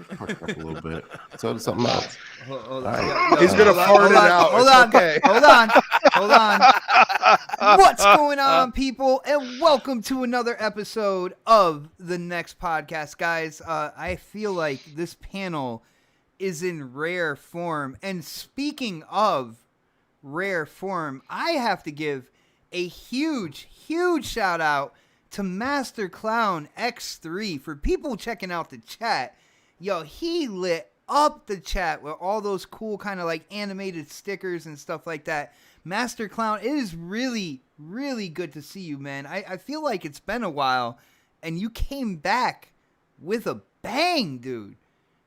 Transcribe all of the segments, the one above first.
Perk up a little bit. So something else. Hold All on. right. He's gonna fart it out. Hold It's on. okay. Hold on. What's going on, people? And welcome to another episode of the Next Podcast, guys. I feel like this panel is in rare form. And speaking of rare form, I have to give a huge shout out to Master Clown X3 for people checking out the chat. Yo, he lit up the chat with all those cool kind of like animated stickers and stuff like that. Master Clown, it is really good to see you, man. I feel like it's been a while and you came back with a bang, dude.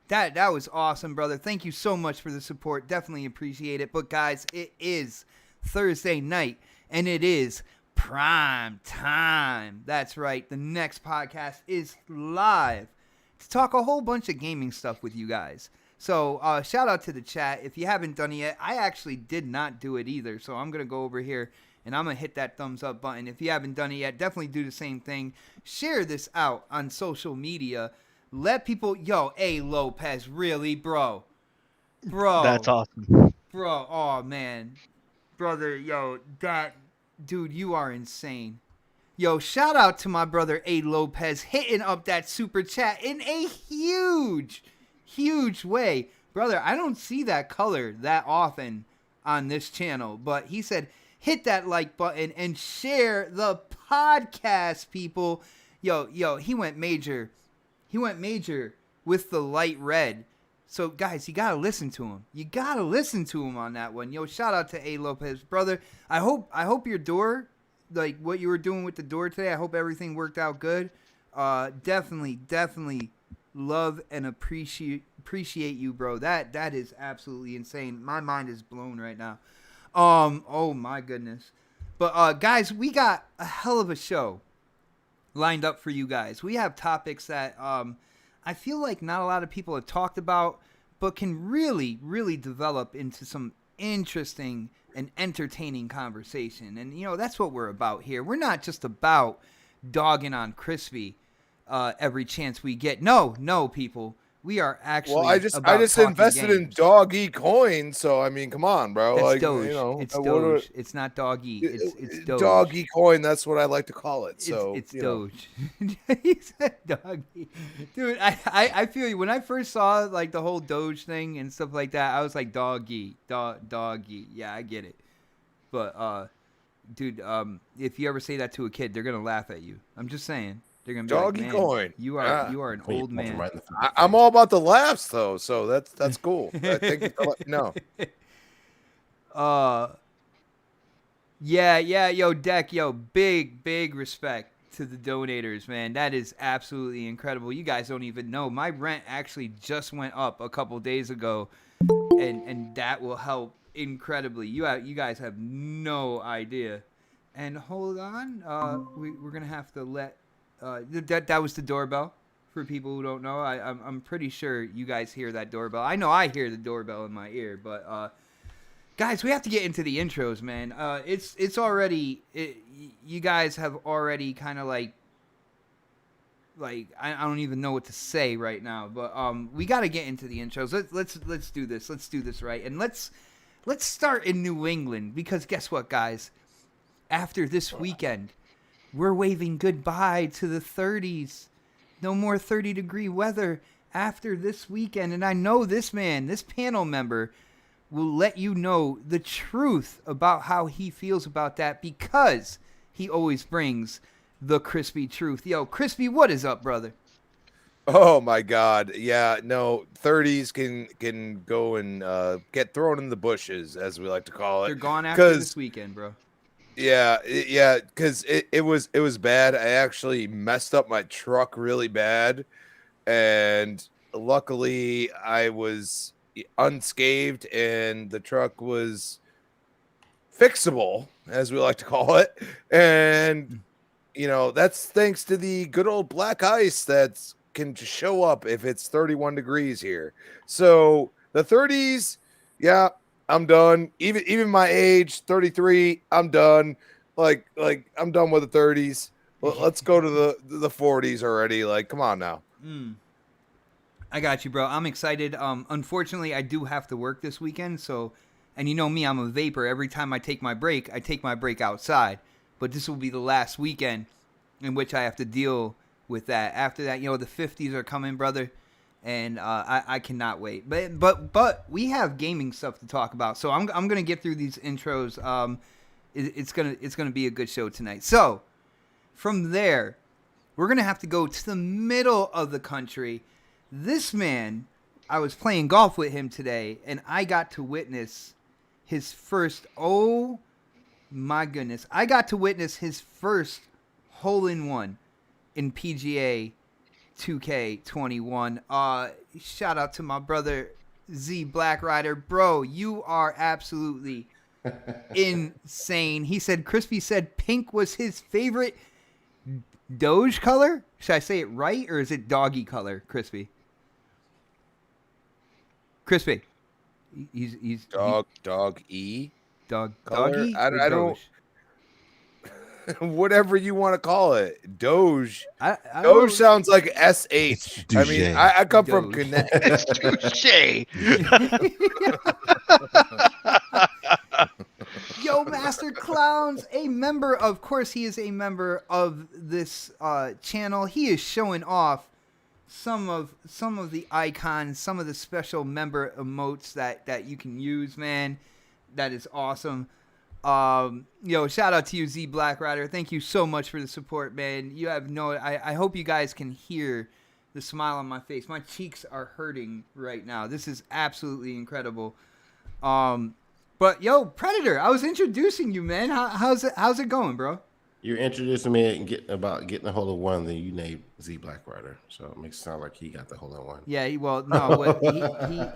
That was awesome, brother. Thank you so much for the support. Definitely appreciate it. But guys, it is Thursday night and it is prime time. That's right. The Next Podcast is live to talk a whole bunch of gaming stuff with you guys. So shout out to the chat. If you haven't done it yet, I actually did not do it either. So I'm going to go over here and I'm going to hit that thumbs up button. If you haven't done it yet, definitely do the same thing. Share this out on social media. Let people, yo, hey, Lopez, really, bro. That's awesome. Bro, oh, man. Brother, yo, dude, you are insane. Yo, shout out to my brother A. Lopez hitting up that super chat in a huge way. Brother, I don't see that color that often on this channel, but he said hit that like button and share the podcast, people. Yo, he went major. He went major with the light red. So, guys, you got to listen to him. You got to listen to him on that one. Yo, shout out to A. Lopez. Brother, I hope your door, like what you were doing with the door today, I hope everything worked out good. Definitely love and appreciate you, bro. That is absolutely insane. My mind is blown right now. Oh, my goodness. But, guys, we got a hell of a show lined up for you guys. We have topics that I feel like not a lot of people have talked about, but can really develop into some interesting and entertaining conversation. And, you know, that's what we're about here. We're not just about dogging on Crispy every chance we get. No, people. We are actually. Well, I just invested games. in Dog E coin, so I mean, come on, bro. That's like, Doge. you know, it's Doge. It's not Dog E. It's Doge. Dog E coin. That's what I like to call it. So it's Doge. He said Dog E. Dude, I feel you. When I first saw like the whole Doge thing and stuff like that, I was like Dog E. Dog E. Yeah, I get it. But dude, if you ever say that to a kid, they're gonna laugh at you. I'm just saying. They're gonna be Doggy like, coin. You are an old man. Right I'm all about the laughs, though, so that's cool. Thank you for letting me know. Yeah, yo, Deck, yo, big respect to the donators, man. That is absolutely incredible. You guys don't even know. My rent actually just went up a couple days ago, and that will help incredibly. You guys have no idea. And hold on, we're gonna have to let. That was the doorbell. For people who don't know, I'm pretty sure you guys hear that doorbell. I know I hear the doorbell in my ear, but guys, we have to get into the intros, man. It's already you guys have already kind of like I don't even know what to say right now, but we got to get into the intros. Let's do this. Let's do this right, and let's start in New England because guess what, guys? After this weekend. We're waving goodbye to the 30s. No more 30-degree weather after this weekend. And I know this panel member, will let you know the truth about how he feels about that because he always brings the crispy truth. Yo, Crispy, what is up, brother? Oh, my God. Yeah, no, 30s can go and get thrown in the bushes, as we like to call it. They're gone after this weekend, bro. Yeah, because it was bad. I actually messed up my truck really bad, and luckily I was unscathed, and the truck was fixable, as we like to call it. And you know, that's thanks to the good old black ice that can just show up if it's 31 degrees here. So the 30s, yeah. I'm done. Even my age, 33, I'm done. Like I'm done with the 30s. Let's go to the 40s already. Like, come on now. I got you, bro. I'm excited. Unfortunately, I do have to work this weekend, so, and you know me, I'm a vapor. Every time I take my break outside. But this will be the last weekend in which I have to deal with that. After that, the 50s are coming, brother, and I cannot wait. But we have gaming stuff to talk about, so I'm gonna get through these intros. It's gonna be a good show tonight. So from there, we're gonna have to go to the middle of the country. This man, I was playing golf with him today, and I got to witness his first. Oh my goodness! I got to witness his first hole-in-one in PGA 2K21. Shout out to my brother Z Black Rider, bro. You are absolutely insane. He said Crispy said pink was his favorite Doge color. Should I say it right, or is it doggy color, Crispy? Crispy. He's Doggy doggy. I don't. Whatever you want to call it, Doge. Doge sounds like SH. I mean, I come from Connect. It's touche. Yo, Master Clowns, of course he is a member of this channel. He is showing off some of the icons, some of the special member emotes that you can use, man. That is awesome. Shout out to you, Z Black Rider. Thank you so much for the support, man. You have I hope you guys can hear the smile on my face. My cheeks are hurting right now. This is absolutely incredible. But yo, Predator, I was introducing you, man. How's it going, bro? You're introducing me about getting a hold of one, then you named Z Black Rider, so it makes it sound like he got the hold of one. Yeah,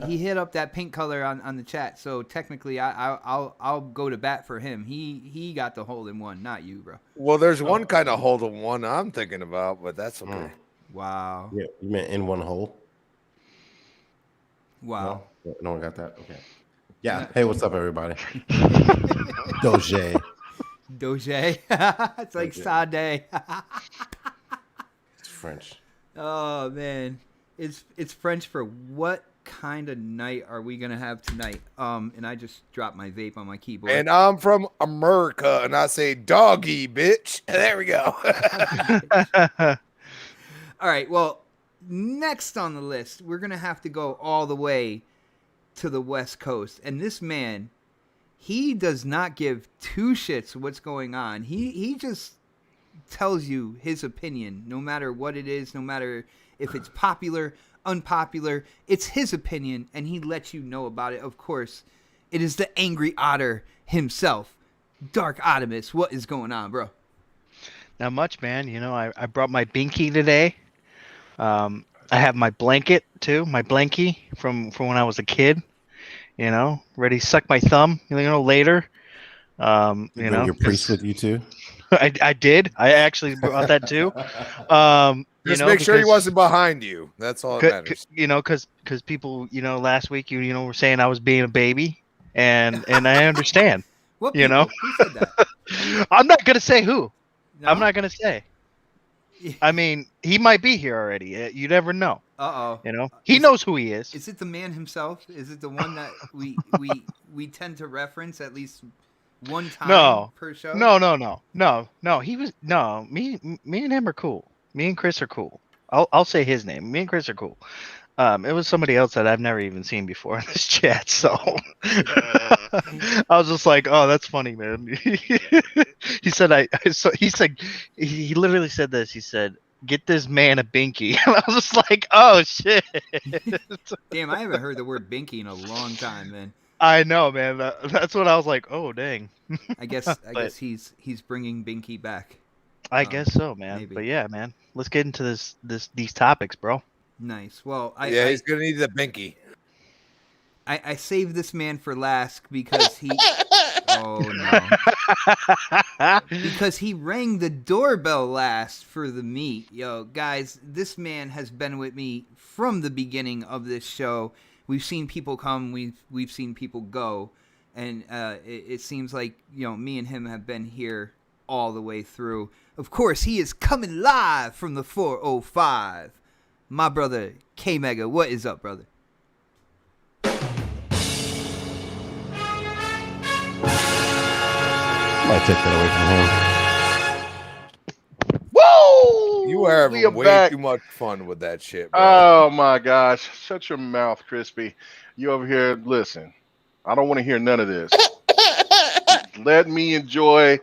he hit up that pink color on the chat, so technically I'll go to bat for him. He got the hole in one, not you, bro. Well, there's one kind of hole in one I'm thinking about, but that's okay. Wow. Yeah, you meant in one hole? Wow. No one got that? Okay. Yeah. Hey, what's up, everybody? Doge. It's like Sade. It's French. Oh man, it's French for what kind of night are we gonna have tonight? And I just dropped my vape on my keyboard. And I'm from America, and I say doggy, bitch. There we go. All right. Well, next on the list, we're gonna have to go all the way to the West Coast, and this man, he does not give two shits what's going on. He just tells you his opinion, no matter what it is, no matter if it's popular, unpopular. It's his opinion, and he lets you know about it. Of course, it is the Angry Otter himself, Dark Optimus. What is going on, bro? Not much, man. I brought my binky today. I have my blanket too, my blankie from when I was a kid. Ready to suck my thumb. Later. Your priest with you too. I did. I actually brought that too. Just make sure he wasn't behind you. That's all that matters. Because people, last week were saying I was being a baby, and I understand. What people? Who said that? I'm not gonna say who. No? I'm not gonna say. I mean, he might be here already. You never know. He knows who he is. Is it the man himself? Is it the one that we tend to reference at least one time per show? No. He was Me and him are cool. Me and Chris are cool. I'll say his name. Me and Chris are cool. It was somebody else that I've never even seen before in this chat. So I was just like, "Oh, that's funny, man." He said, he literally said this. He said, "Get this man a binky." And I was just like, "Oh shit!" Damn, I haven't heard the word binky in a long time, man. I know, man. That's what I was like. Oh, dang. I guess he's bringing binky back. I guess so, man. Maybe. But yeah, man. Let's get into these topics, bro. Nice. Well, he's gonna need the binky. I saved this man for last because he. Oh no! Because he rang the doorbell last for the meet. Yo, guys, this man has been with me from the beginning of this show. We've seen people come, we've seen people go, and it seems like me and him have been here all the way through. Of course, he is coming live from the 405. my brother K Mega. What is up, brother? Might take that away from him. Woo! You are We having way back. too much fun with that shit, bro. Oh my gosh! Shut your mouth, Crispy. You over here? Listen, I don't want to hear none of this. Let me enjoy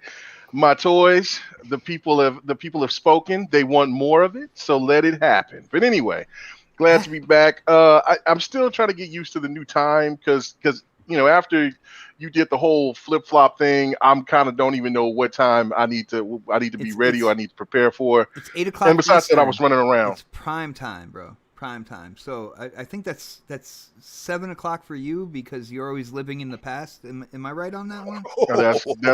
my toys. The people have spoken. They want more of it, so let it happen. But anyway, glad to be back. I'm still trying to get used to the new time because after you did the whole flip flop thing, I'm kind of don't even know what time I need to be ready or I need to prepare for. It's 8 o'clock. And besides that, I was Eastern. running around. It's prime time, bro. Prime time. So I think that's 7 o'clock for you because you're always living in the past. Am I right on that one?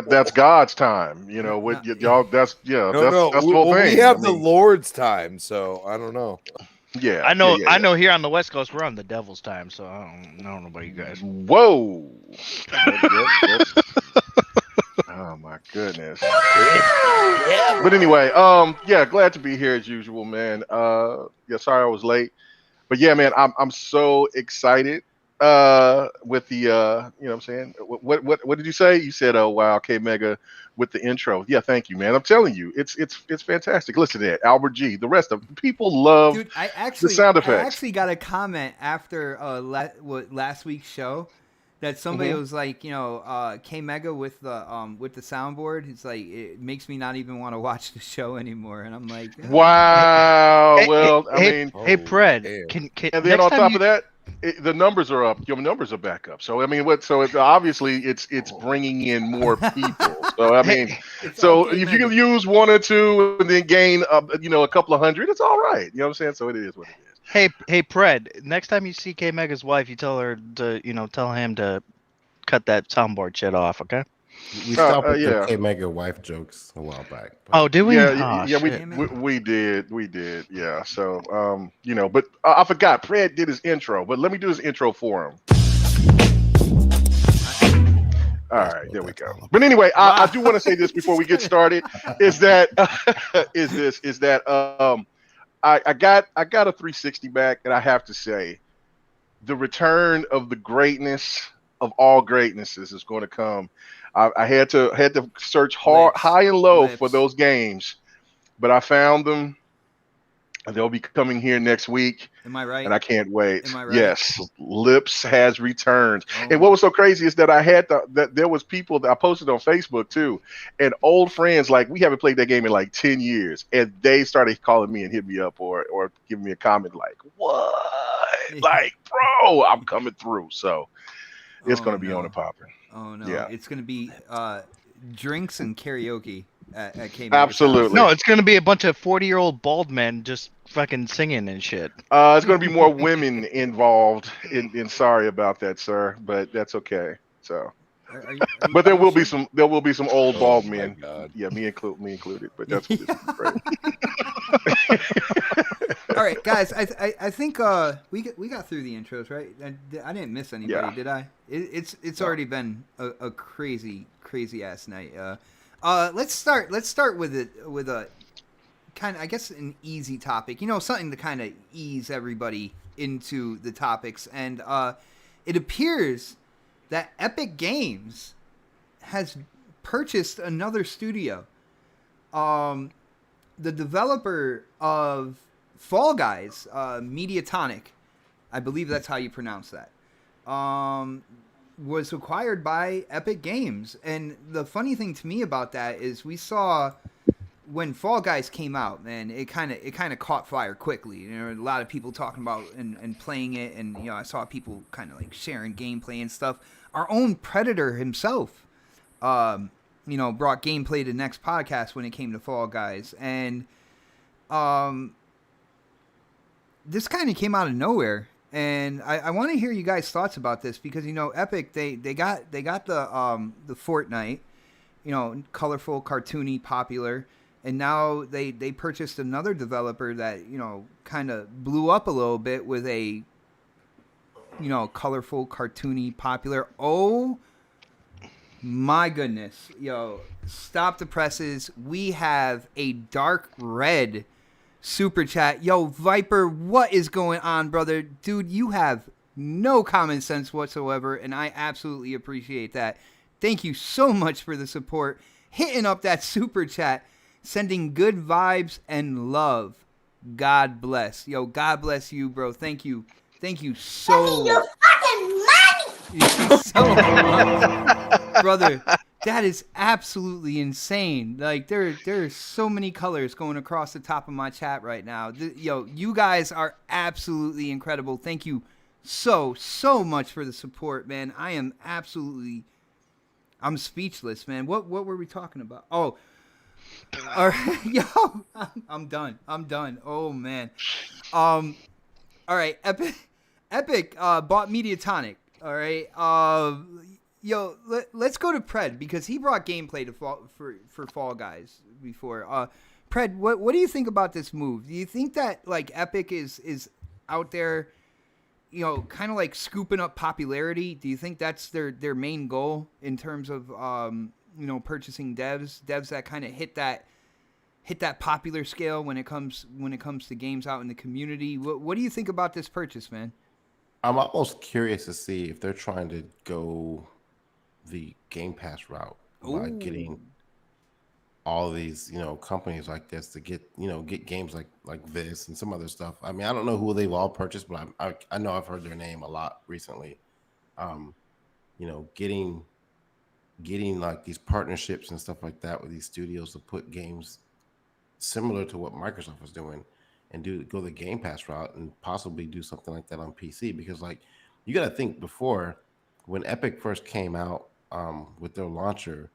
That's God's time. What y'all? That's No, the whole thing. we have the Lord's time, so I don't know. Yeah, I know. yeah. I know. Here on the West Coast, we're on the Devil's time, so I don't know about you guys. Whoa. Yep. Oh my goodness. But anyway, glad to be here as usual, man. Sorry I was late, but yeah, man, I'm so excited. With the you know what I'm saying. What did you say? You said, "Oh wow, K Mega with the intro." Yeah, thank you, man. I'm telling you, it's fantastic. Listen to that, Albert G. The rest of people love Dude, the sound effects. I actually got a comment after last week's show that somebody was like, K Mega with the soundboard. It's like it makes me not even want to watch the show anymore. And I'm like, oh. Wow. Hey, Pred, can and then on top of that, the numbers are up. Your numbers are back up. So I mean, obviously it's bringing in more people. So I mean, so if you can use one or two and then gain a couple of hundred, it's all right. You know what I'm saying? So it is what it is. Hey, Pred. Next time you see K Mega's wife, you tell her to, tell him to cut that soundboard shit off. Okay. We stopped with the K Mega wife jokes a while back. Oh, did we? Yeah, Oh, we did. Yeah. So but I forgot. Fred did his intro, but let me do his intro for him. All right, there we go. But anyway, I do want to say this before we get started. I got a 360 back, and I have to say, the return of the greatness of all greatnesses is going to come. I had to search high and low for those games, but I found them. They'll be coming here next week. Am I right? And I can't wait. Am I right? Yes, Lips has returned. Oh. And what was so crazy is that that there was people that I posted on Facebook too, and old friends, like, we haven't played that game in like 10 years, and they started calling me and hit me up or giving me a comment like, "What? Like, bro, I'm coming through." So it's going to be on and popping. Oh no! Yeah. It's going to be drinks and karaoke at K. Absolutely. No, it's gonna be a bunch of 40-year-old bald men just fucking singing and shit. It's going to be more women involved. In sorry about that, sir, but that's okay. So, but there will be some old bald men. Yeah, me included. But that's what this is great. All right, guys. I think we got through the intros, right? I didn't miss anybody, did I? It's already been a crazy ass night. Let's start with a kind of, I guess, an easy topic. Something to kind of ease everybody into the topics. And it appears that Epic Games has purchased another studio. The developer of Fall Guys, Mediatonic, I believe that's how you pronounce that, was acquired by Epic Games. And the funny thing to me about that is we saw when Fall Guys came out, man, it kind of caught fire quickly. A lot of people talking about and playing it, and I saw people kind of like sharing gameplay and stuff. Our own Predator himself, brought gameplay to Next Podcast when it came to Fall Guys, and this kind of came out of nowhere. And I want to hear you guys' thoughts about this because Epic they got the Fortnite, colorful, cartoony, popular, and now they purchased another developer that kind of blew up a little bit with a colorful, cartoony, popular. Oh my goodness, stop the presses. We have a dark red super chat. Yo, Viper, what is going on, brother? Dude, you have no common sense whatsoever, and I absolutely appreciate that. Thank you so much for the support. Hitting up that super chat, sending good vibes and love. God bless. Yo, God bless you, bro. Thank you. Thank you so so much. Brother, that is absolutely insane. Like there are so many colors going across the top of my chat right now. Yo, you guys are absolutely incredible. Thank you so much for the support, man. I'm speechless, man. What were we talking about? Oh, all right. Yo, I'm done. Oh man. All right. Epic bought Mediatonic. All right. Yo, let's go to Pred because he brought gameplay to for Fall Guys before. Pred, what do you think about this move? Do you think that like Epic is out there, you know, kind of like scooping up popularity? Do you think that's their main goal in terms of you know, purchasing devs that kind of hit that popular scale when it comes to games out in the community? What do you think about this purchase, man? I'm almost curious to see if they're trying to go the Game Pass route by getting all these, you know, companies like this to get games like this and some other stuff. I mean, I don't know who they've all purchased, but I know I've heard their name a lot recently. You know, getting like these partnerships and stuff like that with these studios to put games similar to what Microsoft was doing and go the Game Pass route and possibly do something like that on PC, because like you got to think, before when Epic first came out with their launcher,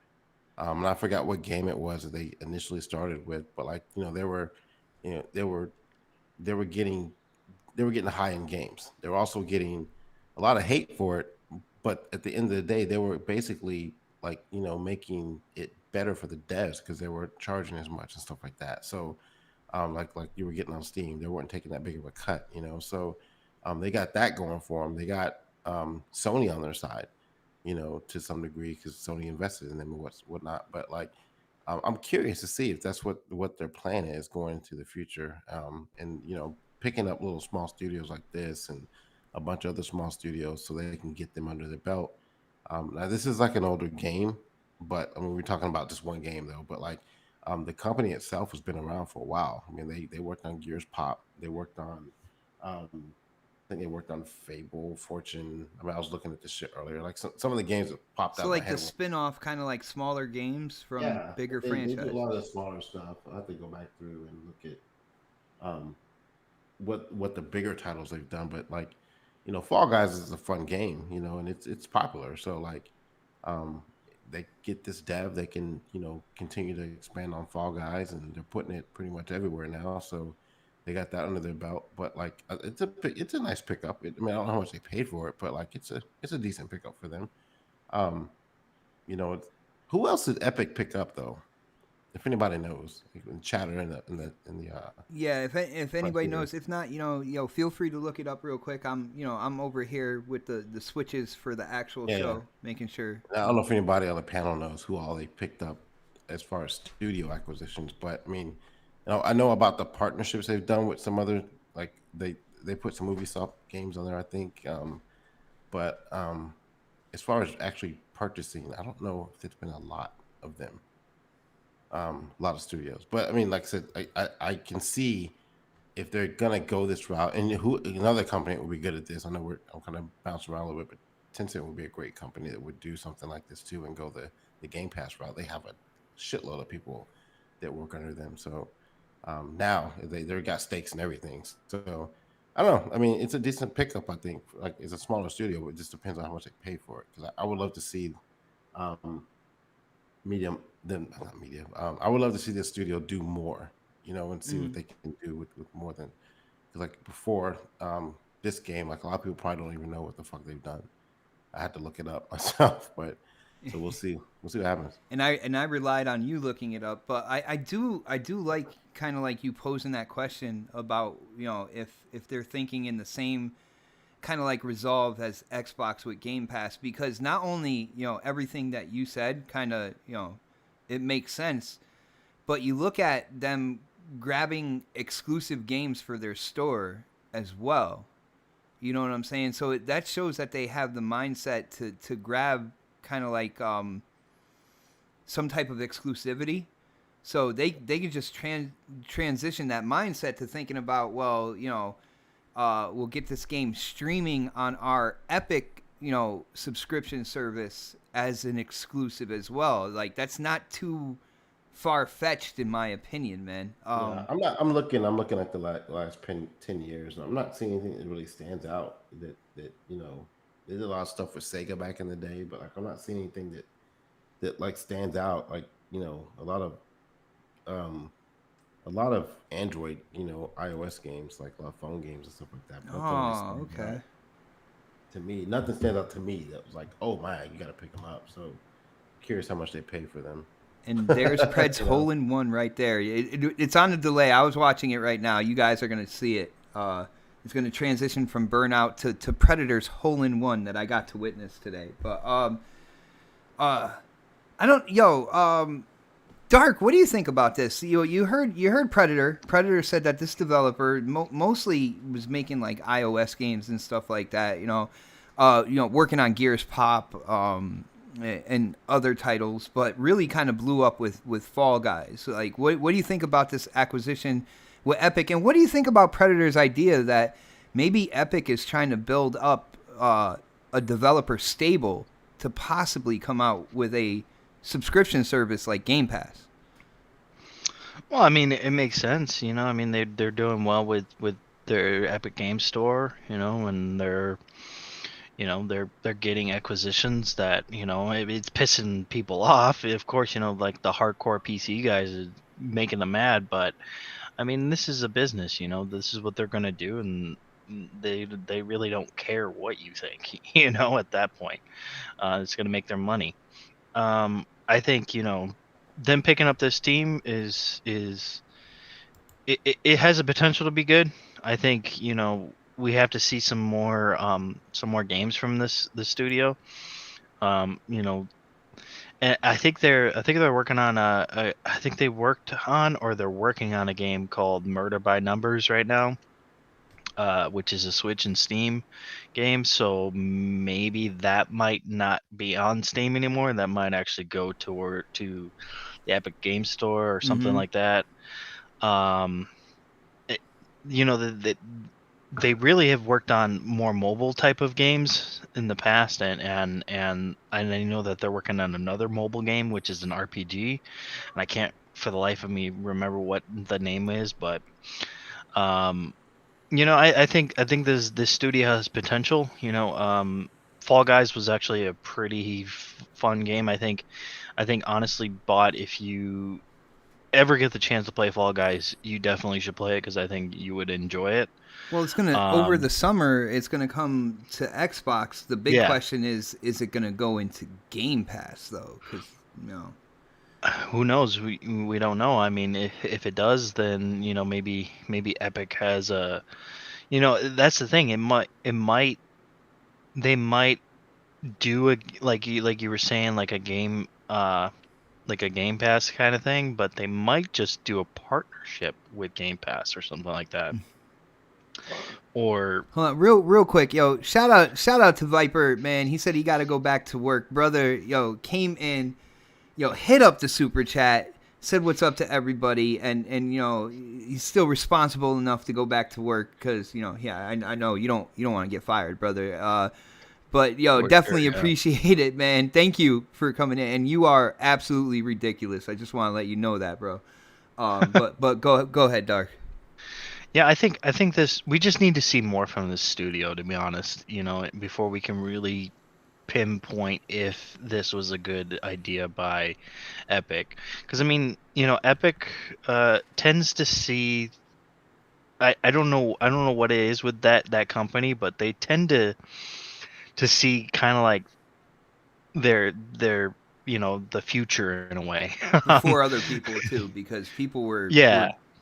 and I forgot what game it was that they initially started with, but like, you know, they were getting high end games. They were also getting a lot of hate for it, but at the end of the day, they were basically like, you know, making it better for the devs because they weren't charging as much and stuff like that. So like you were getting on Steam, they weren't taking that big of a cut, you know. So they got that going for them. They got Sony on their side, you know, to some degree, because Sony invested in them and whatnot. But like, I'm curious to see if that's what their plan is going into the future. And you know, picking up little small studios like this and a bunch of other small studios so they can get them under their belt. Now this is like an older game, but I mean, we're talking about just one game though. But like, the company itself has been around for a while. I mean, they worked on Gears Pop. They worked on, I think they worked on Fable, Fortune. I mean, I was looking at this shit earlier. Like some of the games that popped out. So like the spin-off kind of like smaller games from bigger franchises. They do a lot of the smaller stuff. I have to go back through and look at what the bigger titles they've done. But like, you know, Fall Guys is a fun game, you know, and it's popular. So like, they get this dev, they can, you know, continue to expand on Fall Guys, and they're putting it pretty much everywhere now. So they got that under their belt. But like, it's a nice pickup. I mean, I don't know how much they paid for it, but like, it's a decent pickup for them. You know, who else did Epic pick up though? If anybody knows, you can chatter in the yeah, if anybody knows, if not, you know, feel free to look it up real quick. I'm over here with the switches for the actual show, making sure. I don't know if anybody on the panel knows who all they picked up as far as studio acquisitions, but I mean, you know, I know about the partnerships they've done with some other, like they put some Ubisoft games on there, I think. But as far as actually purchasing, I don't know if it's been a lot of them. A lot of studios, but I mean, like I said, I can see if they're gonna go this route, and another company that would be good at this. I know I'm kind of bouncing around a little bit, but Tencent would be a great company that would do something like this too and go the Game Pass route. They have a shitload of people that work under them, so now they've got stakes and everything. So I don't know. I mean, it's a decent pickup. I think like it's a smaller studio, but it just depends on how much they pay for it. Because I would love to see not medium. I would love to see this studio do more, you know, and see what they can do with more than, because like before this game, like a lot of people probably don't even know what the fuck they've done. I had to look it up myself, but so we'll see what happens. And I relied on you looking it up, but I do like kind of like you posing that question about, you know, if they're thinking in the same kind of like resolve as Xbox with Game Pass, because not only, you know, everything that you said kind of, you know, it makes sense, but you look at them grabbing exclusive games for their store as well. You know what I'm saying? So that shows that they have the mindset to grab kind of like some type of exclusivity. So they can just transition that mindset to thinking about, well, we'll get this game streaming on our Epic, subscription service as an exclusive as well. Like, that's not too far fetched in my opinion, man. Yeah, I'm looking at the last 10 years. And I'm not seeing anything that really stands out. That they did a lot of stuff with Sega back in the day, but like I'm not seeing anything that like stands out. Like a lot of Android, iOS games, like a lot of phone games and stuff like that. But nothing really Oh, stands okay. out to me, nothing stands out to me that was like, oh man, you got to pick them up. So curious how much they pay for them. And there's Pred's hole in one right there. It's on a delay. I was watching it right now. You guys are going to see it. It's going to transition from Burnout to Predator's hole in one that I got to witness today. But I don't. Dark, what do you think about this? You heard Predator. Predator said that this developer mostly was making like iOS games and stuff like that. Working on Gears Pop. And other titles, but really kind of blew up with Fall Guys. So like, what do you think about this acquisition with Epic, and what do you think about Predator's idea that maybe Epic is trying to build up a developer stable to possibly come out with a subscription service like Game Pass? Well, I mean, it makes sense, I mean, they're doing well with their Epic Game Store, and they're getting acquisitions that, it's pissing people off. Of course, like the hardcore PC guys are making them mad, but I mean, this is a business, this is what they're going to do. And they really don't care what you think, at that point. It's going to make their money. I think, them picking up this team it has a potential to be good. I think, we have to see some more games from this studio. And I think they're working on I think they worked on, or they're working on, a game called Murder by Numbers right now, which is a Switch and Steam game. So maybe that might not be on Steam anymore. That might actually go to the Epic Game Store or something like that. They really have worked on more mobile type of games in the past, and I know that they're working on another mobile game, which is an RPG, and I can't for the life of me remember what the name is, but I think this studio has potential. Fall Guys was actually a pretty fun game. I think honestly, Bot, if you ever get the chance to play Fall Guys, you definitely should play it, because I think you would enjoy it. Well, it's gonna over the summer. It's gonna come to Xbox. The big question is it gonna go into Game Pass though? Because who knows? We don't know. I mean, if it does, then maybe Epic has a, that's the thing. They might do a like you were saying, like a game like a Game Pass kind of thing, but they might just do a partnership with Game Pass or something like that. Or hold on, real quick, shout out to Viper, man. He said he got to go back to work, brother. Came in, hit up the super chat, said what's up to everybody, and he's still responsible enough to go back to work, because I know you don't want to get fired, brother. But definitely appreciate it, man. Thank you for coming in, and you are absolutely ridiculous. I just want to let you know that, bro. But go ahead, Dark. Yeah, I think this, we just need to see more from this studio, to be honest, before we can really pinpoint if this was a good idea by Epic. Because I mean, Epic tends to see, I don't know what it is with that company, but they tend to see kind of like their the future in a way. For other people too, because people were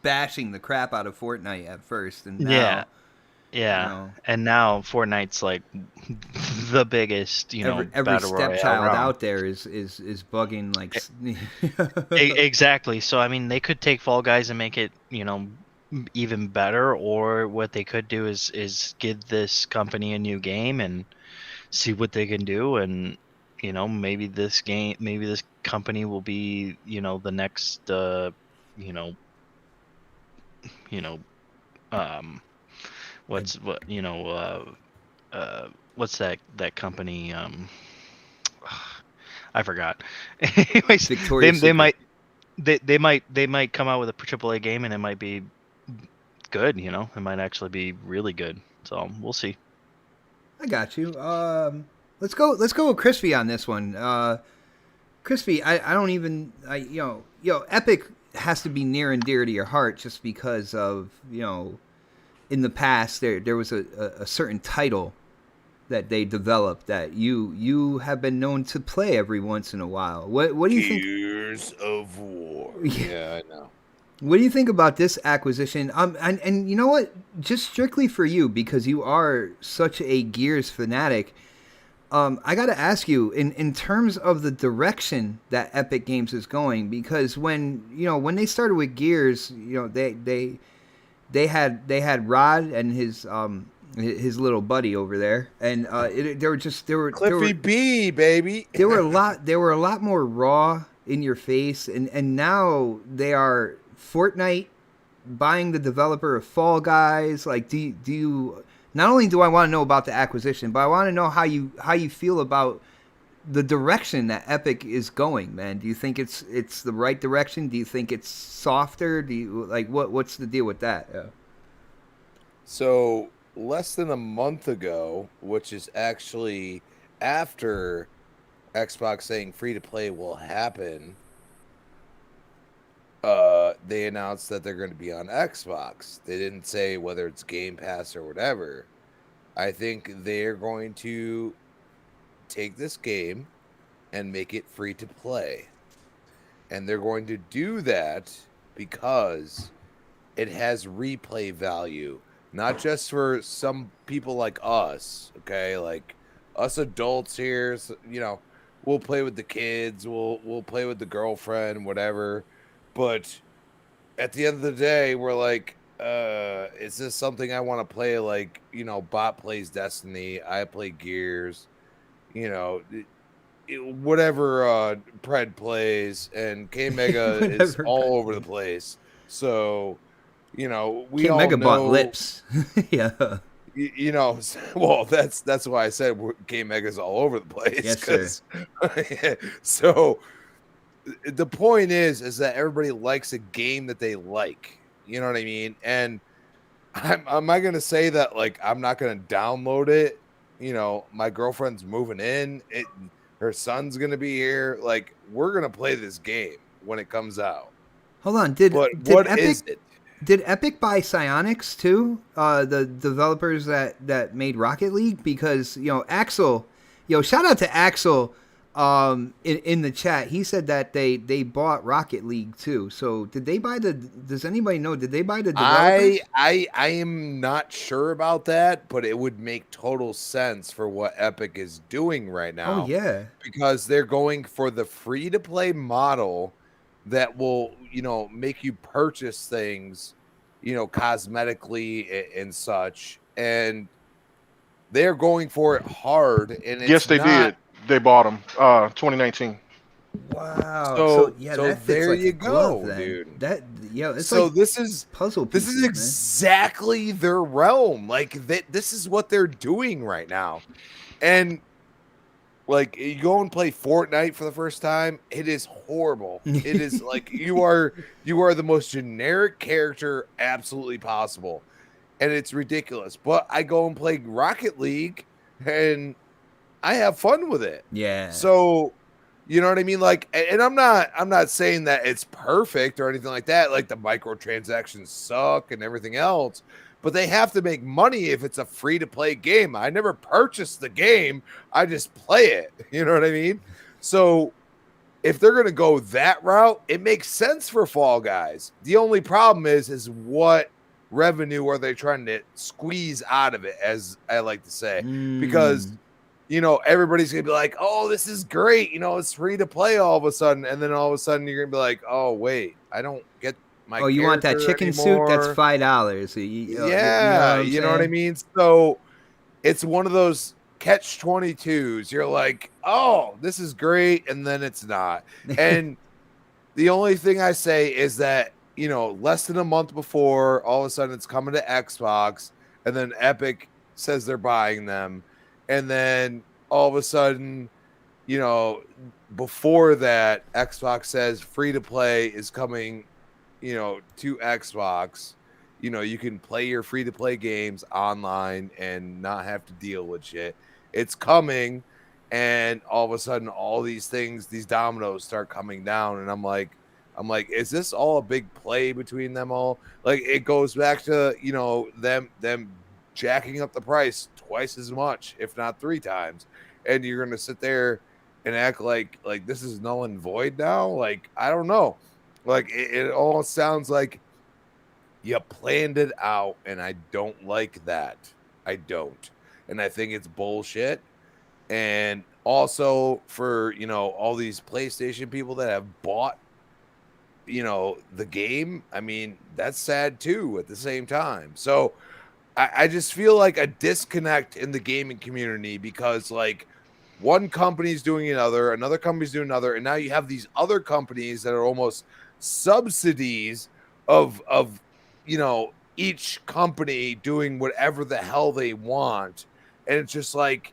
bashing the crap out of Fortnite at first, and now Yeah, know. and now Fortnite's like the biggest, Every battle royale stepchild around. out there is bugging like. Exactly. So I mean, they could take Fall Guys and make it, even better, or what they could do is give this company a new game and see what they can do, and maybe this company will be, the next, you know, um, what's that company? I forgot. Anyways, Victoria's they Secret. might they might come out with a AAA game and it might be good. It might actually be really good. So we'll see. I got you. Let's go with Crispy on this one. Crispy, I don't even Epic has to be near and dear to your heart just because of in the past there was a certain title that they developed that you have been known to play every once in a while. What do you think? Gears of War. Yeah, I know. What do you think about this acquisition? And you know what? Just strictly for you, because you are such a Gears fanatic. I got to ask you in terms of the direction that Epic Games is going, because when they started with Gears, they had Rod and his little buddy over there, and Cliffy B, baby. they were a lot more raw in your face, and now they are Fortnite buying the developer of Fall Guys. Like, do you not only do I want to know about the acquisition, but I want to know how you feel about the direction that Epic is going, man. Do you think it's the right direction? Do you think it's softer? Do you what's the deal with that? Yeah. So less than a month ago, which is actually after Xbox saying free to play will happen, they announced that they're going to be on Xbox. They didn't say whether it's Game Pass or whatever. I think they're going to take this game and make it free to play. And they're going to do that because it has replay value, not just for some people like us, okay? Like us adults here, we'll play with the kids, we'll play with the girlfriend, whatever. But at the end of the day, we're like, is this something I want to play? Like, Bot plays Destiny, I play Gears, whatever Pred plays, and K Mega is all over the place. So, we K all Mega know, bought lips. Yeah. Well, that's why I said K Mega's all over the place. Yes, sir. So the point is that everybody likes a game that they like. You know what I mean? And am I going to say that, like, I'm not going to download it? My girlfriend's moving in. Her son's going to be here. Like, we're going to play this game when it comes out. Hold on. What is it? Did Epic buy Psyonix too? The developers that made Rocket League? Because Axel, shout out to Axel. In the chat, he said that they bought Rocket League too. So did they buy does anybody know? Did they buy the developers? I am not sure about that, but it would make total sense for what Epic is doing right now. Oh yeah, because they're going for the free to play model that will make you purchase things cosmetically and such, and they're going for it hard. And yes, they did. They bought them 2019. Wow. So that fits there like you a glove, go, then. dude. It's so like this is puzzle this pieces, is exactly their realm. Like this is what they're doing right now. And like, you go and play Fortnite for the first time, it is horrible. It is like you are the most generic character absolutely possible, and it's ridiculous. But I go and play Rocket League, and I have fun with it. Yeah. So, you know what I mean? Like, and I'm not saying that it's perfect or anything like that. Like, the microtransactions suck and everything else, but they have to make money if it's a free to play game. I never purchased the game. I just play it. You know what I mean? So if they're going to go that route, it makes sense for Fall Guys. The only problem is what revenue are they trying to squeeze out of it, as I like to say, because everybody's gonna be like, oh, this is great, it's free to play all of a sudden, and then all of a sudden you're gonna be like, oh wait, I don't get my you want that chicken anymore. suit? That's $5. Yeah, you know what I mean? So it's one of those catch-22s. You're like, oh, this is great, and then it's not. And the only thing I say is that, less than a month before, all of a sudden it's coming to Xbox, and then Epic says they're buying them. And then all of a sudden, before that, Xbox says free to play is coming, to Xbox. You can play your free to play games online and not have to deal with shit. It's coming. And all of a sudden, all these things, these dominoes start coming down. And I'm like, is this all a big play between them all? Like, it goes back to, them jacking up the price twice as much, if not 3 times. And you're going to sit there and act like this is null and void now? Like, I don't know. Like, it all sounds like you planned it out, and I don't like that. I don't. And I think it's bullshit. And also for, all these PlayStation people that have bought, the game, I mean, that's sad too at the same time. So I just feel like a disconnect in the gaming community because, like, one company's doing another company's doing another, and now you have these other companies that are almost subsidies of each company doing whatever the hell they want. And it's just like,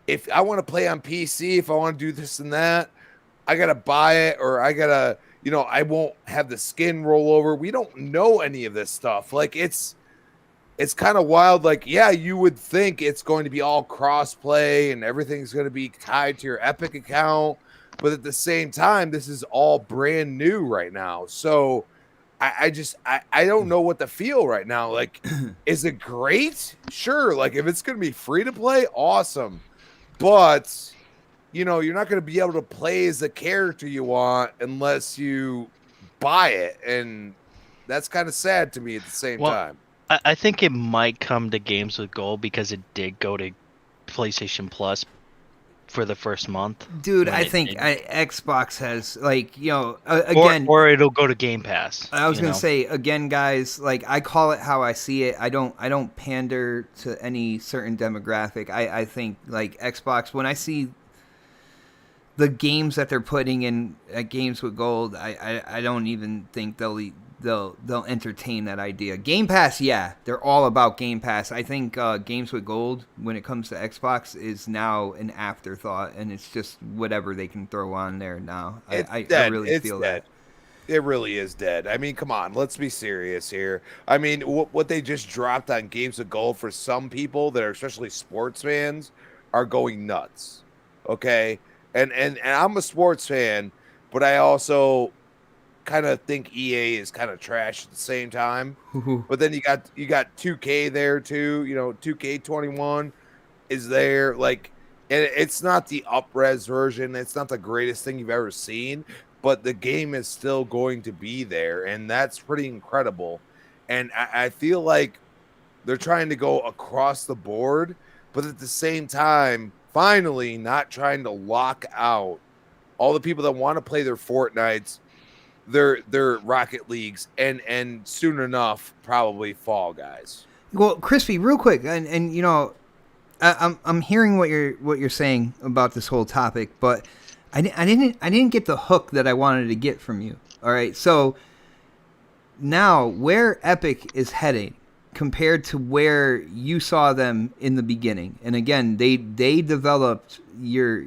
if I want to play on PC, if I want to do this and that, I got to buy it, or I got to, I won't have the skin roll over. We don't know any of this stuff. Like, it's kind of wild. Like, yeah, you would think it's going to be all cross-play and everything's going to be tied to your Epic account. But at the same time, this is all brand new right now. So I don't know what to feel right now. Like, is it great? Sure. Like, if it's going to be free to play, awesome. But, you're not going to be able to play as the character you want unless you buy it. And that's kind of sad to me at the same time. I think it might come to Games with Gold because it did go to PlayStation Plus for the first month. Dude, I think Xbox has, like, again... Or it'll go to Game Pass. I was going to say, again, guys, like, I call it how I see it. I don't pander to any certain demographic. I think, like, Xbox, when I see the games that they're putting in at Games with Gold, I don't even think they'll entertain that idea. Game Pass, yeah, they're all about Game Pass. I think Games with Gold, when it comes to Xbox, is now an afterthought, and it's just whatever they can throw on there now. I really feel that. It really is dead. I mean, come on, let's be serious here. I mean, what they just dropped on Games with Gold for some people that are especially sports fans are going nuts. Okay, and I'm a sports fan, but I also kind of think EA is kind of trash at the same time. But then you got 2K there too. 2K21 is there. Like, and it's not the up-res version. It's not the greatest thing you've ever seen, but the game is still going to be there, and that's pretty incredible. And I feel like they're trying to go across the board, but at the same time, finally not trying to lock out all the people that want to play their Fortnites, their Rocket Leagues, and soon enough probably Fall Guys. Well, Crispy, real quick, and I'm hearing what you're saying about this whole topic, but I didn't get the hook that I wanted to get from you. All right, so now where Epic is heading compared to where you saw them in the beginning, and again, they developed your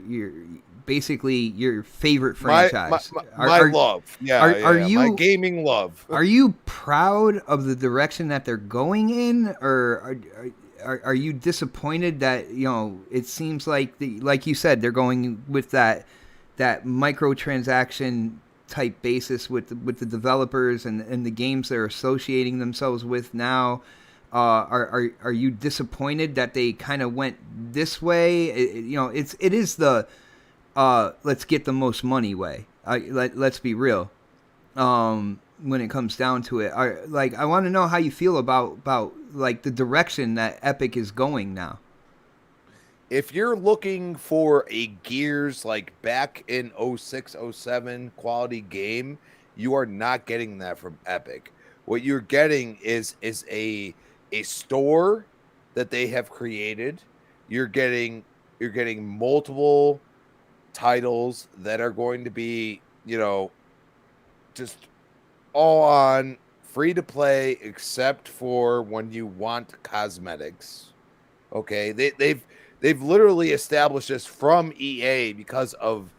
basically your favorite franchise. My love. My gaming love. Are you proud of the direction that they're going in, or are you disappointed that, it seems like like you said, they're going with that microtransaction type basis with the developers and the games they're associating themselves with now? Are you disappointed that they kind of went this way? It is the let's get the most money way. Let's be real. when it comes down to it. I want to know how you feel about like the direction that Epic is going now. If you're looking for a Gears like back in 06, 07 quality game, you are not getting that from Epic. What you're getting is a store that they have created. You're getting multiple titles that are going to be, just all on free to play except for when you want cosmetics. Okay, they've literally established this from EA because of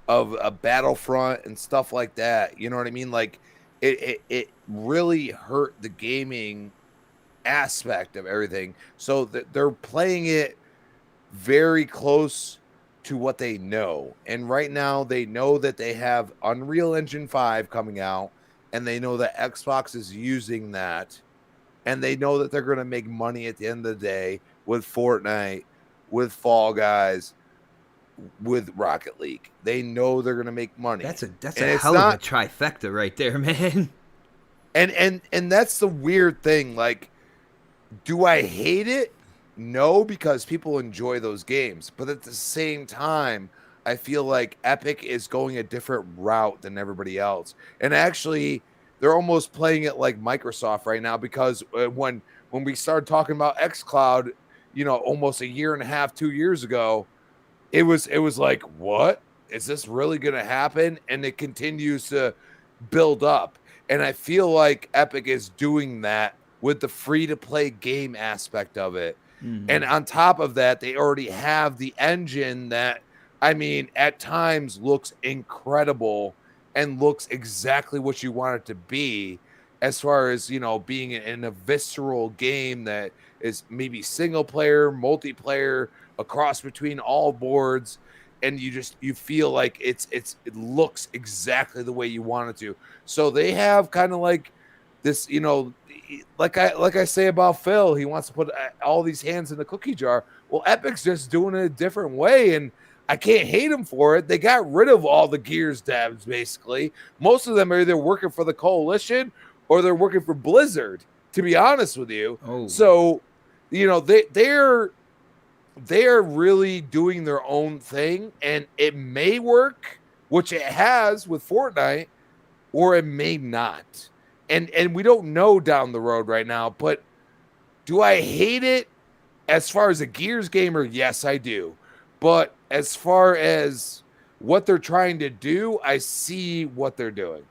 a Battlefront and stuff like that. You know what I mean? Like it really hurt the gaming aspect of everything. So that they're playing it very close to what they know. And right now they know that they have Unreal Engine 5 coming out, and they know that Xbox is using that, and they know that they're going to make money at the end of the day with Fortnite, with Fall Guys, with Rocket League. They know they're going to make money. That's a hell of a trifecta right there, man. And that's the weird thing. Like, do I hate it? No, because people enjoy those games. But at the same time, I feel like Epic is going a different route than everybody else. And actually, they're almost playing it like Microsoft right now, because when we started talking about xCloud, almost a year and a half, 2 years ago, it was like, what? Is this really going to happen? And it continues to build up. And I feel like Epic is doing that with the free-to-play game aspect of it. Mm-hmm. And on top of that, they already have the engine that, I mean, at times looks incredible and looks exactly what you want it to be, as far as, being in a visceral game that is maybe single player, multiplayer, a cross between all boards, and you feel like it looks exactly the way you want it to. So they have kind of like this, like I say about Phil, he wants to put all these hands in the cookie jar. Well, Epic's just doing it a different way, and I can't hate them for it. They got rid of all the Gears devs, basically. Most of them are either working for the Coalition or they're working for Blizzard, to be honest with you. Oh. So, they're really doing their own thing, and it may work, which it has with Fortnite, or it may not. And we don't know down the road right now, but do I hate it? As far as a Gears gamer, yes, I do. But as far as what they're trying to do, I see what they're doing.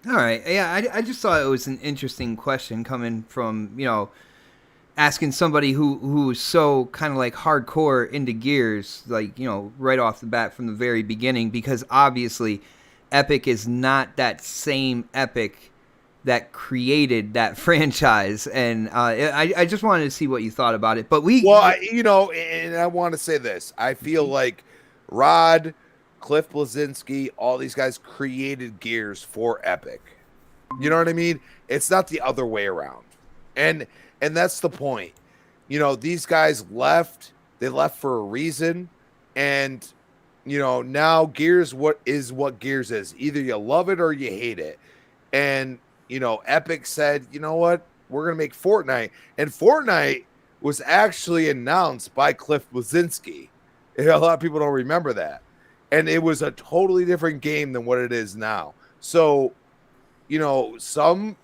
All right. Yeah, I just thought it was an interesting question coming from, asking somebody who's so kind of like hardcore into Gears, like, right off the bat from the very beginning, because obviously Epic is not that same Epic that created that franchise. And I just wanted to see what you thought about it. But and I want to say this. I feel like Rod, Cliff Bleszinski, all these guys created Gears for Epic. You know what I mean? It's not the other way around. And that's the point. These guys left. They left for a reason. And, now Gears what Gears is. Either you love it or you hate it. And, Epic said, you know what? We're going to make Fortnite. And Fortnite was actually announced by Cliff Bleszinski. A lot of people don't remember that. And it was a totally different game than what it is now. So, some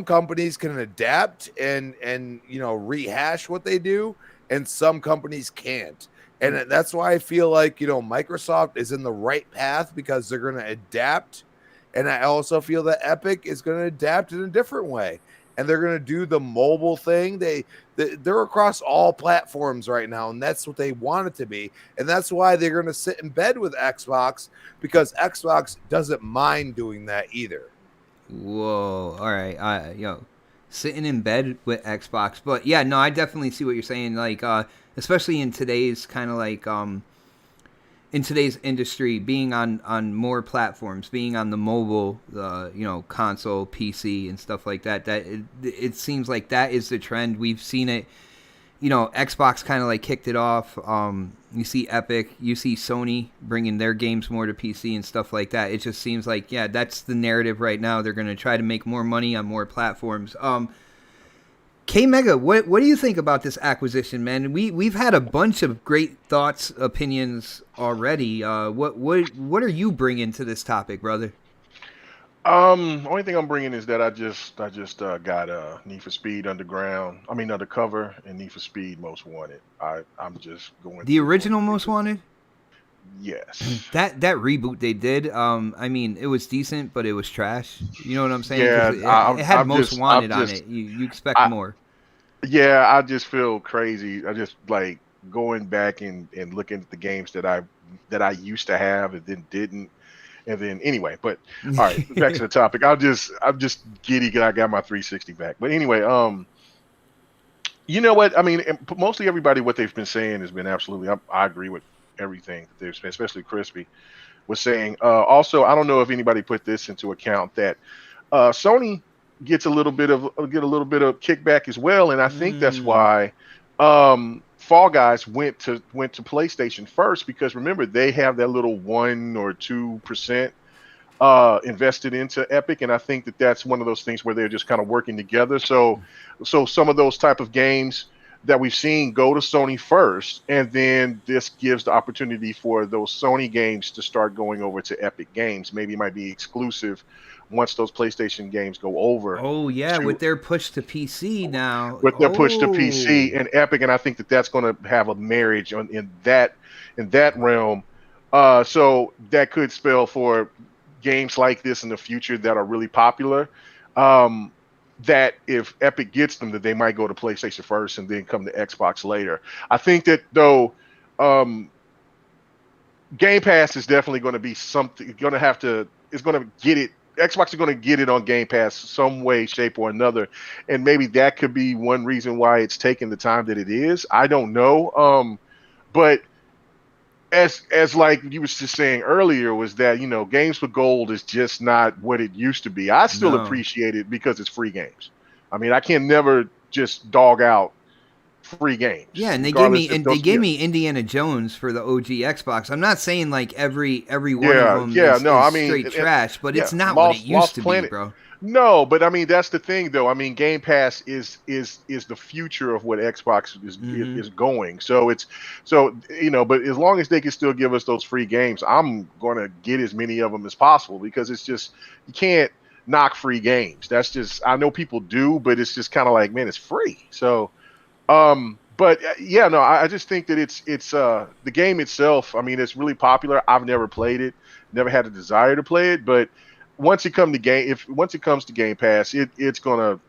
companies can adapt and rehash what they do, and some companies can't. And that's why I feel like, Microsoft is in the right path, because they're going to adapt. And I also feel that Epic is going to adapt in a different way, and they're going to do the mobile thing. They're across all platforms right now, and that's what they want it to be. And that's why they're going to sit in bed with Xbox, because Xbox doesn't mind doing that either. Whoa. All right. Sitting in bed with Xbox. But yeah, no, I definitely see what you're saying. Like, especially in today's kind of like, in today's industry, being on more platforms, being on the mobile, console, PC, and stuff like that, it seems like that is the trend. We've seen it, Xbox kind of like kicked it off. You see Epic, you see Sony bringing their games more to PC and stuff like that. It just seems like, yeah, that's the narrative right now. They're going to try to make more money on more platforms. K Mega, what do you think about this acquisition, man? We've had a bunch of great thoughts, opinions already. What are you bringing to this topic, brother? Only thing I'm bringing is that I just got Need for Speed Undercover, and Need for Speed Most Wanted. I'm just going The through original those Most Wanted? Yes. That reboot they did, I mean, it was decent, but it was trash. You know what I'm saying? Yeah, 'Cause it had I'm Most just, Wanted I'm on just, it. You expect I, more. yeah, I just feel crazy. I just like going back and looking at the games that I used to have and then didn't. And then anyway, but all right, back to the topic. I'm just giddy 'cause I got my 360 back. But anyway, you know what? I mean, mostly everybody, what they've been saying has been absolutely. I agree with everything that they've said, especially Crispy was saying. Also, I don't know if anybody put this into account that Sony gets get a little bit of kickback as well, and I think that's why Fall Guys went to PlayStation first, because remember they have that little 1 or 2% invested into Epic, and I think that that's one of those things where they're just kind of working together. So some of those type of games that we've seen go to Sony first, and then this gives the opportunity for those Sony games to start going over to Epic Games. Maybe it might be exclusive once those PlayStation games go over. Oh yeah, with their push to PC now. With their push to PC and Epic, and I think that that's going to have a marriage in that realm. So that could spell for games like this in the future that are really popular. That if Epic gets them, that they might go to PlayStation first and then come to Xbox later. I think that though, Game Pass is definitely going to be something. It's going to get it. Xbox is going to get it on Game Pass some way, shape, or another, and maybe that could be one reason why it's taking the time that it is. I don't know. But as like you was just saying earlier, was that games with gold is just not what it used to be. I still appreciate it because it's free games. I mean, I can never just dog out free games. Yeah, and they gave me Indiana Jones for the OG Xbox. I'm not saying like every one of them is straight trash, but it's not what it used to be, bro. No, but I mean that's the thing though. I mean Game Pass is the future of what Xbox is going. So but as long as they can still give us those free games, I'm going to get as many of them as possible, because it's just, you can't knock free games. That's just, I know people do, but it's just kind of like, man, it's free. So but yeah, no, I just think that it's the game itself. I mean, it's really popular. I've never played it, never had a desire to play it, but once it comes to Game Pass, it's gonna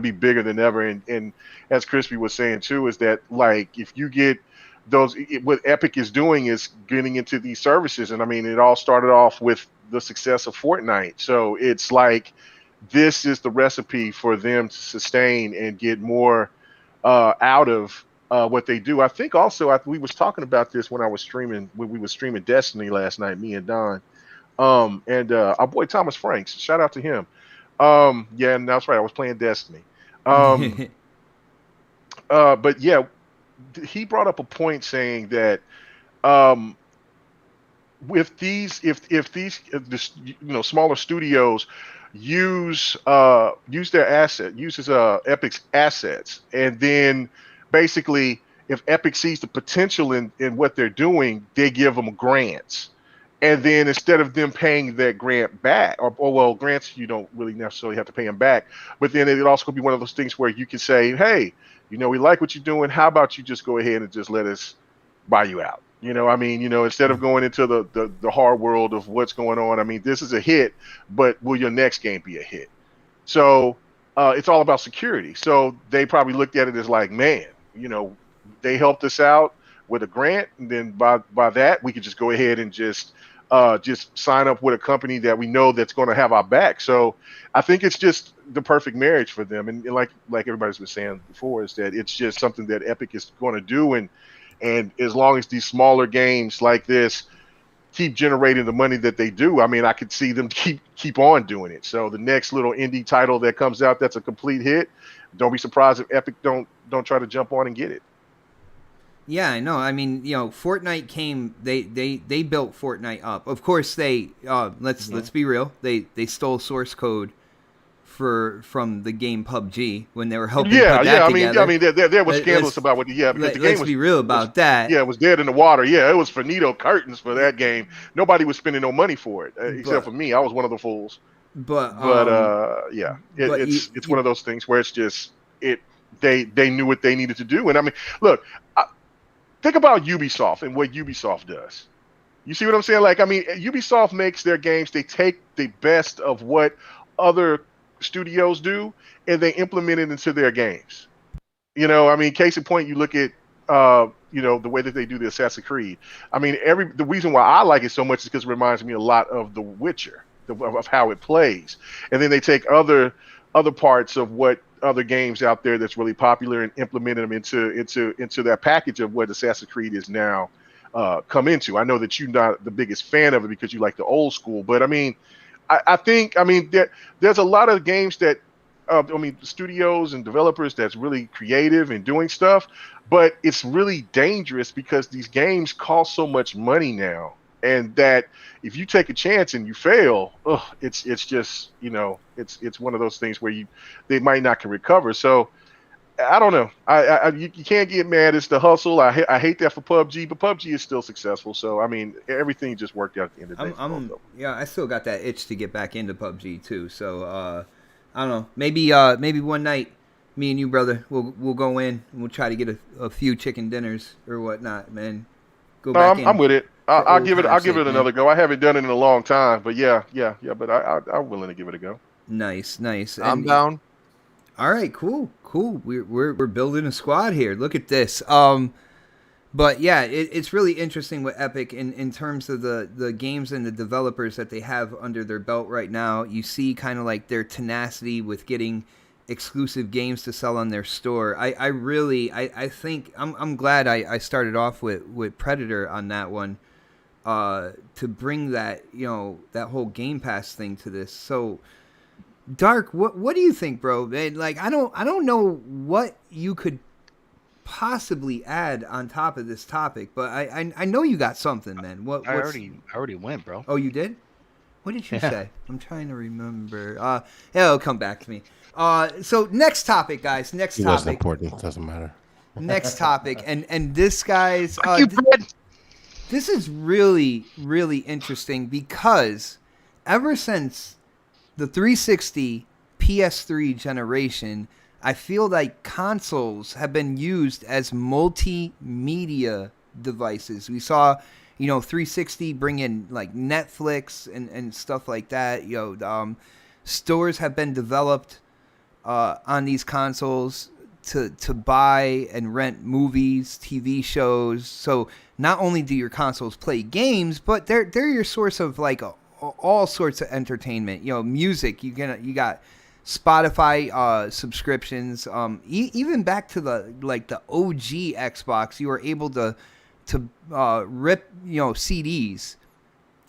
be bigger than ever. And as Crispy was saying too, is that like if you get those, what Epic is doing is getting into these services, and I mean it all started off with the success of Fortnite. So it's like this is the recipe for them to sustain and get more out of what they do. I think also we was talking about this when we were streaming Destiny last night, me and Don. And our boy Thomas Franks, shout out to him. Yeah, and that's right, I was playing Destiny. But yeah, he brought up a point saying that if these smaller studios use Epic's assets, and then basically if Epic sees the potential in what they're doing, they give them grants. And then instead of them paying that grant back, or well, grants you don't really necessarily have to pay them back, but then it also could be one of those things where you can say, hey, we like what you're doing. How about you just go ahead and just let us buy you out? I mean, instead of going into the hard world of what's going on. I mean, this is a hit, but will your next game be a hit? So it's all about security. So they probably looked at it as like, man, they helped us out with a grant, and then by that we could just go ahead and just sign up with a company that we know that's going to have our back. So I think it's just the perfect marriage for them. And like everybody's been saying before, is that it's just something that Epic is going to do. And as long as these smaller games like this keep generating the money that they do, I mean, I could see them keep on doing it. So the next little indie title that comes out that's a complete hit, don't be surprised if Epic don't try to jump on and get it. Yeah, I know. I mean, Fortnite came. They built Fortnite up. Of course, they let's be real. They stole source code from the game PUBG when they were helping put that together. I mean, there was scandalous about what. Yeah, because the game let's be real about that. Yeah, it was dead in the water. Yeah, it was finito curtains for that game. Nobody was spending no money for it except for me. I was one of the fools. But yeah, it's one of those things where it's just they knew what they needed to do. And I mean, look, think about Ubisoft and what Ubisoft does. You see what I'm saying? Like, I mean, Ubisoft makes their games. They take the best of what other studios do and they implement it into their games. I mean, case in point, you look at the way that they do the Assassin's Creed. I mean, the reason why I like it so much is because it reminds me a lot of The Witcher, of how it plays. And then they take other parts of what other games out there that's really popular and implement them into that package of what Assassin's Creed is now come into. I know that you're not the biggest fan of it because you like the old school, but I mean, I think there's a lot of games that studios and developers that's really creative and doing stuff, but it's really dangerous because these games cost so much money now, and that if you take a chance and you fail, it's just it's one of those things where they might not can recover. So I don't know. You can't get mad. It's the hustle. I hate that for PUBG, but PUBG is still successful. So I mean, everything just worked out at the end of the day. Yeah, I still got that itch to get back into PUBG too. So I don't know. Maybe one night, me and you, brother, we'll go in and we'll try to get a few chicken dinners or whatnot, man. Go back in. I'm with it. I'll give it another go. I haven't done it in a long time, but yeah. But I'm willing to give it a go. Nice. I'm down. All right, cool. We're building a squad here. Look at this. But yeah, it's really interesting with Epic in terms of the games and the developers that they have under their belt right now. You see kind of like their tenacity with getting exclusive games to sell on their store. I think I'm glad I started off with Predator on that one to bring that that whole Game Pass thing to this. So Dark, what do you think, bro? Man, like I don't know what you could possibly add on top of this topic, but I know you got something, man. I already went, bro. Oh, you did? What did you say? I'm trying to remember. It'll come back to me. So next topic, guys. Next topic. It wasn't important. It doesn't matter. Next topic, and this guy's. This is really, really interesting because ever since the 360 PS3 generation, I feel like consoles have been used as multimedia devices. We saw, 360 bring in like Netflix and stuff like that. Stores have been developed on these consoles to buy and rent movies, TV shows. So not only do your consoles play games, but they're your source of like all sorts of entertainment. Music. You got Spotify subscriptions. Even back to the OG Xbox, you were able to rip CDs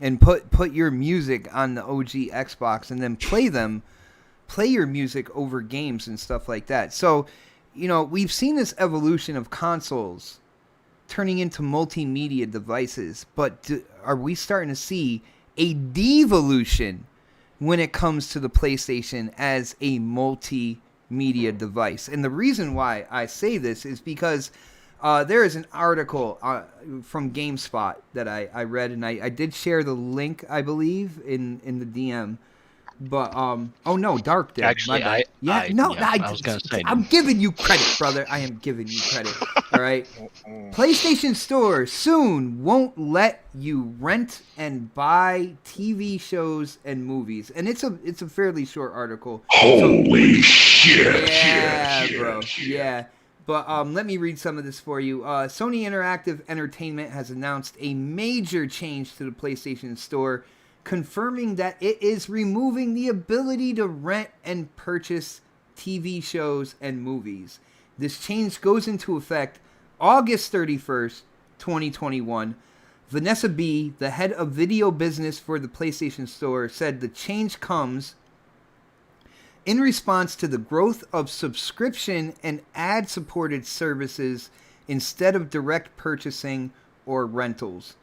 and put your music on the OG Xbox and then play your music over games and stuff like that. So we've seen this evolution of consoles turning into multimedia devices, but are we starting to see a devolution when it comes to the PlayStation as a multimedia device? And the reason why I say this is because there is an article from GameSpot that I read, and I did share the link, I believe, in the DM. But oh no, Dark did. Actually, I was gonna say, I'm giving you credit, brother. I am giving you credit. All right. PlayStation Store soon won't let you rent and buy TV shows and movies, and it's a fairly short article. Holy shit! Yeah, bro. Yeah. But let me read some of this for you. Sony Interactive Entertainment has announced a major change to the PlayStation Store, confirming that it is removing the ability to rent and purchase TV shows and movies. This change goes into effect August 31st, 2021. Vanessa B., the head of video business for the PlayStation Store, said the change comes in response to the growth of subscription and ad-supported services instead of direct purchasing or rentals.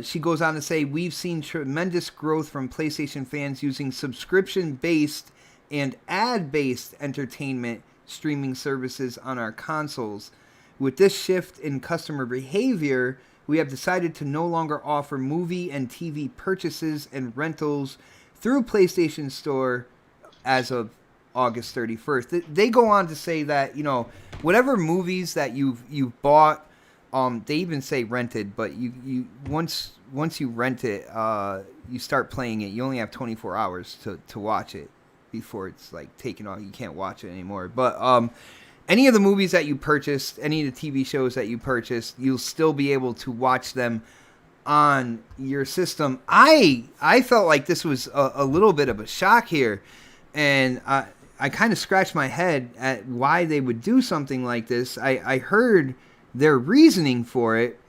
She goes on to say, we've seen tremendous growth from PlayStation fans using subscription-based and ad-based entertainment streaming services on our consoles. With this shift in customer behavior, we have decided to no longer offer movie and TV purchases and rentals through PlayStation Store as of August 31st. They go on to say that, you know, whatever movies that you've bought, they even say rented, but you once you rent it, you start playing it. You only have 24 hours to watch it before it's like taken off. You can't watch it anymore. But any of the movies that you purchased, any of the TV shows that you purchased, you'll still be able to watch them on your system. I felt like this was a little bit of a shock here, and I kind of scratched my head at why they would do something like this. I heard their reasoning for it,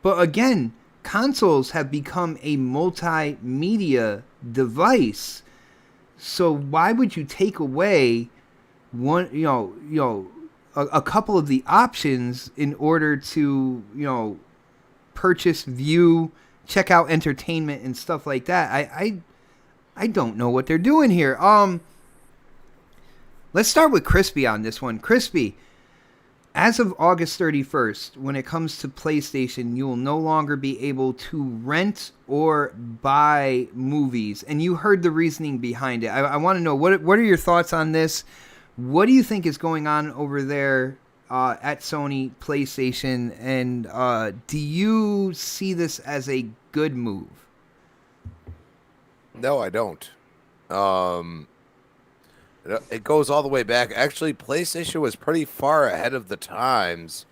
but again, consoles have become a multimedia device. So why would you take away one, a couple of the options in order to, purchase, view, check out entertainment and stuff like that? I don't know what they're doing here. Let's start with Crispy on this one. Crispy, as of August 31st, when it comes to PlayStation, you will no longer be able to rent or buy movies. And you heard the reasoning behind it. I want to know, what are your thoughts on this? What do you think is going on over there at Sony PlayStation? And do you see this as a good move? No, I don't. It goes all the way back. Actually, PlayStation was pretty far ahead of the times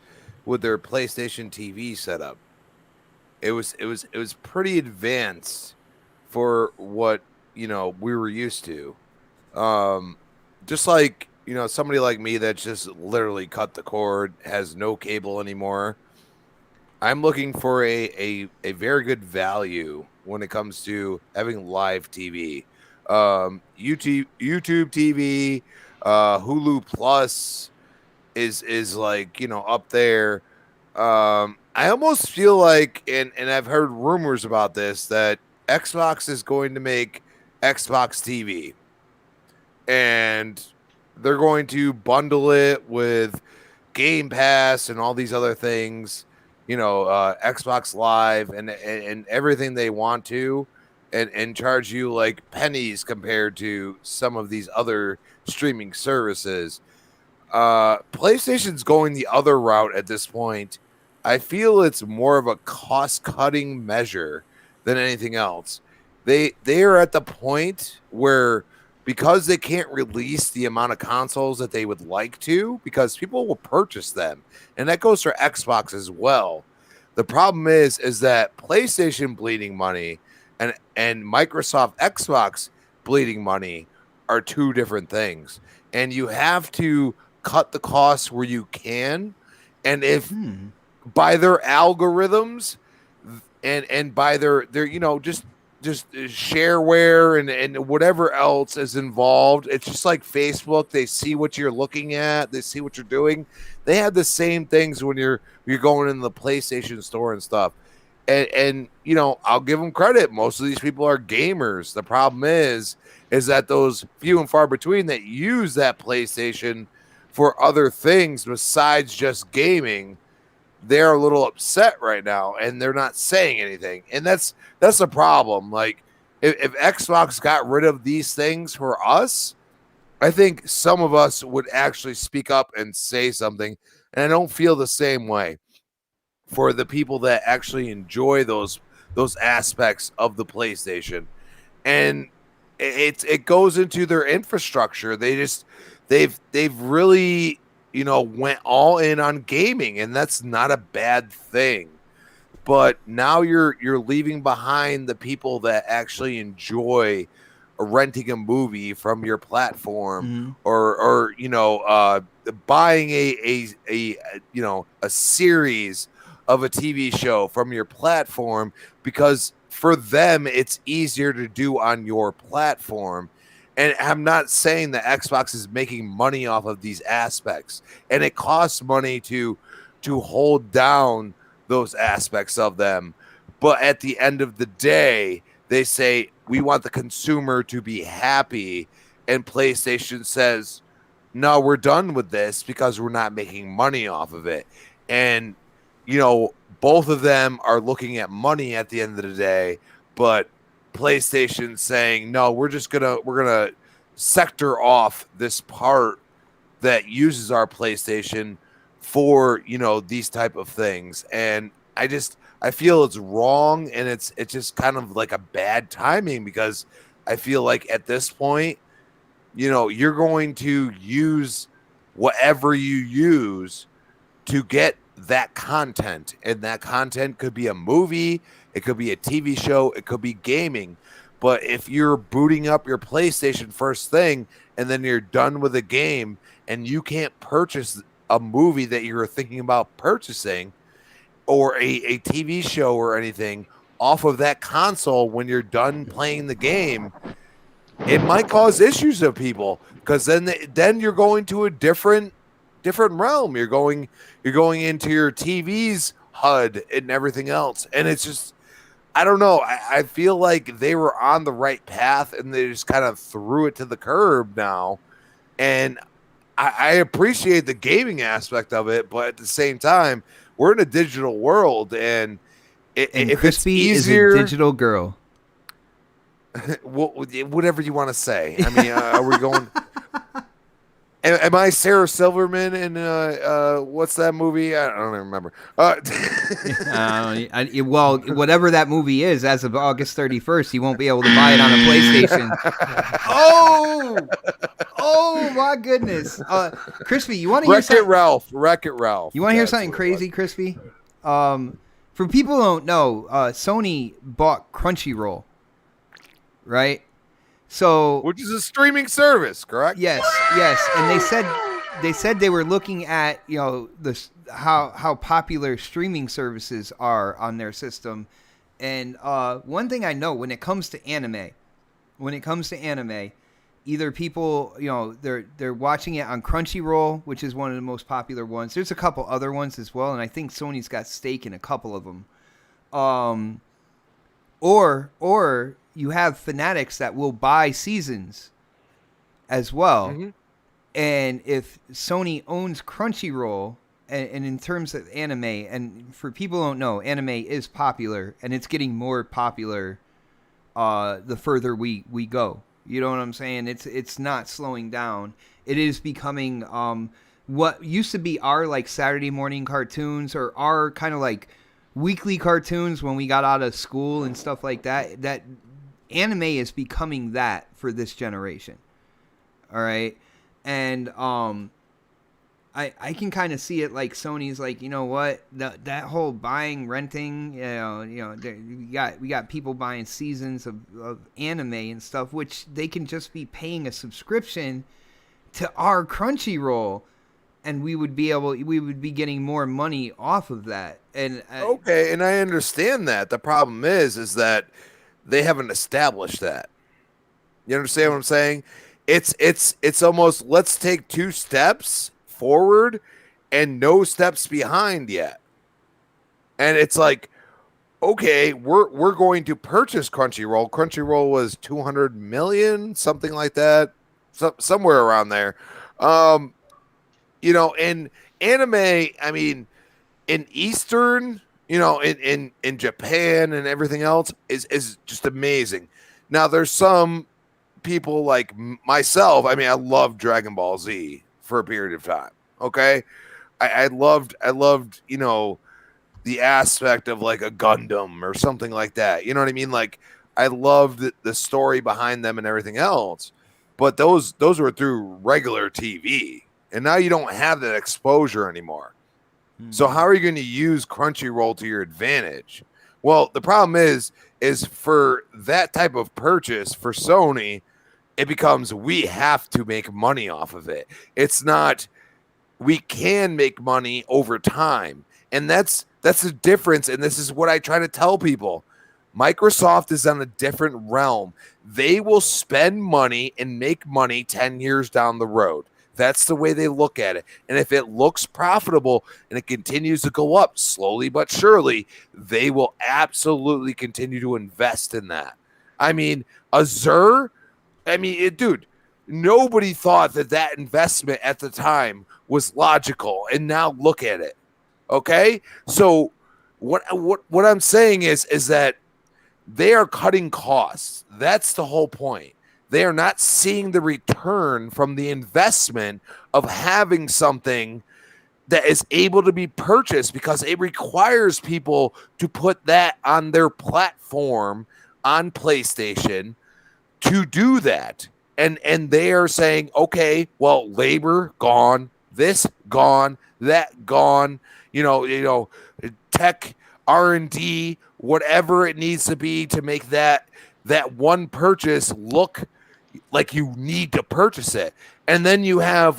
with their PlayStation TV setup. It was pretty advanced for what, we were used to. Just like, somebody like me that just literally cut the cord, has no cable anymore. I'm looking for a very good value when it comes to having live TV. YouTube TV, Hulu Plus is like, up there. I almost feel like, and I've heard rumors about this, that Xbox is going to make Xbox TV, and they're going to bundle it with Game Pass and all these other things, Xbox Live and everything they want to. And charge you like pennies compared to some of these other streaming services. PlayStation's going the other route at this point. I feel it's more of a cost-cutting measure than anything else. They are at the point where, because they can't release the amount of consoles that they would like to, because people will purchase them, and that goes for Xbox as well. The problem is that PlayStation bleeding money and Microsoft Xbox bleeding money are two different things. And you have to cut the costs where you can. And if by their algorithms and by their just shareware and whatever else is involved, it's just like Facebook. They see what you're looking at, they see what you're doing. They have the same things when you're going in the PlayStation store and stuff. And I'll give them credit. Most of these people are gamers. The problem is that those few and far between that use that PlayStation for other things besides just gaming, they're a little upset right now, and they're not saying anything. And that's a problem. Like, if Xbox got rid of these things for us, I think some of us would actually speak up and say something. And I don't feel the same way for the people that actually enjoy those aspects of the PlayStation. And it goes into their infrastructure. They've really, went all in on gaming, and that's not a bad thing. But now you're leaving behind the people that actually enjoy renting a movie from your platform, or buying a series of a TV show from your platform, because for them it's easier to do on your platform. And I'm not saying that Xbox is making money off of these aspects, and it costs money to to hold down those aspects of them. But at the end of the day, they say, we want the consumer to be happy. And PlayStation says, no, we're done with this because we're not making money off of it. And, both of them are looking at money at the end of the day, but PlayStation saying, no, we're going to sector off this part that uses our PlayStation for, these type of things. And I feel it's wrong, and it's just kind of like a bad timing, because I feel like at this point, you're going to use whatever you use to get that content, and that content could be a movie, it could be a TV show, it could be gaming. But if you're booting up your PlayStation first thing and then you're done with a game and you can't purchase a movie that you're thinking about purchasing or a TV show or anything off of that console when you're done playing the game, it might cause issues of people, because then you're going to a different realm. You're going into your TV's HUD and everything else, and it's just, I don't know. I feel like they were on the right path and they just kind of threw it to the curb now. And I appreciate the gaming aspect of it, but at the same time, we're in a digital world, and if Crispy it's easier, is a digital girl. Whatever you want to say. I mean, are we going? Am I Sarah Silverman in what's that movie? I don't even remember. Well, whatever that movie is, as of August 31st, you won't be able to buy it on a PlayStation. Oh my goodness. Crispy, you want to hear something? Wreck-It Ralph. You want to hear something crazy, Crispy? For people who don't know, Sony bought Crunchyroll, right? So, which is a streaming service, correct? Yes, and they said they were looking at how popular streaming services are on their system, and one thing I know when it comes to anime, either people they're watching it on Crunchyroll, which is one of the most popular ones. There's a couple other ones as well, and I think Sony's got stake in a couple of them. Or you have fanatics that will buy seasons as well. Mm-hmm. And if Sony owns Crunchyroll, and in terms of anime, and for people who don't know, anime is popular, and it's getting more popular the further we go. You know what I'm saying? It's not slowing down. It is becoming what used to be our like Saturday morning cartoons, or our kind of like weekly cartoons when we got out of school and stuff like that. That anime is becoming that for this generation. All right. And I can kind of see it like Sony's like, you know what, that whole buying, renting, we got people buying seasons of anime and stuff, which they can just be paying a subscription to our Crunchyroll, and we would be getting more money off of that. And okay, and I understand that. The problem is that they haven't established that. You understand what I'm saying? It's almost, let's take 2 steps forward and no steps behind yet. And it's like, okay, we're going to purchase Crunchyroll. Crunchyroll was 200 million, something like that, somewhere around there. In anime, I mean, in Eastern, in Japan and everything else is just amazing. Now there's some people like myself. I mean, I loved Dragon Ball Z for a period of time. Okay. I loved, the aspect of like a Gundam or something like that. You know what I mean? Like, I loved the story behind them and everything else, but those were through regular TV, and now you don't have that exposure anymore. So how are you going to use Crunchyroll to your advantage? Well, the problem is for that type of purchase for Sony, it becomes, we have to make money off of it. It's not, we can make money over time. And that's the difference. And this is what I try to tell people. Microsoft is on a different realm. They will spend money and make money 10 years down the road. That's the way they look at it. And if it looks profitable and it continues to go up slowly but surely, they will absolutely continue to invest in that. I mean, Azure, dude, nobody thought that investment at the time was logical. And now look at it. Okay? So what I'm saying is that they are cutting costs. That's the whole point. They are not seeing the return from the investment of having something that is able to be purchased, because it requires people to put that on their platform on PlayStation to do that. And they are saying, okay, well, labor gone, this gone, that gone, tech, R&D, whatever it needs to be to make that one purchase look like you need to purchase it. And then you have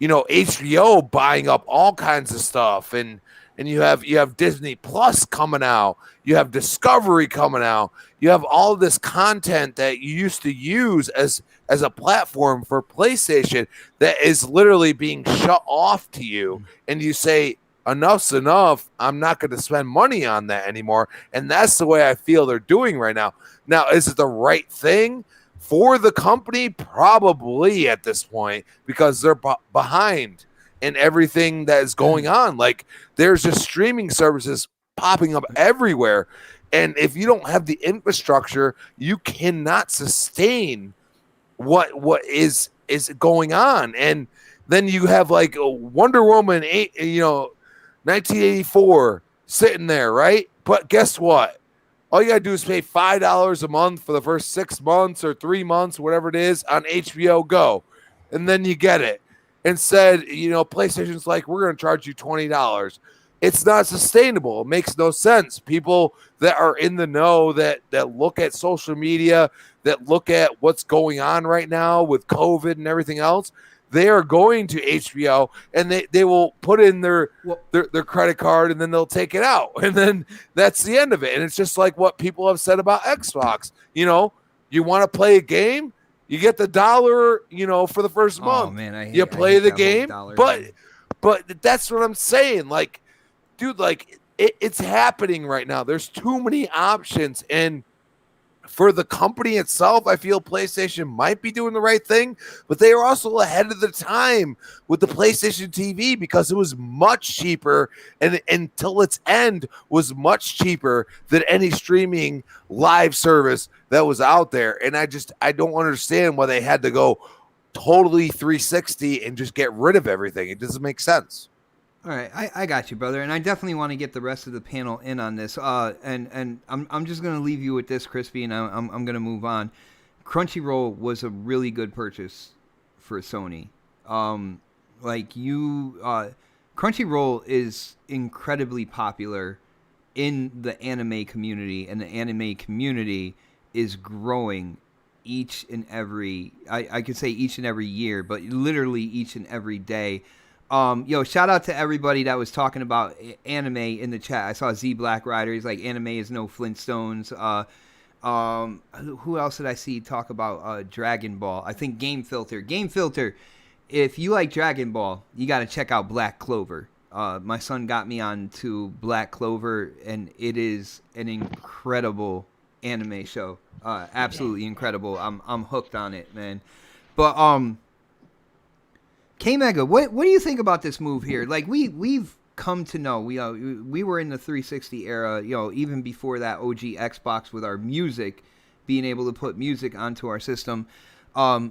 HBO buying up all kinds of stuff, and you have Disney Plus coming out, you have Discovery coming out, you have all this content that you used to use as a platform for PlayStation that is literally being shut off to you, and you say, enough's enough, I'm not going to spend money on that anymore. And that's the way I feel they're doing right now. Now, is it the right thing for the company? Probably at this point, because they're behind in everything that is going on. Like, there's just streaming services popping up everywhere. And if you don't have the infrastructure, you cannot sustain what is going on. And then you have like Wonder Woman 1984 sitting there, right? But guess what? All you got to do is pay $5 a month for the first 6 months or 3 months, whatever it is, on HBO Go. And then you get it. Instead, PlayStation's like, we're going to charge you $20. It's not sustainable. It makes no sense. People that are in the know, that look at social media, that look at what's going on right now with COVID and everything else, they are going to HBO and they will put in their credit card, and then they'll take it out. And then that's the end of it. And it's just like what people have said about Xbox. You want to play a game, you get the $1, for the first month. Man, you play the game, but that's what I'm saying. Like, dude, like it's happening right now. There's too many options, and for the company itself, I feel PlayStation might be doing the right thing, but they are also ahead of the time with the PlayStation TV, because it was much cheaper, and until its end was much cheaper than any streaming live service that was out there. And I don't understand why they had to go totally 360 and just get rid of everything. It doesn't make sense. All right, I got you, brother, and I definitely want to get the rest of the panel in on this. And I'm just gonna leave you with this, Crispy, and I'm gonna move on. Crunchyroll was a really good purchase for Sony. Crunchyroll is incredibly popular in the anime community, and the anime community is growing each and every. I could say each and every year, but literally each and every day. Shout out to everybody that was talking about anime in the chat. I saw Z Black Rider. He's like, anime is no Flintstones. Who else did I see talk about Dragon Ball? I think Game Filter. Game Filter, if you like Dragon Ball, you got to check out Black Clover. My son got me on to Black Clover, and it is an incredible anime show. Absolutely incredible. I'm hooked on it, man. But K-Mega, what do you think about this move here? Like, we've come to know, we were in the 360 era, even before that OG Xbox, with our music, being able to put music onto our system.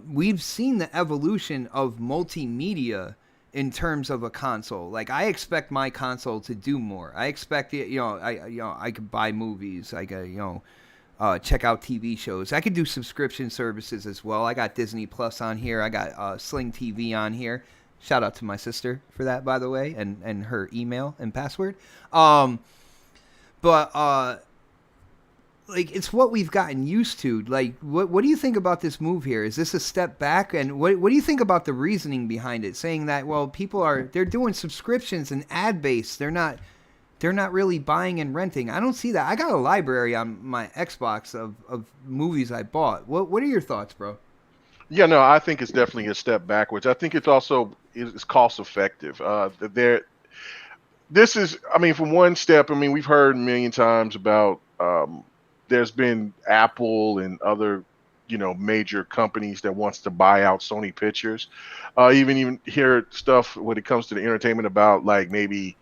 We've seen the evolution of multimedia in terms of a console. Like, I expect my console to do more. I expect it, I could buy movies, I could, check out TV shows. I could do subscription services as well. I got Disney Plus on here. I got Sling TV on here. Shout out to my sister for that, by the way, and her email and password. It's what we've gotten used to. Like, what do you think about this move here? Is this a step back? And what do you think about the reasoning behind it? Saying that, well, they're doing subscriptions and ad based. They're not really buying and renting. I don't see that. I got a library on my Xbox of movies I bought. What are your thoughts, bro? Yeah, no, I think it's definitely a step backwards. I think it's also is cost effective. There, this is, I mean, for one step, I mean, we've heard a million times about there's been Apple and other, major companies that wants to buy out Sony Pictures. Even hear stuff when it comes to the entertainment about like maybe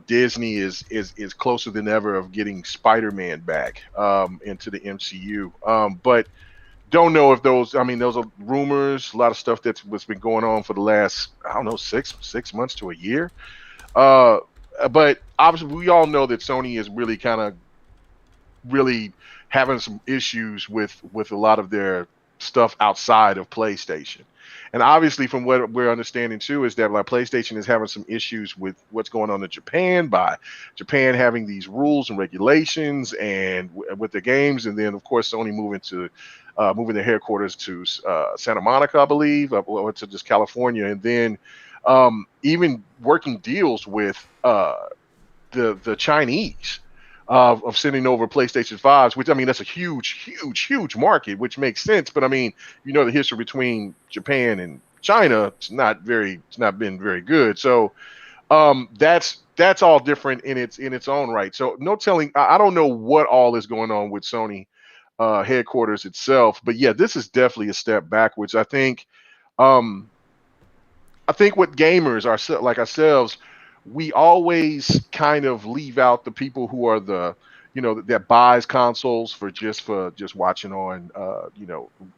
Disney is closer than ever of getting Spider-Man back into the MCU. But don't know if those, I mean, those are rumors, a lot of stuff that's what's been going on for the last, I don't know, six months to a year. Uh, but obviously, we all know that Sony is really kind of really having some issues with a lot of their stuff outside of PlayStation. And obviously, from what we're understanding too, is that like PlayStation is having some issues with what's going on in Japan by Japan having these rules and regulations and with the games, and then of course Sony moving their headquarters to Santa Monica, I believe, or to just California, and then even working deals with the Chinese of sending over PlayStation 5s, which I mean that's a huge market, which makes sense. But I mean, the history between Japan and China, it's not been very good. So that's all different in its own right. So no telling. I don't know what all is going on with Sony headquarters itself, but yeah, this is definitely a step backwards. Um, I think what gamers are like ourselves, we always kind of leave out the people who are that buys consoles for just watching on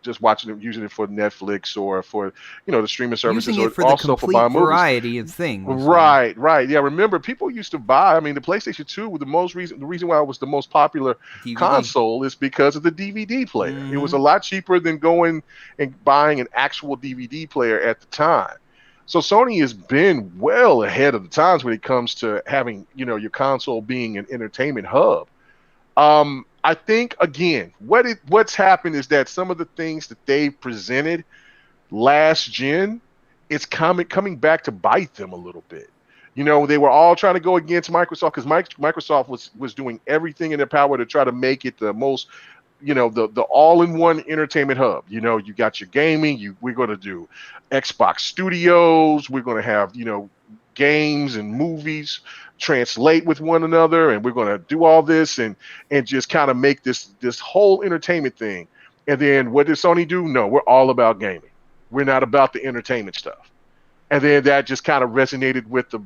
just watching it, using it for Netflix or for the streaming services, Using or it for the also for complete buying movies. variety of things. Right, right. Yeah, remember people used to buy, I mean, the PlayStation 2 was the reason why it was the most popular DVD. console is because of the DVD player. It was a lot cheaper than going and buying an actual DVD player at the time. So Sony has been well ahead of the times when it comes to having, your console being an entertainment hub. I think again, what's happened is that some of the things that they presented last gen, it's coming back to bite them a little bit. They were all trying to go against Microsoft because Microsoft was doing everything in their power to try to make it the most, the all-in-one entertainment hub. You got your gaming. We're going to do Xbox Studios. We're going to have games and movies translate with one another, and we're going to do all this and just kind of make this whole entertainment thing. And then what did Sony do? No, we're all about gaming. We're not about the entertainment stuff. And then that just kind of resonated with the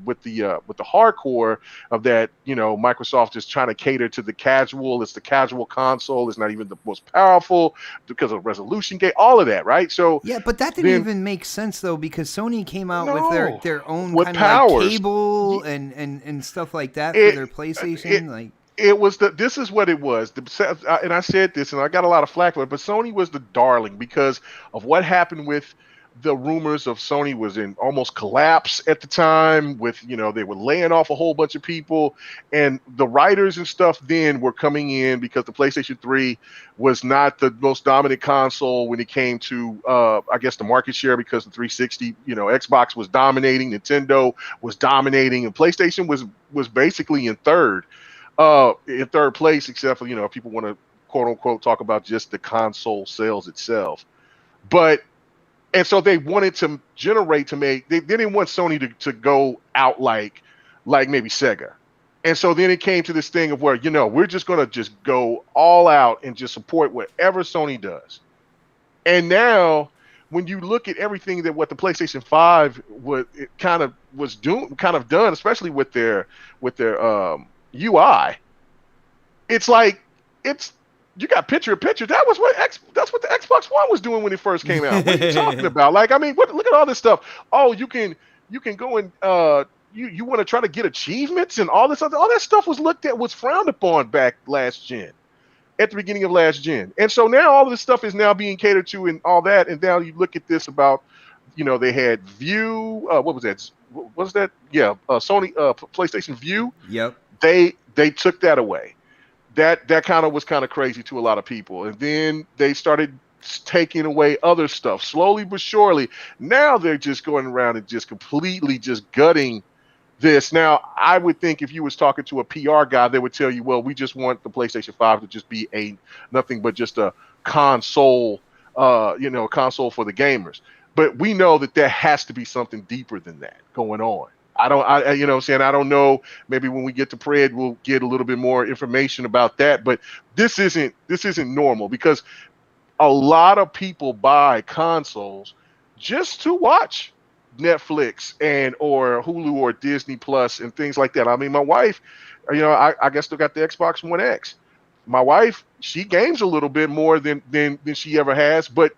hardcore of that. Microsoft is trying to cater to the casual. It's the casual console. It's not even the most powerful because of resolution gate. All of that, right? So yeah, but that didn't even make sense though, because Sony came out with their own with kind powers. of like cable and stuff like that for their PlayStation. This is what it was. And I said this, and I got a lot of flack for it, but Sony was the darling because of what happened with the rumors of Sony was in almost collapse at the time with, they were laying off a whole bunch of people, and the writers and stuff then were coming in because the PlayStation 3 was not the most dominant console when it came to, I guess, the market share, because the 360, Xbox was dominating, Nintendo was dominating, and PlayStation was basically in third place, except for, if people want to quote unquote talk about just the console sales itself. And so they wanted to they didn't want Sony to go out like maybe Sega. And so then it came to this thing of where, we're just going to just go all out and just support whatever Sony does. And now when you look at everything that what the PlayStation 5 kind of done, especially with their UI, it's like you got picture in picture. That's what the Xbox One was doing when it first came out. What are you talking about? Like, I mean, look at all this stuff. Oh, you can go and you want to try to get achievements and all this other, all that stuff was frowned upon back last gen, at the beginning of last gen. And so now all of this stuff is now being catered to and all that. And now you look at this about, they had View. What was that? What was that? Yeah, Sony PlayStation View. Yep. They took that away. That kind of was kind of crazy to a lot of people. And then they started taking away other stuff slowly but surely. Now they're just going around and just completely just gutting this. Now, I would think if you was talking to a PR guy, they would tell you, well, we just want the PlayStation 5 to just be nothing but just a console console for the gamers. But we know that there has to be something deeper than that going on. You know what I'm saying? I don't know. Maybe when we get to Pred, we'll get a little bit more information about that. But this isn't normal, because a lot of people buy consoles just to watch Netflix or Hulu or Disney Plus and things like that. I mean, my wife, I guess still got the Xbox One X. My wife, she games a little bit more than she ever has, but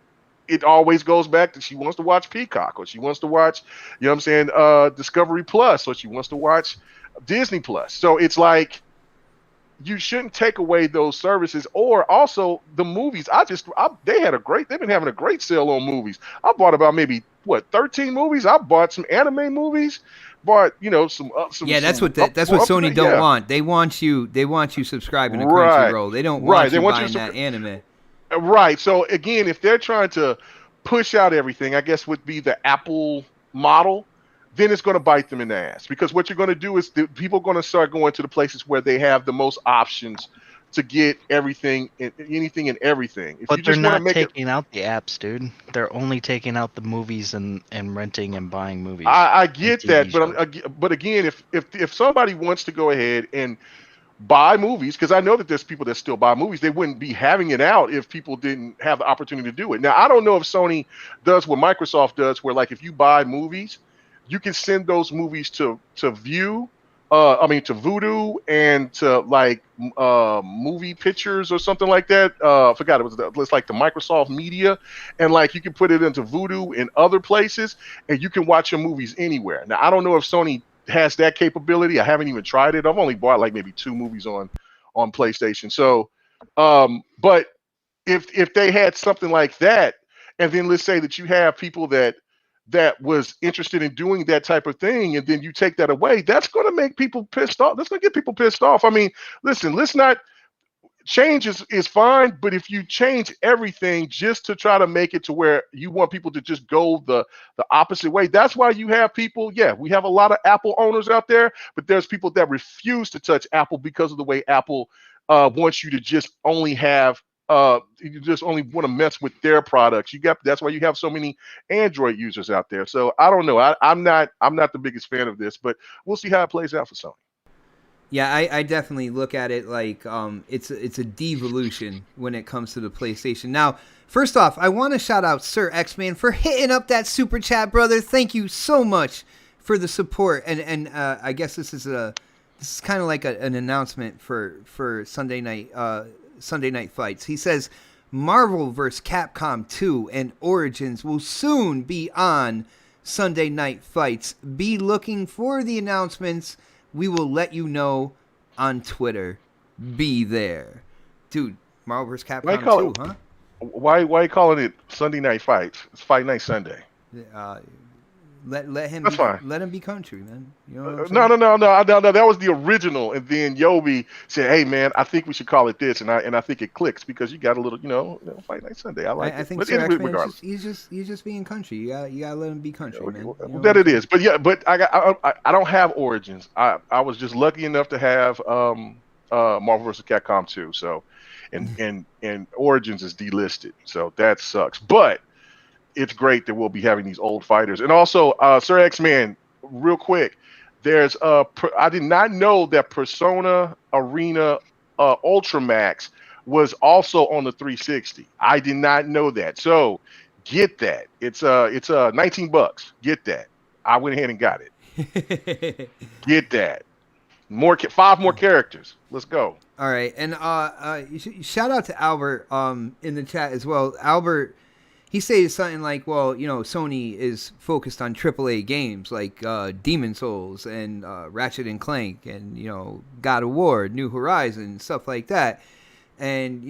it always goes back to she wants to watch Peacock, or she wants to watch, Discovery Plus, or she wants to watch Disney Plus. So it's like, you shouldn't take away those services. Or also the movies. They've been having a great sale on movies. I bought about maybe 13 movies. I bought some anime movies. Bought some. Yeah, that's what Sony don't want. They want you subscribing to Crunchyroll. They don't want you buying that anime. Right. So again, if they're trying to push out everything, I guess would be the Apple model, then it's going to bite them in the ass. Because what you're going to do is people are going to start going to the places where they have the most options to get everything and anything and everything. But they're not taking out the apps, dude. They're only taking out the movies and renting and buying movies. I get that, but again, if somebody wants to go ahead and buy movies, because I know that there's people that still buy movies, they wouldn't be having it out if people didn't have the opportunity to do it. Now, I don't know if Sony does what Microsoft does, where like if you buy movies, you can send those movies to Vudu and to like movie pictures or something like that. I forgot it's like the Microsoft Media, and like you can put it into Vudu and other places, and you can watch your movies anywhere. Now, I don't know if Sony has that capability. I haven't even tried it. I've only bought like maybe 2 movies on PlayStation. So, but if they had something like that, and then let's say that you have people that was interested in doing that type of thing, and then you take that away, that's going to make people pissed off. That's going to get people pissed off. I mean, listen, change is fine, but if you change everything just to try to make it to where you want people to just go the opposite way, that's why you have people. Yeah, we have a lot of Apple owners out there, but there's people that refuse to touch Apple because of the way Apple wants you to just only have you just only want to mess with their products. That's why you have so many Android users out there. So I don't know. I'm not the biggest fan of this, but we'll see how it plays out for Sony. Yeah, I definitely look at it like it's a devolution when it comes to the PlayStation. Now, first off, I want to shout out Sir X-Man for hitting up that super chat, brother. Thank you so much for the support. And I guess this is kind of like an announcement for Sunday night fights. He says Marvel vs. Capcom 2 and Origins will soon be on Sunday Night Fights. Be looking for the announcements. We will let you know on Twitter. Be there. Dude, Marvel vs. Capcom 2, huh? Why are you calling it Sunday Night Fights? It's Fight Night Sunday. Let him That's fine. Let him be country, man. You know No. That was the original, and then Yobi said, "Hey, man, I think we should call it this," and I think it clicks because you got a little, Fight Night Sunday. I think Sir X-Man he's just being country. You gotta let him be country, man. That it is, but I don't have Origins. I was just lucky enough to have Marvel vs. Capcom 2. So, and Origins is delisted, so that sucks. But it's great that we'll be having these old fighters. And also, Sir X-Man, real quick, there's I did not know that Persona Arena Ultramax was also on the 360. I did not know that. So get that. It's $19. Get that. I went ahead and got it. Get that. 5 more characters. Let's go. All right. And shout out to Albert in the chat as well. Albert, he says something like, well, Sony is focused on AAA games like Demon Souls and Ratchet and Clank and, God of War, New Horizons, stuff like that. And,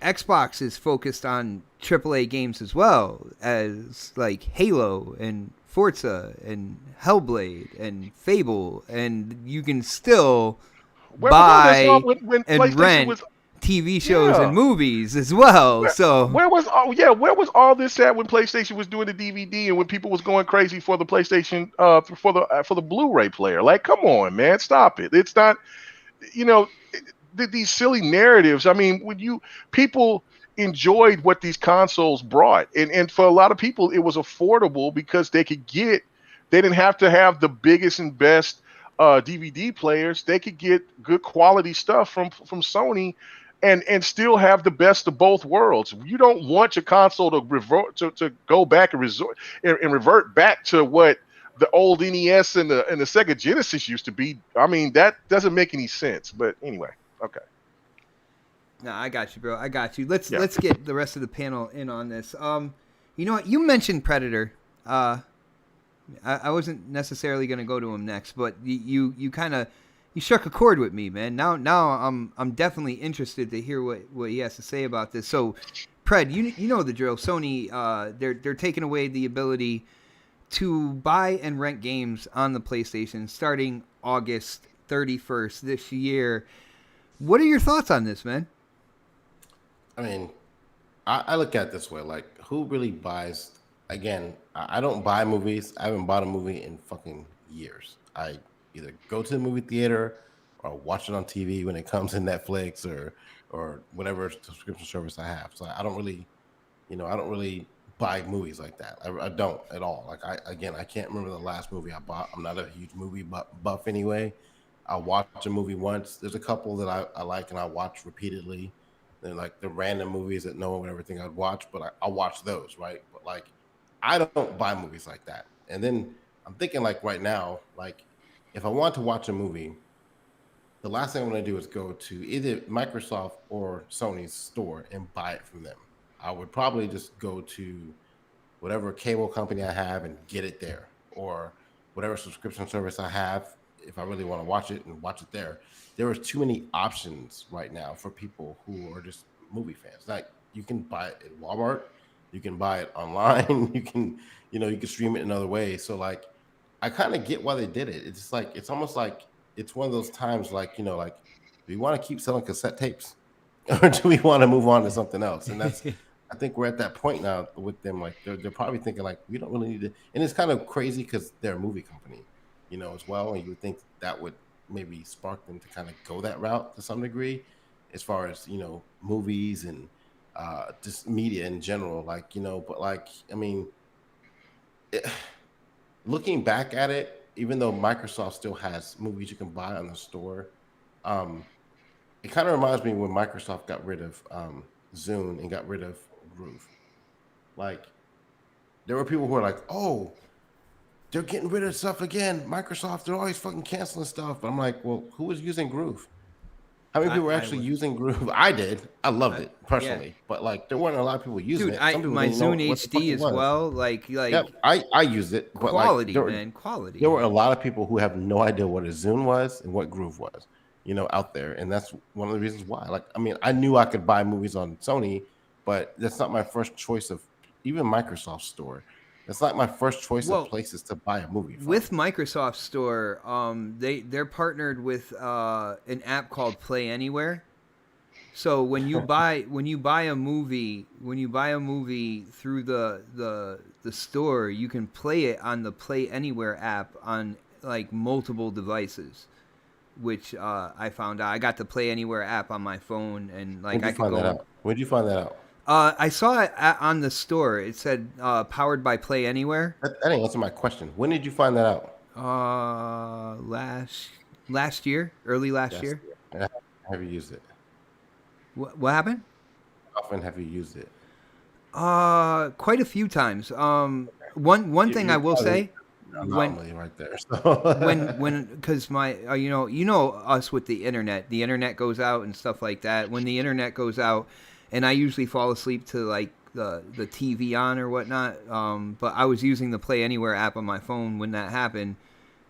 Xbox is focused on AAA games as well as like Halo and Forza and Hellblade and Fable. And you can still buy and rent TV shows and movies as well. Where was all this at when PlayStation was doing the DVD and when people was going crazy for the PlayStation for the Blu-ray player? Like, come on, man, stop it. It's not, these silly narratives. I mean, when people enjoyed what these consoles brought. And for a lot of people, it was affordable because they didn't have to have the biggest and best DVD players. They could get good quality stuff from Sony and still have the best of both worlds. You don't want your console to to go back and revert back to what the old NES and the Sega Genesis used to be. I mean, that doesn't make any sense. But anyway, okay. No, I got you, bro. I got you. Let's get the rest of the panel in on this. You know what? You mentioned Predator. I wasn't necessarily going to go to him next, but you kind of you struck a chord with me, man. Now I'm definitely interested to hear what he has to say about this. So, Pred, you know the drill. Sony, they're taking away the ability to buy and rent games on the PlayStation starting August 31st this year. What are your thoughts on this, man? I mean, I look at it this way, like, who really buys? Again, I don't buy movies. I haven't bought a movie in fucking years. I either go to the movie theater or watch it on TV when it comes in Netflix or whatever subscription service I have. So I don't really, I don't really buy movies like that. I don't at all. Like, I can't remember the last movie I bought. I'm not a huge movie buff anyway. I'll watch a movie once. There's a couple that I like and I watch repeatedly. They're like the random movies that no one would ever think I'd watch, but I'll watch those, right? But like, I don't buy movies like that. And then I'm thinking, like, right now, like, if I want to watch a movie, the last thing I'm going to do is go to either Microsoft or Sony's store and buy it from them. I would probably just go to whatever cable company I have and get it there, or whatever subscription service I have if I really want to watch it and watch it there. There are too many options right now for people who are just movie fans. Like, you can buy it at Walmart, you can buy it online, you can stream it in other ways. So like, I kind of get why they did it. It's just like, it's almost like it's one of those times, like, like, do we want to keep selling cassette tapes or do we want to move on to something else? And that's, I think we're at that point now with them. Like, they're probably thinking, like, we don't really need to. And it's kind of crazy because they're a movie company, as well. And you would think that would maybe spark them to kind of go that route to some degree, as far as, movies and just media in general, like, but like, I mean, looking back at it, even though Microsoft still has movies you can buy on the store, it kind of reminds me when Microsoft got rid of Zune and got rid of Groove. Like, there were people who were like, oh, they're getting rid of stuff again. Microsoft, they're always fucking canceling stuff. But I'm like, well, who was using Groove? How many people were actually using Groove? I did. I loved it personally, but like, there weren't a lot of people using it. Some people my didn't know Zune what the fuck HD it as was. well. Like, Yeah, I used it. But quality, like, man, quality. there were a lot of people who have no idea what a Zune was and what Groove was, out there. And that's one of the reasons why. Like, I mean, I knew I could buy movies on Sony, but that's not my first choice of even Microsoft Store. That's not my first choice of places to buy a movie from. With Microsoft Store, they're partnered with an app called Play Anywhere. So when you buy a movie through the store, you can play it on the Play Anywhere app on like multiple devices, which I found out. I got the Play Anywhere app on my phone, and like, I could go. Where'd you find that out? I saw it on the store. It said powered by Play Anywhere. That didn't answer my question. When did you find that out? Last year, early last year. Have you used it? What happened? How often have you used it? Quite a few times. One thing I will say, right there. So. when because my us with the internet goes out and stuff like that. When the internet goes out, and I usually fall asleep to like the TV on or whatnot. But I was using the Play Anywhere app on my phone when that happened.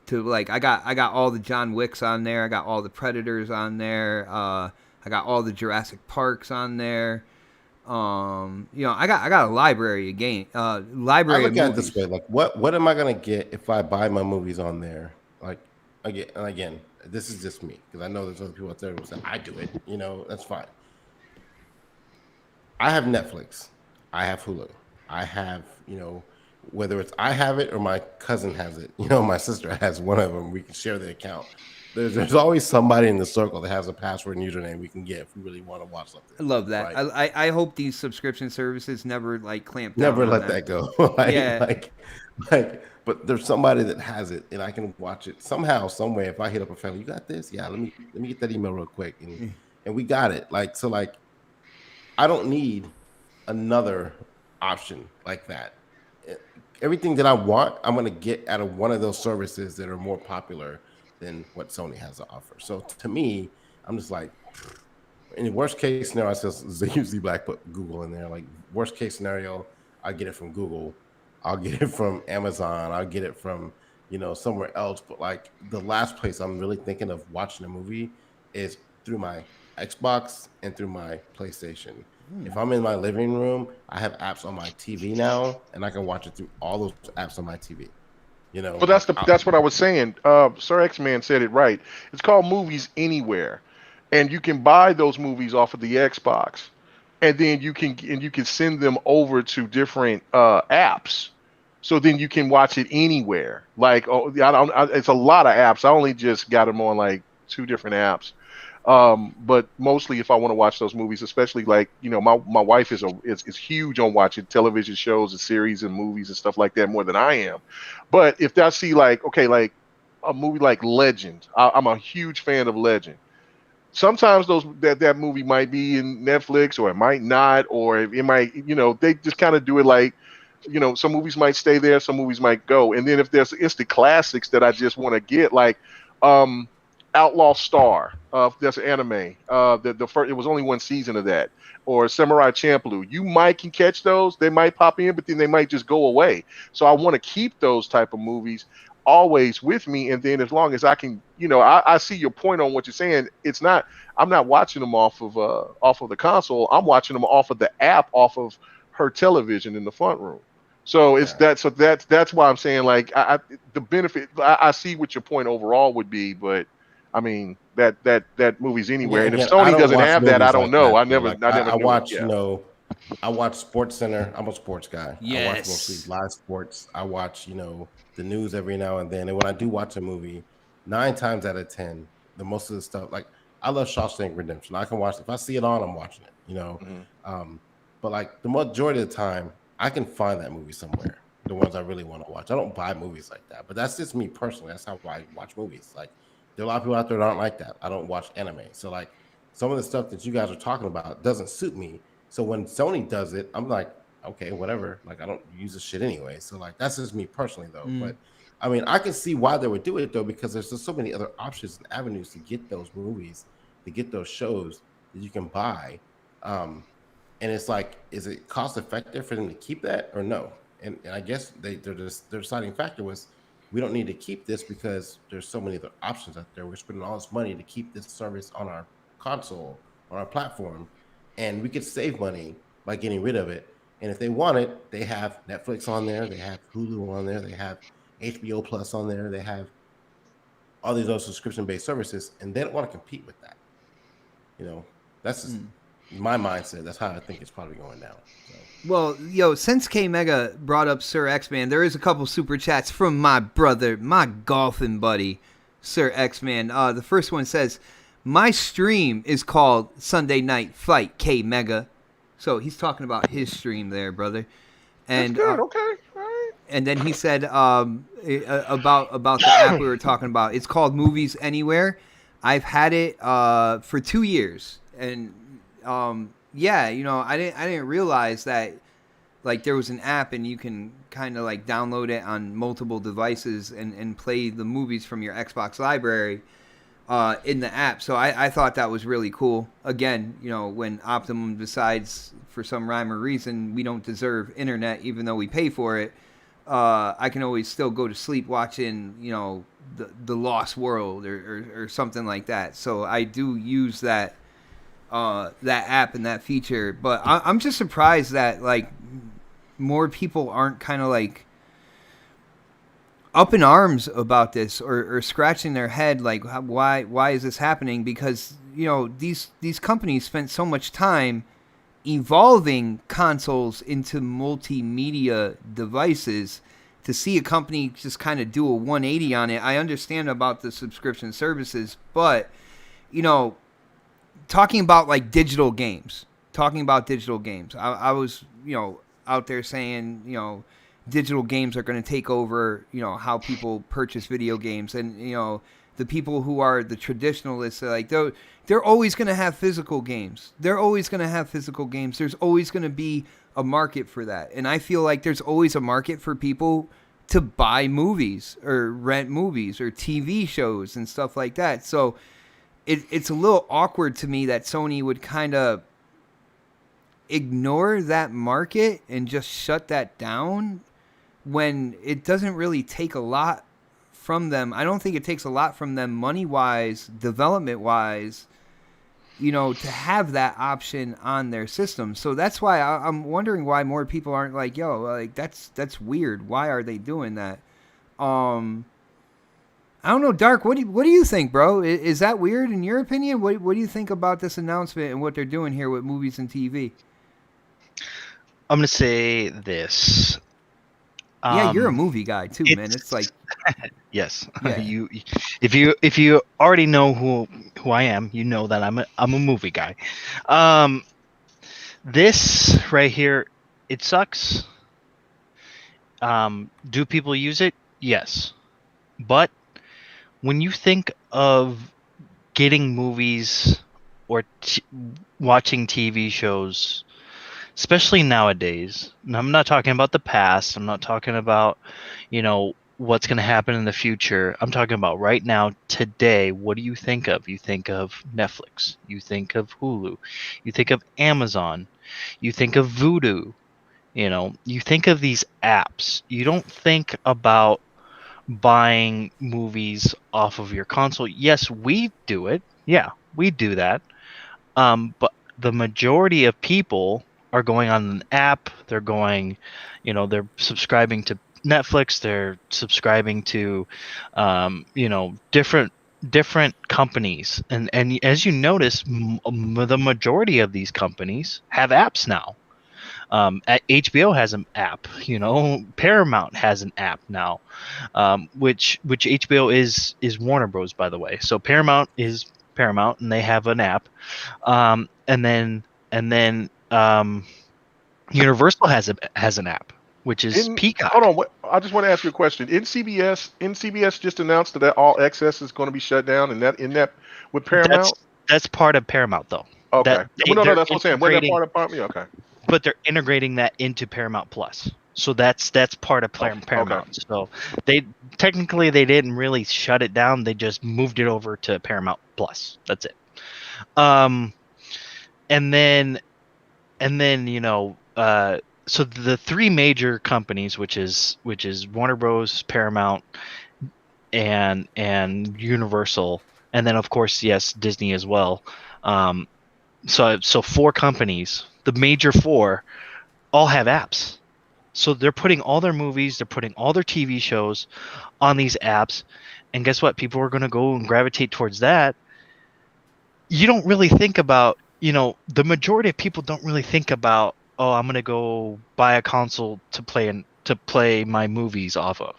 To like, I got all the John Wicks on there. I got all the Predators on there. I got all the Jurassic Parks on there. I got a library of game. Library. I look at it this way: like, what am I gonna get if I buy my movies on there? Like, again, this is just me, because I know there's other people out there who say I do it. That's fine. I have Netflix. I have Hulu. I have, whether it's I have it or my cousin has it. My sister has one of them. We can share the account. there's always somebody in the circle that has a password and username we can get if we really want to watch something. I love that. Right? I hope these subscription services never like clamp down. Never on let that go. But there's somebody that has it, and I can watch it somehow, some way. If I hit up a family, you got this? Yeah, let me get that email real quick, and we got it. Like so, like I don't need another option like that. Everything that I want, I'm gonna get out of one of those services that are more popular than what Sony has to offer. So to me, I'm just like, in the worst case scenario, I says usually Black put Google in there. Like worst case scenario, I get it from Google, I'll get it from Amazon, I'll get it from somewhere else. But like the last place I'm really thinking of watching a movie is through my Xbox and through my PlayStation. If I'm in my living room, I have apps on my TV now, and I can watch it through all those apps on my TV. But that's what I was saying. Sir X-Man said it right. It's called Movies Anywhere, and you can buy those movies off of the Xbox, and then you can send them over to different apps. So then you can watch it anywhere. Like it's a lot of apps. I only just got them on like 2 different apps. But mostly if I want to watch those movies, especially like, my wife is huge on watching television shows and series and movies and stuff like that more than I am. But if I see like a movie like Legend, I'm a huge fan of Legend. Sometimes that movie might be in Netflix or it might not, or it might, they just kind of do it like, some movies might stay there, some movies might go. And then if it's the classics that I just want to get, like, Outlaw Star, that's an anime. The first, it was only 1 season of that, or Samurai Champloo. You can catch those. They might pop in, but then they might just go away. So I want to keep those type of movies always with me. And then as long as I can, I see your point on what you're saying. I'm not watching them off of the console. I'm watching them off of the app, off of her television in the front room. So that's why I'm saying like the benefit. I see what your point overall would be, but I mean that movie's anywhere, and if Sony doesn't have that, I don't know. I watch, I watch Sports Center. I'm a sports guy. Yes. I watch mostly live sports. I watch, the news every now and then. And when I do watch a movie, 9 times out of 10, most of the stuff, like I love Shawshank Redemption. I can watch it. If I see it on, I'm watching it. But like the majority of the time, I can find that movie somewhere. The ones I really want to watch. I don't buy movies like that, but that's just me personally. That's how I watch movies. Like, there are a lot of people out there that aren't like that. I don't watch anime. So like some of the stuff that you guys are talking about doesn't suit me. So when Sony does it, I'm like, okay, whatever. Like I don't use this shit anyway. So like that's just me personally though. But I mean, I can see why they would do it though, because there's just so many other options and avenues to get those movies, to get those shows that you can buy. And it's like, is it cost effective for them to keep that or no? And I guess their deciding factor was, we don't need to keep this because there's so many other options out there. We're spending all this money to keep this service on our console, on our platform, and we could save money by getting rid of it. And if they want it, they have Netflix on there, they have Hulu on there, they have HBO Plus on there, they have all these other subscription-based services, and they don't want to compete with that. That's just my mindset. That's how I think it's probably going down. So. Well, since K Mega brought up Sir X-Man, there is a couple super chats from my brother, my golfing buddy, Sir X-Man. The first one says, my stream is called Sunday Night Fight K Mega. So he's talking about his stream there, brother. And that's good. Okay. All right. And then he said about the app we were talking about. It's called Movies Anywhere. I've had it for 2 years, and I didn't realize that like there was an app and you can kind of like download it on multiple devices and play the movies from your Xbox library in the app. So I thought that was really cool. Again, when Optimum decides for some rhyme or reason we don't deserve internet even though we pay for it, I can always still go to sleep watching, the Lost World or something like that. So I do use that app and that feature, but I'm just surprised that like more people aren't kind of like up in arms about this or scratching their head like why is this happening, because these companies spent so much time evolving consoles into multimedia devices to see a company just kind of do a 180 on it. I understand about the subscription services, but you know, talking about like digital games, I was, you know, out there saying, you know, digital games are going to take over, you know, how people purchase video games. And, you know, the people who are the traditionalists are like, they're always going to have physical games. There's always going to be a market for that. And I feel like there's always a market for people to buy movies or rent movies or TV shows and stuff like that. So it's a little awkward to me that Sony would kind of ignore that market and just shut that down when it doesn't really take a lot from them. I don't think it takes a lot from them money-wise, development-wise, you know, to have that option on their system. So that's why I'm wondering why more people aren't like, yo, like that's weird. Why are they doing that? I don't know, Dark. What do you think, bro? Is that weird in your opinion? What do you think about this announcement and what they're doing here with movies and TV? I'm gonna say this. Yeah, you're a movie guy too, man. It's like yes, Yeah. if you already know who I am, you know that I'm a movie guy. This right here, it sucks. Do people use it? Yes, but when you think of getting movies or watching TV shows, especially nowadays, and I'm not talking about the past, I'm not talking about, you know, what's going to happen in the future. I'm talking about right now, today. What do you think of? You think of Netflix. You think of Hulu. You think of Amazon. You think of Vudu. You know, you think of these apps. You don't think about buying movies off of your console. Yes, we do it. Yeah, we do that. But the majority of people are going on an app. They're going, you know, they're subscribing to Netflix. They're subscribing to, you know, different companies. And as you notice, the majority of these companies have apps now. HBO has an app, you know, Paramount has an app now, which HBO is Warner Bros, by the way. So Paramount is Paramount, and they have an app, and then Universal has an app, which is Peacock. Hold on, I just want to ask you a question. In CBS just announced that All Access is going to be shut down, and that with Paramount. That's part of Paramount, though. Okay, no, that's what I'm saying. Wasn't that part of Paramount? Okay. But they're integrating that into Paramount Plus, so that's part of Paramount. Okay. So they didn't really shut it down; they just moved it over to Paramount Plus. That's it. And then you know, so the three major companies, which is Warner Bros, Paramount, and Universal, and then of course yes, Disney as well. So four companies. The major four all have apps. So they're putting all their movies, they're putting all their TV shows on these apps. And guess what? People are going to go and gravitate towards that. You don't really think about, you know, the majority of people don't really think about, oh, I'm going to go buy a console to play my movies off of.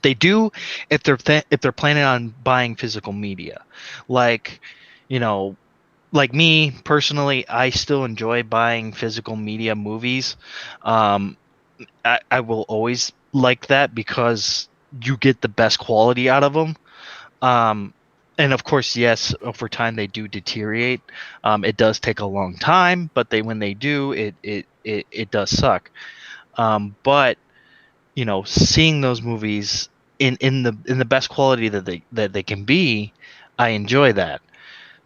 They do if they're planning on buying physical media. Like, you know, like me personally, I still enjoy buying physical media movies. I will always like that because you get the best quality out of them. And of course, yes, over time they do deteriorate. It does take a long time, but when they do, it does suck. But you know, seeing those movies in the best quality that they can be, I enjoy that.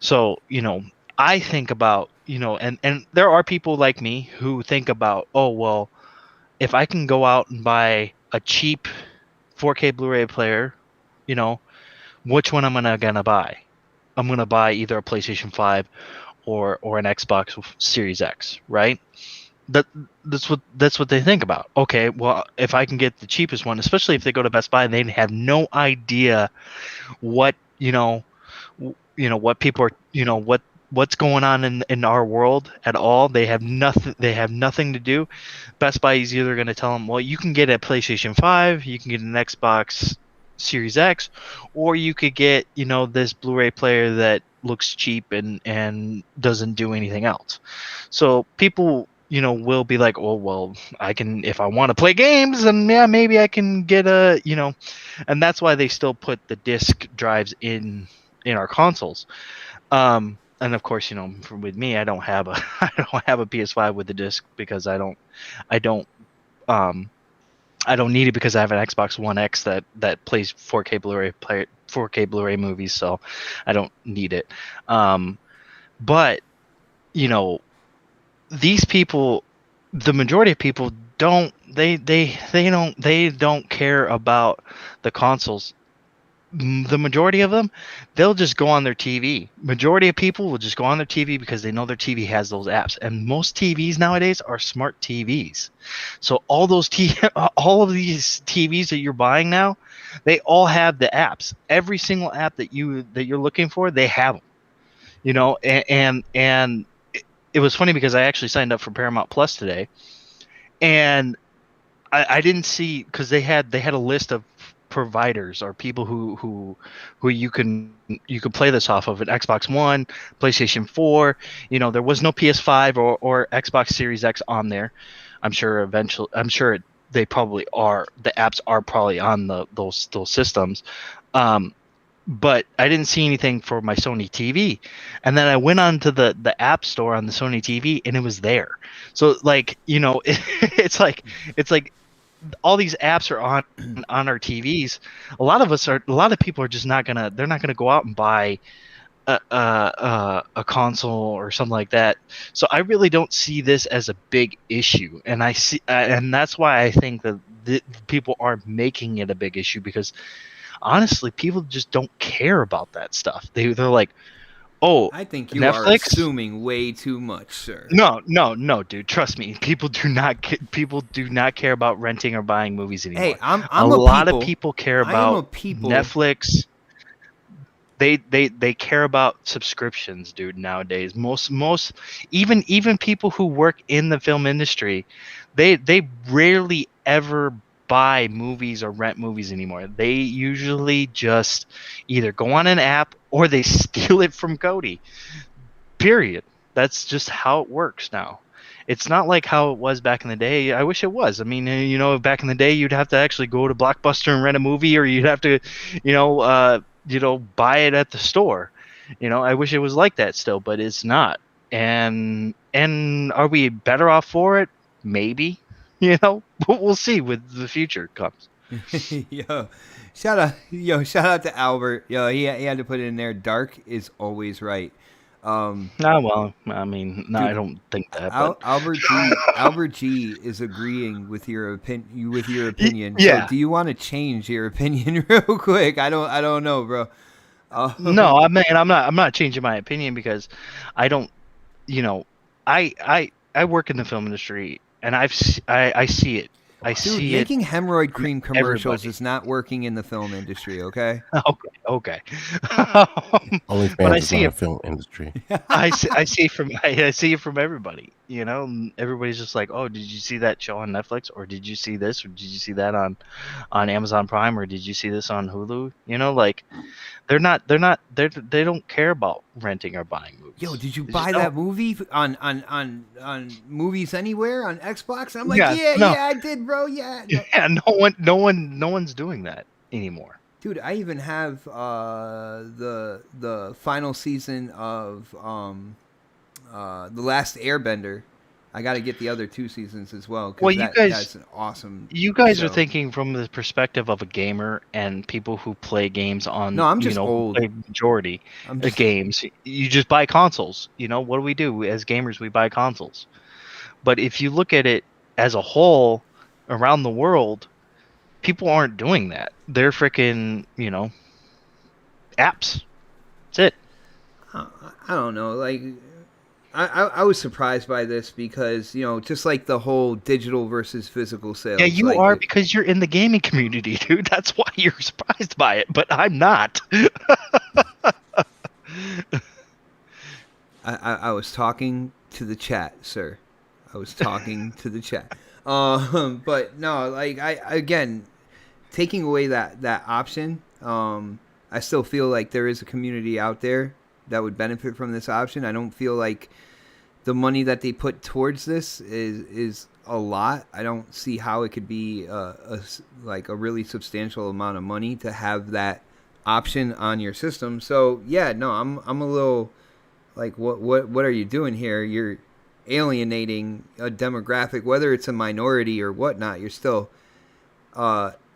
So, you know, I think about, you know, and there are people like me who think about, oh, well, if I can go out and buy a cheap 4K Blu-ray player, you know, which one am I gonna buy? I'm gonna buy either a PlayStation 5 or an Xbox Series X, right? That's what they think about. Okay, well, if I can get the cheapest one, especially if they go to Best Buy and they have no idea what what people are, you know, what what's going on in our world at all. They have nothing. They have nothing to do. Best Buy is either going to tell them, well, you can get a PlayStation 5, you can get an Xbox Series X, or you could get, this Blu-ray player that looks cheap and doesn't do anything else. So people, will be like, oh, well, I can, if I want to play games, then yeah, maybe I can get and that's why they still put the disc drives in our consoles. And of course, with me, I don't have a I don't have a PS5 with the disc because I don't um I don't need it because I have an Xbox One X that plays 4K Blu-ray movies, so I don't need it. But these people, the majority of people don't care about the consoles. The majority of them, they'll just go on their TV. Majority of people will just go on their TV because they know their TV has those apps. And most TVs nowadays are smart TVs. So all those all of these TVs that you're buying now, they all have the apps. Every single app that you're looking for, they have them. And it was funny because I actually signed up for Paramount Plus today, and I didn't see, because they had a list of providers or people who you can play this off of, an Xbox One, PlayStation 4. There was no PS5 or Xbox Series X on there. I'm sure they probably are. The apps are probably on those systems. But I didn't see anything for my Sony TV. And then I went on to the app store on the Sony TV, and it was there. So it's like all these apps are on our TVs. A lot of people are just not gonna go out and buy a console or something like that. So I really don't see this as a big issue, and and that's why I think that people aren't making it a big issue, because honestly, people just don't care about that stuff. They're like, oh, I think you Netflix? are assuming way too much, sir. No, dude. Trust me. People do not care about renting or buying movies anymore. Hey, I'm a lot of people care about Netflix. They care about subscriptions, dude. Nowadays, most even people who work in the film industry, they rarely ever buy movies or rent movies anymore. They usually just either go on an app or they steal it from Cody. Period. That's just how it works now. It's not like how it was back in the day. I wish it was. I mean, back in the day, you'd have to actually go to Blockbuster and rent a movie, or you'd have to, buy it at the store. I wish it was like that still, but it's not. And are we better off for it? Maybe. We'll see when the future comes. Shout out to Albert. He had to put it in there. Dark is always right. Well, I mean, no, dude, I don't think that. Albert G is agreeing with your opinion. Yeah. So do you want to change your opinion real quick? I don't know, bro. No, I mean, I'm not changing my opinion because I don't. I work in the film industry, and I see it. Dude, making hemorrhoid cream commercials is not working in the film industry, okay? Okay. Only but I fans see in the it. film industry. I see it from everybody. Everybody's just like, oh, did you see that show on Netflix, or did you see this, or did you see that on Amazon Prime, or did you see this on Hulu? They don't care about renting or buying movies. Yo, did you buy that movie on Movies Anywhere on Xbox? And I'm like, yeah, I did, bro. Yeah. No. Yeah, no one's doing that anymore. Dude, I even have the final season of The Last Airbender. I got to get the other 2 seasons as well. Well, that's an awesome. You guys are thinking from the perspective of a gamer and people who play games on. No, I'm just old. Play majority of games. You just buy consoles. What do? As gamers, we buy consoles. But if you look at it as a whole, around the world, people aren't doing that. They're freaking, apps. That's it. I don't know. Like, I was surprised by this because, just like the whole digital versus physical sales. Yeah, you are, because you're in the gaming community, dude. That's why you're surprised by it, but I'm not. I was talking to the chat, sir. I was talking to the chat. But no, like I again, taking away that option, I still feel like there is a community out there that would benefit from this option. I don't feel like the money that they put towards this is a lot. I don't see how it could be a really substantial amount of money to have that option on your system. So yeah, no, I'm a little like, what are you doing here? You're alienating a demographic, whether it's a minority or whatnot. You're still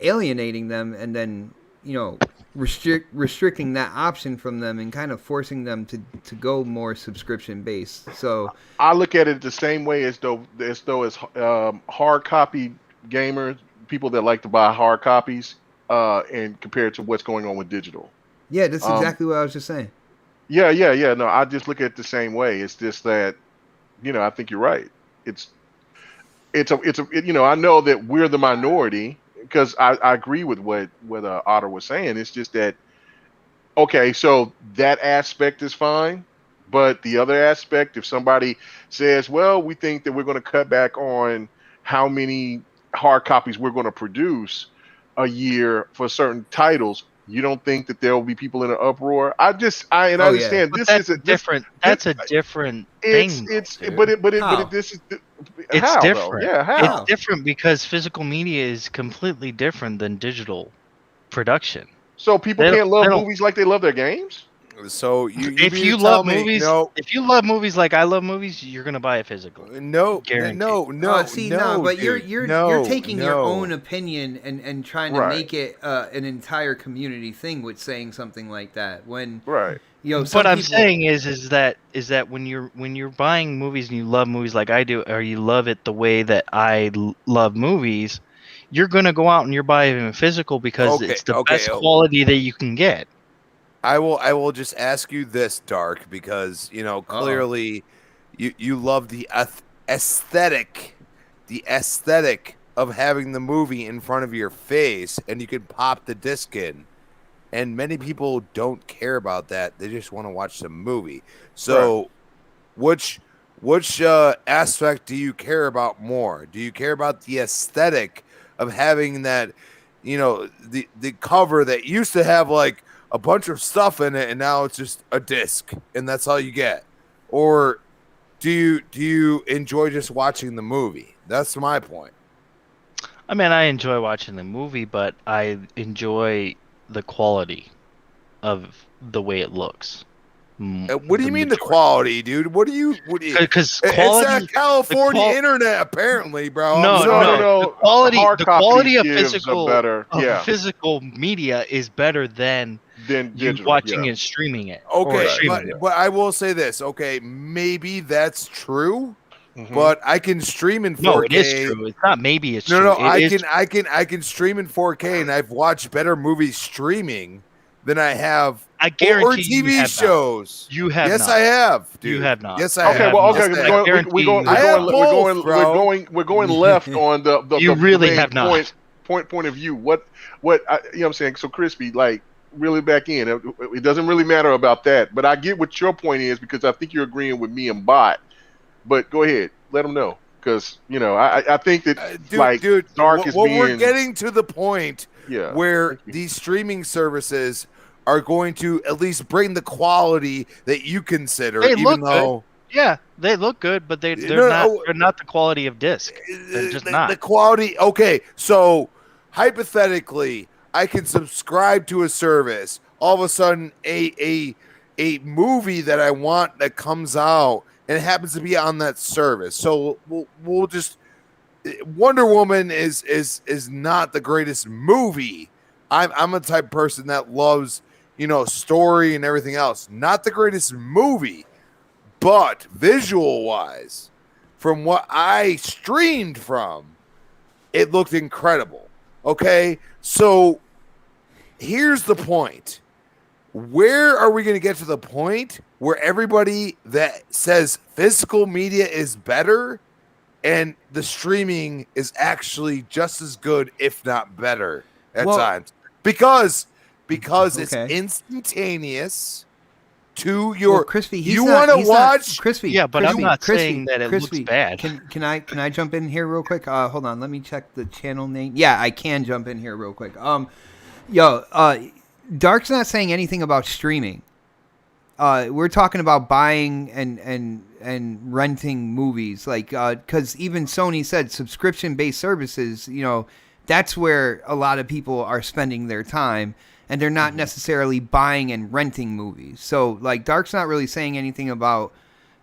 alienating them, and then restricting that option from them and kind of forcing them to go more subscription based. So I look at it the same way as hard copy gamers, people that like to buy hard copies, and compared to what's going on with digital. Yeah, that's exactly what I was just saying. Yeah. No, I just look at it the same way. It's just that, I think you're right. It's I know that we're the minority, because I agree with what Otter was saying. It's just that, okay, so that aspect is fine, but the other aspect, if somebody says, well, we think that we're going to cut back on how many hard copies we're going to produce a year for certain titles, you don't think that there will be people in an uproar? I understand but this that's is a different. That's a different thing. It's dude. but How? this is It's how, though? different. Yeah, how? It's different because physical media is completely different than digital production. So people They don't- can't love they don't- movies like they love their games? So If mean you to tell love me, movies, no, if you love movies like I love movies, you're gonna buy it physically. no, Guaranteed. But you're no, taking no. your own opinion and trying to Right. make it an entire community thing with saying something like that. When Right. some What I'm people- saying is that when you're buying movies and you love movies like I do, or you love it the way that I love movies, you're gonna go out and you're buying it physical because Okay, it's the okay, best quality that you can get. I will just ask you this, Dark, because clearly you love the aesthetic of having the movie in front of your face, and you can pop the disc in. And many people don't care about that; they just want to watch the movie. So, which aspect do you care about more? Do you care about the aesthetic of having that, the cover that used to have like a bunch of stuff in it, and now it's just a disc, and that's all you get? Or do you enjoy just watching the movie? That's my point. I mean, I enjoy watching the movie, but I enjoy the quality of the way it looks. What do you mean the quality, dude? What do you? Because It's quality, that California internet, apparently, bro. No, I'm sorry. no. The Hard quality of copies gives a physical better, yeah, physical media is better than than you digital. watching yeah. and streaming it. or Okay, streaming it. but I will say this. Okay, maybe that's true, Mhm. but I can stream in 4K. No, it is true. It's not maybe it's No, true. no, It is I can stream in 4K, and I've watched better movies streaming than I have I or guarantee you TV have not. shows. You have Yes, not. I have, dude. You have not. Yes, I Okay, have. well, Yes, okay, I have. we're going left on the You really main have not. point of view. What I'm saying? So Crispy, like, really back in. It doesn't really matter about that, but I get what your point is, because I think you're agreeing with me and Bot. But go ahead, let them know, because I think that Dude, Dark is we're being getting to the point yeah. where Thank you. these streaming services are going to at least bring the quality that you consider, They even look though Yeah, they look good, but they're No, not the quality of disc. They're just not. the quality. Okay, so hypothetically, I can subscribe to a service. All of a sudden, a movie that I want that comes out, and it happens to be on that service. So we'll just Wonder Woman is not the greatest movie. I'm a type of person that loves story and everything else. Not the greatest movie, but visual wise, from what I streamed from, it looked incredible. Okay, so here's the point. Where are we going to get to the point where everybody that says physical media is better and the streaming is actually just as good, if not better, at times? Because it's Okay. instantaneous to your. Crispy, you want to watch? Crispy. Yeah, but I'm Crispy, not Crispy, saying that it Crispy, looks bad. Can I jump in here real quick? Hold on, let me check the channel name. Yeah, I can jump in here real quick. Dark's not saying anything about streaming. We're talking about buying and renting movies, like because even Sony said subscription-based services. That's where a lot of people are spending their time. And they're not necessarily buying and renting movies. So, like, Dark's not really saying anything about,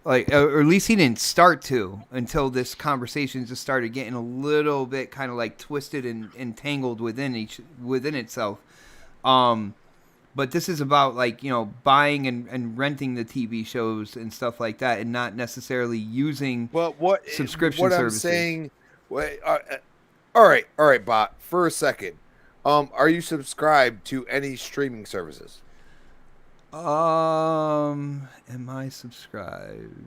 like, or at least he didn't start to until this conversation just started getting a little bit kind of like twisted and entangled within itself. But this is about, like, buying and renting the TV shows and stuff like that, and not necessarily using subscription services. I'm saying, all right, Bot. For a second. Are you subscribed to any streaming services? Am I subscribed?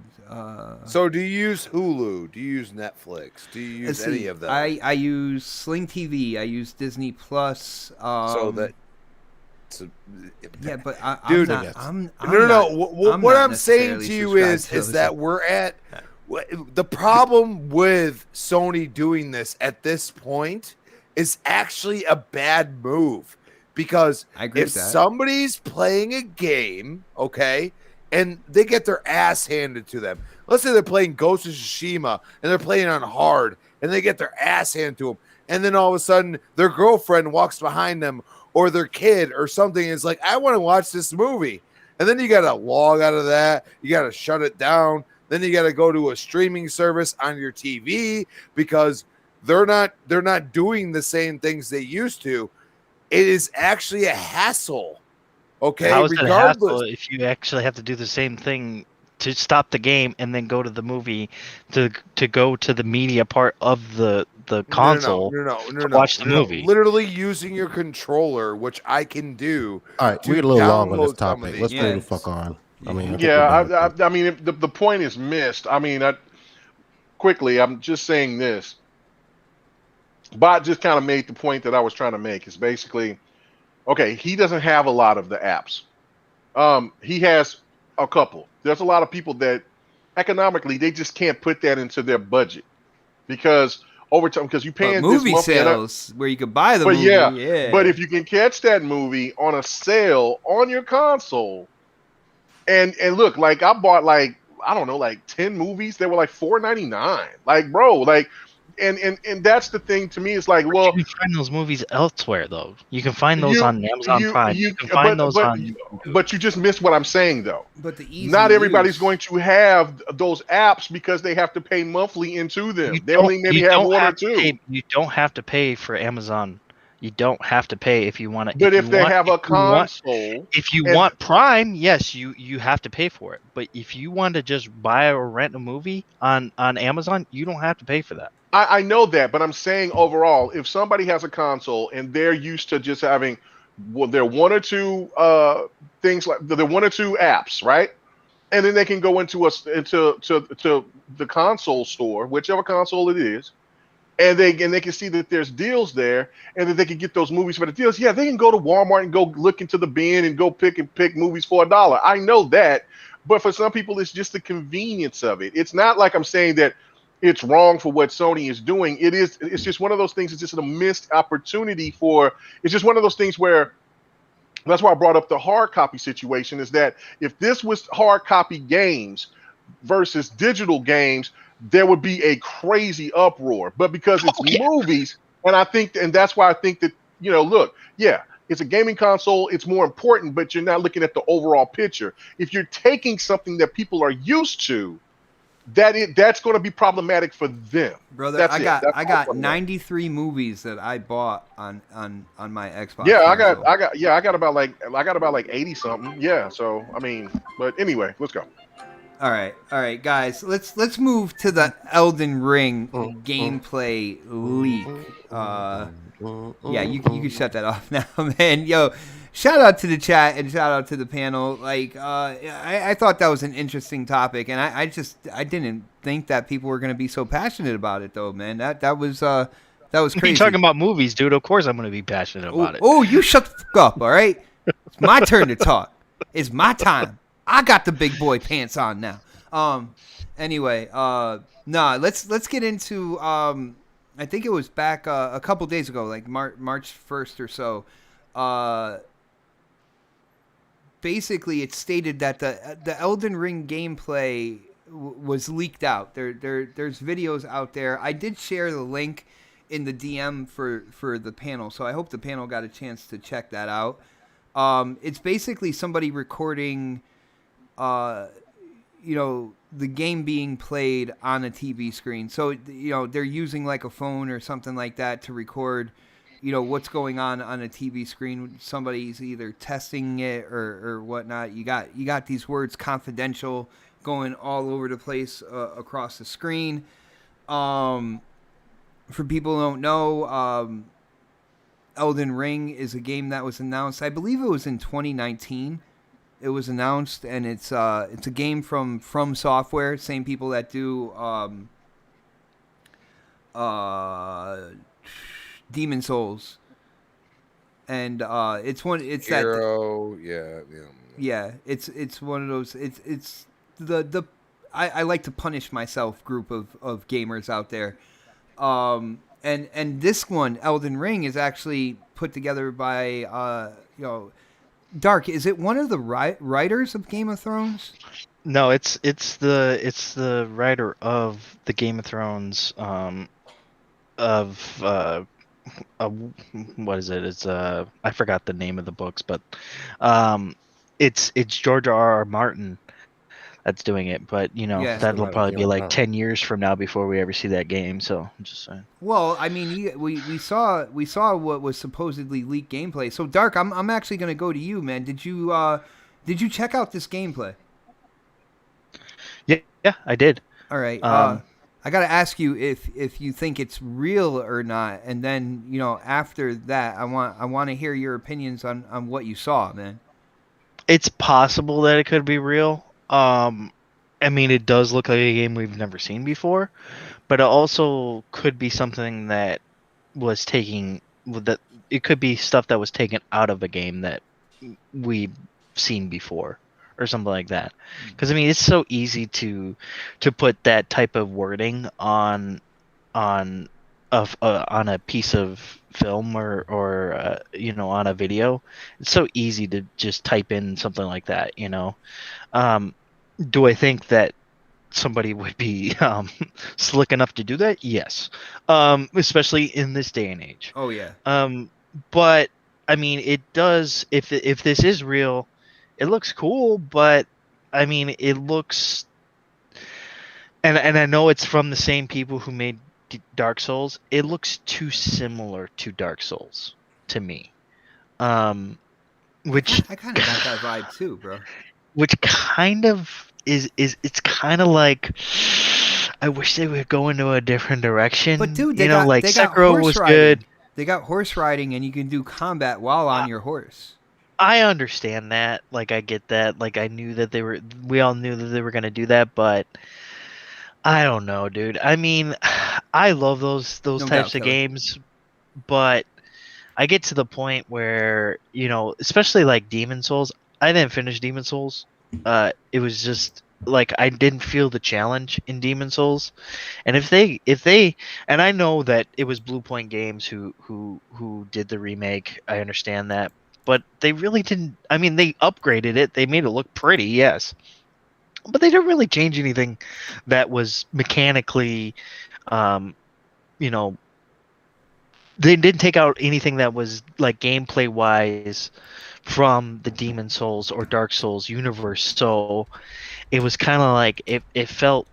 So do you use Hulu? Do you use Netflix? Do you use any of them? I use Sling TV. I use Disney Plus. Yeah, but dude, I'm no. What I'm not saying to you is that we're at the problem with Sony doing this at this point. Is actually a bad move because if somebody's playing a game, okay, and they get their ass handed to them. Let's say they're playing Ghost of Tsushima and they're playing on hard and they get their ass handed to them. And then all of a sudden their girlfriend walks behind them or their kid or something is like, I want to watch this movie. And then you got to log out of that. You got to shut it down. Then you got to go to a streaming service on your TV because they're not doing the same things they used to. It is actually a hassle. Okay. How is it a hassle if you actually have to do the same thing to stop the game and then go to the movie to go to the media part of the console to watch the movie? Literally using your controller, which I can do. All right, we get a little long on this topic. Let's move the fuck on. I mean, I mean, the point is missed. I mean, quickly, I'm just saying this. Bot just kind of made the point that I was trying to make. Is basically, okay, he doesn't have a lot of the apps. He has a couple. There's a lot of people that economically they just can't put that into their budget because over time, because you paying movie sales where you could buy the movie. Yeah, but if you can catch that movie on a sale on your console, and look, like I bought like I don't know, like 10 movies. They were like $4.99. Like, bro, like. And that's the thing to me. It's like, well, you can find those movies elsewhere, though. You can find those on Amazon Prime. You can find those on. But you just missed what I'm saying, though. But not everybody's going to have those apps because they have to pay monthly into them. They only maybe have one or two. You don't have to pay for Amazon. You don't have to pay if you want to. But if they have a console, if you want Prime, yes, you have to pay for it. But if you want to just buy or rent a movie on Amazon, you don't have to pay for that. I know that, but I'm saying overall, if somebody has a console and they're used to just having, their one or two things like the one or two apps, right? And then they can go into the console store, whichever console it is, and they can see that there's deals there, and that they can get those movies for the deals. Yeah, they can go to Walmart and go look into the bin and go pick movies for $1. I know that, but for some people, it's just the convenience of it. It's not like I'm saying that it's wrong for what Sony is doing. It's just one of those things. It's just a missed opportunity it's just one of those things where that's why I brought up the hard copy situation is that if this was hard copy games versus digital games, there would be a crazy uproar. But because it's movies, and that's why I think that, look, yeah, it's a gaming console. It's more important, but you're not looking at the overall picture. If you're taking something that people are used to, that's going to be problematic for them, brother. I got 93 movies that I bought on my Xbox. Yeah, I got about like 80 something. Yeah, so I mean, but anyway, let's go. All right, guys. Let's move to the Elden Ring gameplay leak. Yeah, you can shut that off now, man. Yo, shout out to the chat and shout out to the panel. Like, I thought that was an interesting topic, and I didn't think that people were going to be so passionate about it, though, man. That was crazy. You're talking about movies, dude. Of course, I'm going to be passionate about it. Oh, you shut the fuck up, all right? It's my turn to talk. It's my time. I got the big boy pants on now. Anyway, let's get into I think it was back a couple days ago, like March 1st or so. Basically, it stated that the Elden Ring gameplay was leaked out. There's videos out there. I did share the link in the DM for the panel, so I hope the panel got a chance to check that out. It's basically somebody recording, the game being played on a TV screen. So, they're using like a phone or something like that to record, what's going on a TV screen. Somebody's either testing it or whatnot. You got these words confidential going all over the place across the screen. For people who don't know, Elden Ring is a game that was announced. I believe it was in 2019. It was announced, and it's a game from Software, same people that do Demon Souls, and it's Hero, yeah. It's one of those. It's the I like to punish myself group of gamers out there. And this one, Elden Ring, is actually put together by Dark. Is it one of the writers of Game of Thrones? No, it's the writer of the Game of Thrones what is it? It's I forgot the name of the books, but it's George R.R. Martin that's doing it, but that'll probably be like 10 years from now before we ever see that game. So I'm just saying. Well, I mean, we saw what was supposedly leaked gameplay. So Dark, I'm actually going to go to you, man. Did you check out this gameplay? Yeah, I did. All right. I got to ask you if you think it's real or not, and then after that, I want to hear your opinions on what you saw, man. It's possible that it could be real. I mean, it does look like a game we've never seen before, but it also could be something that was it could be stuff that was taken out of a game that we've seen before or something like that. Because I mean, it's so easy to put that type of wording on a piece of film or on a video. It's so easy to just type in something like that. Do I think that somebody would be slick enough to do that? Yes, especially in this day and age. Oh yeah. But I mean, it does. If this is real, it looks cool. But I mean, it looks, and I know it's from the same people who made Dark Souls. It looks too similar to Dark Souls to me. Which I kind of got that vibe too, bro. Which kind of is it's kind of like, I wish they would go into a different direction. But dude, they got Sekiro was riding. good. They got horse riding, and you can do combat while on your horse. I understand that. Like, I get that. Like, I knew that we all knew that they were gonna do that, but I don't know, dude. I mean, I love those types of games, but I get to the point where, especially like Demon Souls. I didn't finish Demon Souls. It was just like I didn't feel the challenge in Demon Souls. And if they and I know that it was Blue Point Games who did the remake. I understand that, but they really didn't. I mean, they upgraded it. They made it look pretty, yes, but they didn't really change anything that was mechanically, They didn't take out anything that was like gameplay wise from the Demon Souls or Dark Souls universe. So it was kind of like it felt,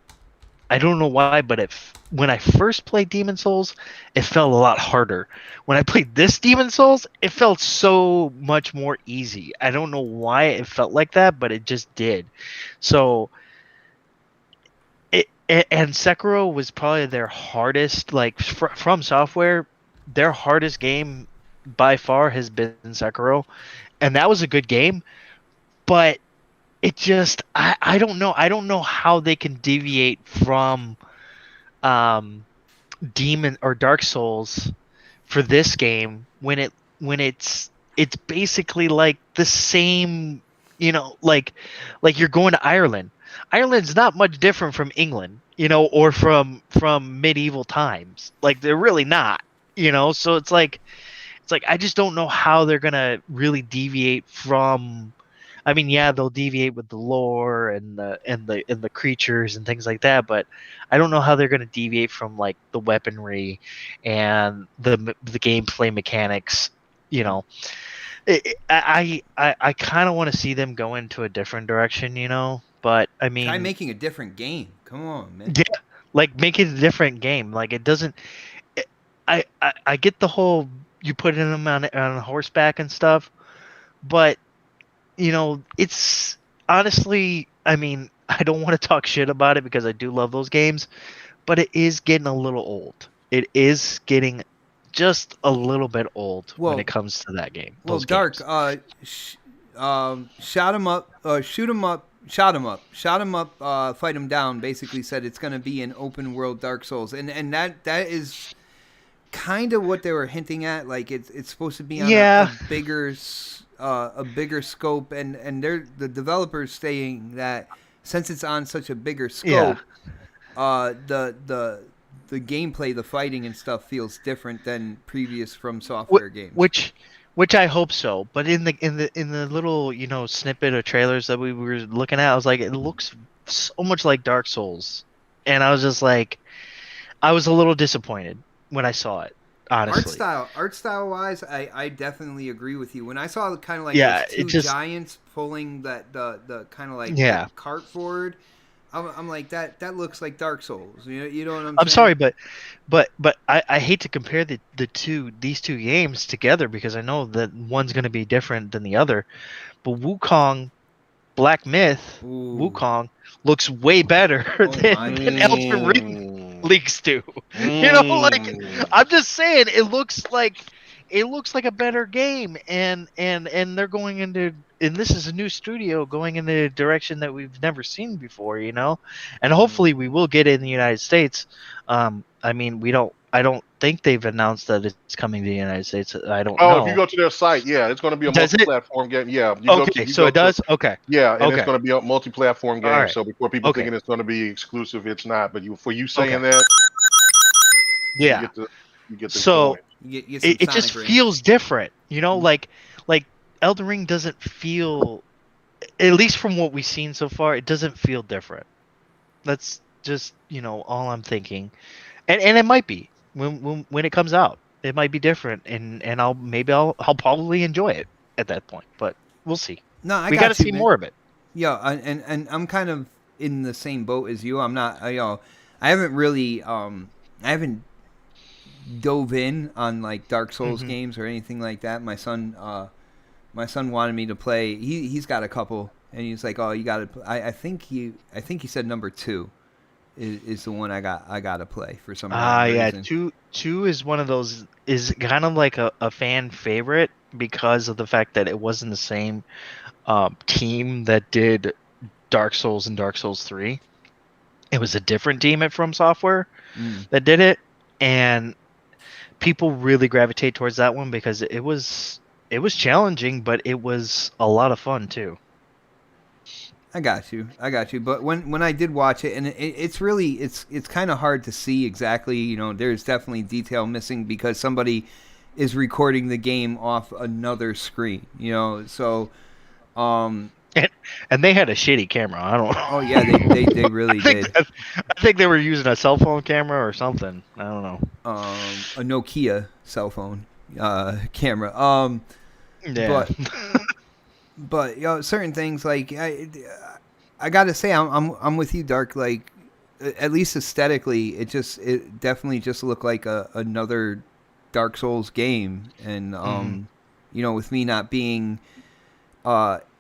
I don't know why, but when I first played Demon Souls, it felt a lot harder. When I played this Demon Souls, it felt so much more easy. I don't know why it felt like that, but it just did. So and Sekiro was probably their hardest, like from Software, their hardest game by far has been Sekiro. And that was a good game, but it just, I don't know. I don't know how they can deviate from Demon or Dark Souls for this game when it's basically like the same like you're going to Ireland. Ireland's not much different from England, or from medieval times. Like they're really not, So it's like I just don't know how they're gonna really deviate from. I mean, yeah, they'll deviate with the lore and the creatures and things like that, but I don't know how they're gonna deviate from like the weaponry and the gameplay mechanics. You know, I kind of want to see them go into a different direction. But I mean, Try making a different game. Come on, man. yeah, like make it a different game. Like it doesn't. I get the whole you put them on horseback and stuff, but it's honestly, I mean, I don't want to talk shit about it because I do love those games, but it is getting a little old. It is getting just a little bit old when it comes to that game. Well, those Dark, games. shot him up, shoot him up, shot him up, fight him down. Basically said it's going to be an open world Dark Souls, and that is kind of what they were hinting at. Like it's supposed to be on a bigger scope, and they're the developers saying that since it's on such a bigger scope, the gameplay, the fighting and stuff feels different than previous From Software games. Which I hope so. But in the little snippet of trailers that we were looking at, I was like, it looks so much like Dark Souls, and I was just like, I was a little disappointed when I saw it. Honestly, art style wise, I definitely agree with you. When I saw kind of like those two giants pulling the kind of like the cart forward, I'm like that looks like Dark Souls. You know what I'm saying? I'm sorry, but I hate to compare these two games together because I know that one's going to be different than the other. But Wukong, Black Myth, Wukong looks way better than Elden Ring leaks to. I'm just saying it looks like a better game, and they're going into. And this is a new studio going in a direction that we've never seen before, and hopefully we will get it in the United States. I mean, I don't think they've announced that it's coming to the United States. I don't know. If you go to their site, it's going to be a multi-platform game. Yeah. It does? Okay. Yeah, and it's going to be a multi-platform game. Right. So before people thinking it's going to be exclusive, it's not. But for you saying that, yeah, you get the so point. It just feels different, like Elden Ring doesn't feel, at least from what we've seen so far, it doesn't feel different. That's just all I'm thinking, and it might be when it comes out, it might be different, and I'll probably enjoy it at that point, but we'll see. No, we got to see more of it. Yeah, and I'm kind of in the same boat as you. I'm not, I haven't really, I haven't dove in on like Dark Souls games or anything like that. My son wanted me to play. He's got a couple, and he's like, "Oh, you got to." I think he said number 2 is the one I got to play for some reason. Two is one of those, is kind of like a fan favorite because of the fact that it wasn't the same team that did Dark Souls and Dark Souls 3. It was a different team at From Software that did it, and people really gravitate towards that one because it was challenging, but it was a lot of fun too. I got you. But when I did watch it, and it's really it's kind of hard to see exactly. There's definitely detail missing because somebody is recording the game off another screen. So. And they had a shitty camera. I don't know. Oh yeah, they really did. I think they were using a cell phone camera or something. I don't know. A Nokia cell phone camera. Yeah. But certain things like I gotta say I'm with you, Dark. Like at least aesthetically, it definitely just looked like another Dark Souls game, and with me not being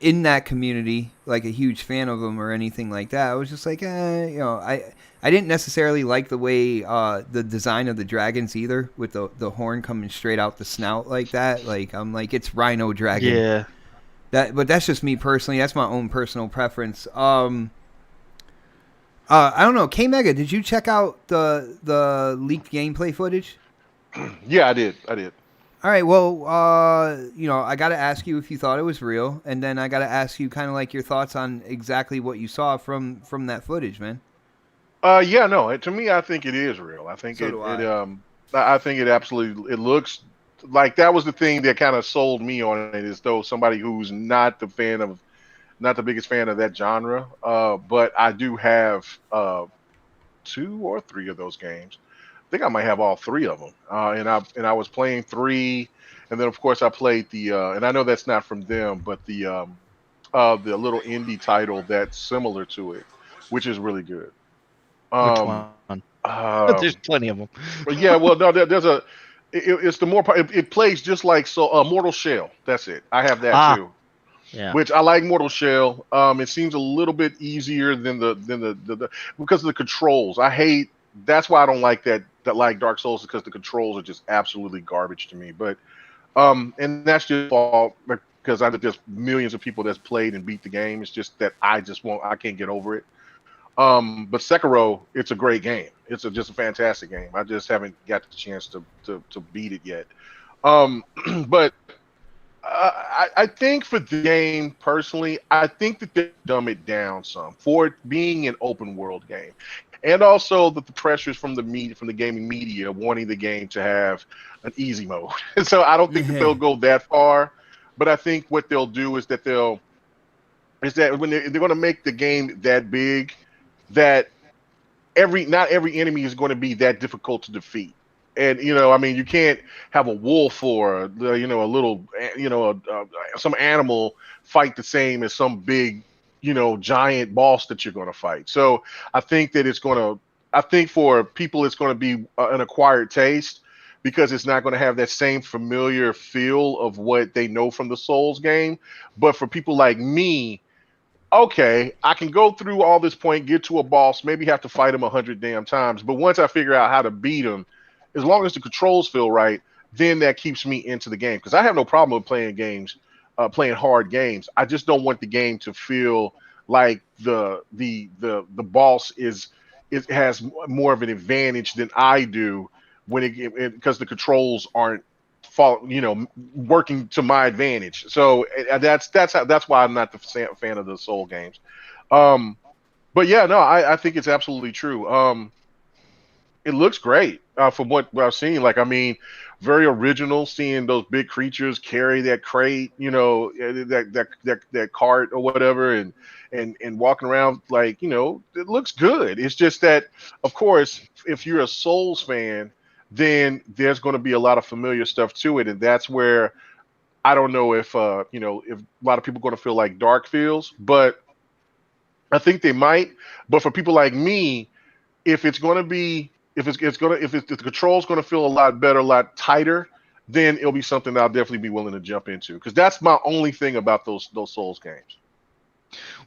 in that community, like a huge fan of them or anything like that, I was just like, I didn't necessarily like the way the design of the dragons either, with the horn coming straight out the snout like that. Like I'm like, it's Rhino Dragon. Yeah. But that's just me personally. That's my own personal preference. I don't know. K Mega, did you check out the leaked gameplay footage? Yeah, I did. All All right, well, I got to ask you if you thought it was real, and then I got to ask you kind of like your thoughts on exactly what you saw from that footage, man. Yeah, no. To me, I think it is real. I think So do I. I think it absolutely. It looks like that was the thing that kind of sold me on it. Is though somebody who's not the biggest fan of that genre. But I do have 2 or 3 of those games. I think I might have all 3 of them. And I was playing 3, and then of course I played and I know that's not from them, but the little indie title that's similar to it, which is really good. Which Um, one? There's um, plenty of them. but yeah, well, no, there's it's the more it plays just like Mortal Shell. That's it. I have that Ah, too, yeah. which I like Mortal Shell. It seems a little bit easier than the because of the controls. I hate that's why I don't like that like Dark Souls because the controls are just absolutely garbage to me. But and that's just all because I just millions of people that's played and beat the game. It's just that I can't get over it. But Sekiro, it's a great game. Just a fantastic game. I just haven't got the chance to beat it yet. But I think for the game personally, I think that they dumb it down some for it being an open world game, and also that the pressures from the media, from the gaming media, wanting the game to have an easy mode. So I don't think that they'll go that far, but I think what they'll do is that when they're going to make the game that big, that not every enemy is going to be that difficult to defeat. And I mean, you can't have a wolf or a little, some animal fight the same as some big, giant boss that you're going to fight. So I think that I think for people, it's going to be an acquired taste because it's not going to have that same familiar feel of what they know from the Souls game. But for people like me, okay, I can go through all this point, get to a boss, maybe have to fight him 100 damn times. But once I figure out how to beat him, as long as the controls feel right, then that keeps me into the game. Because I have no problem with playing hard games. I just don't want the game to feel like the boss has more of an advantage than I do because the controls aren't working to my advantage. So that's why I'm not the fan of the Soul games. Um, but yeah, no, I think it's absolutely true. It looks great from what I've seen. Like, I mean, very original. Seeing those big creatures carry that crate, that cart or whatever, and walking around like, it looks good. It's just that, of course, if you're a Souls fan, then there's going to be a lot of familiar stuff to it, and that's where I don't know if if a lot of people are going to feel like Dark feels, but I think they might. But for people like me, if it's going to be if the control's going to feel a lot better, a lot tighter, then it'll be something that I'll definitely be willing to jump into because that's my only thing about those Souls games.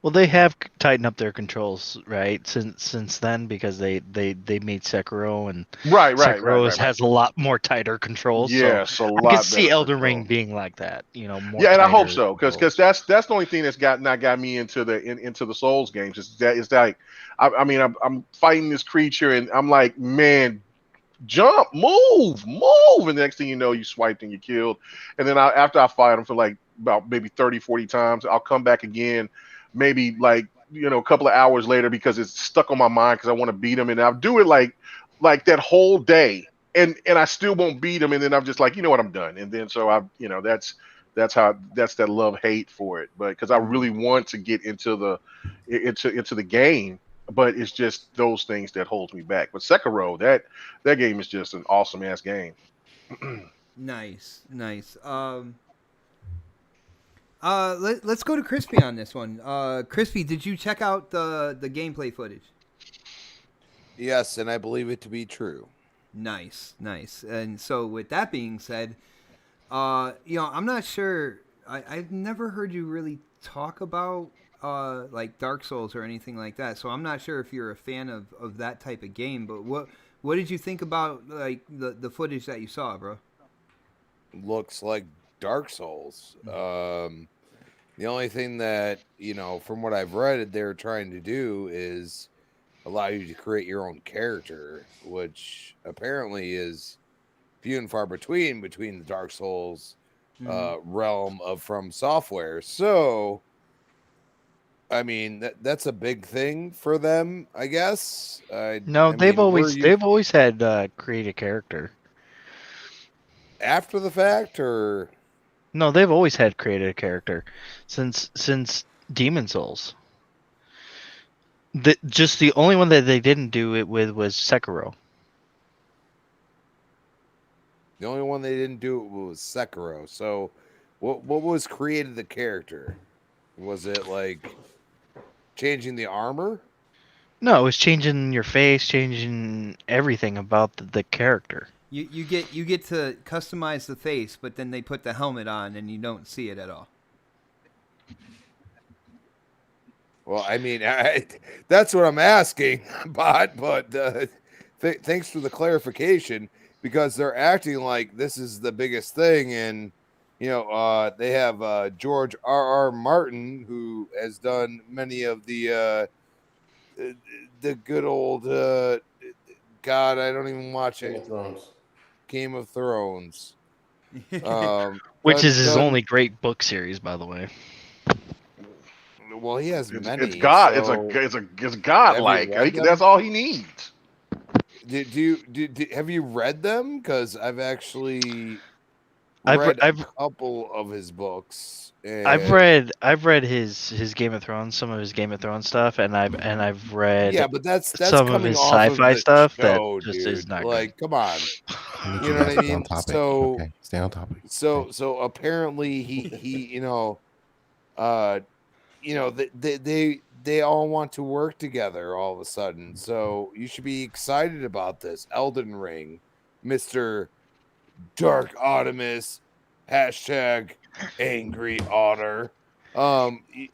Well, they have tightened up their controls, right? Since then, because they made Sekiro, and Sekiro Right. has a lot more tighter controls. So Yes, a I could lot see better Elden Ring control. being like that, more Yeah, and I hope tighter so because controls. that's the only thing that's got me into into the Souls games is that like I mean I'm fighting this creature and I'm like, man, jump, move, and the next thing you know, you swiped and you killed. And then after I fight him for like about maybe 30, 40 times, I'll come back again, maybe like, a couple of hours later because it's stuck on my mind because I want to beat him. And I'll do it like that whole day. And I still won't beat him. And then I'm just like, you know what, I'm done. And then so that's that love hate for it. But because I really want to get into the game, but it's just those things that holds me back. But Sekiro, that game is just an awesome ass game. Nice. Let's go to Crispy on this one. Crispy, did you check out the gameplay footage? Yes, and I believe it to be true. Nice. And so with that being said, I'm not sure. I've never heard you really talk about like Dark Souls or anything like that. So I'm not sure if you're a fan of that type of game. But what did you think about like the footage that you saw, bro? Looks like Dark Souls. The only thing that, from what I've read, they're trying to do is allow you to create your own character, which apparently is few and far between the Dark Souls Mm-hmm. realm of From Software. So, I mean, that's a big thing for them, I guess. No, I mean, were you they've always had create a character. after the fact, or No, they've always had created a character since Demon Souls. Just the only one that they didn't do it with was Sekiro. the only one they didn't do it was Sekiro? So, what was created the character? Was it like changing the armor? No, it was changing your face, changing everything about the character. You get to customize the face, but then they put the helmet on and you don't see it at all. Well, I mean, that's what I'm asking, but thanks for the clarification, because they're acting like this is the biggest thing, and they have George R.R. Martin, who has done many of the good old God, I don't even watch Game it. of Thrones. Game of Thrones. Which is his done- only great book series, by the way. Well, he has many. It's God. so- It's godlike. read them? That's all he needs. Have you read them? Because I've actually I've read I've a couple of his books. I've read his Game of Thrones, some of his Game of Thrones stuff, and I've read Yeah, but that's some of coming his off of sci-fi the stuff show, that just dude. is not like, come on. I need You know guys what I to stay on mean? topic. So- okay, stay on topic. So apparently he they all want to work together all of a sudden. So you should be excited about this. Elden Ring, Mr. Dark Optimus, # Angry Otter.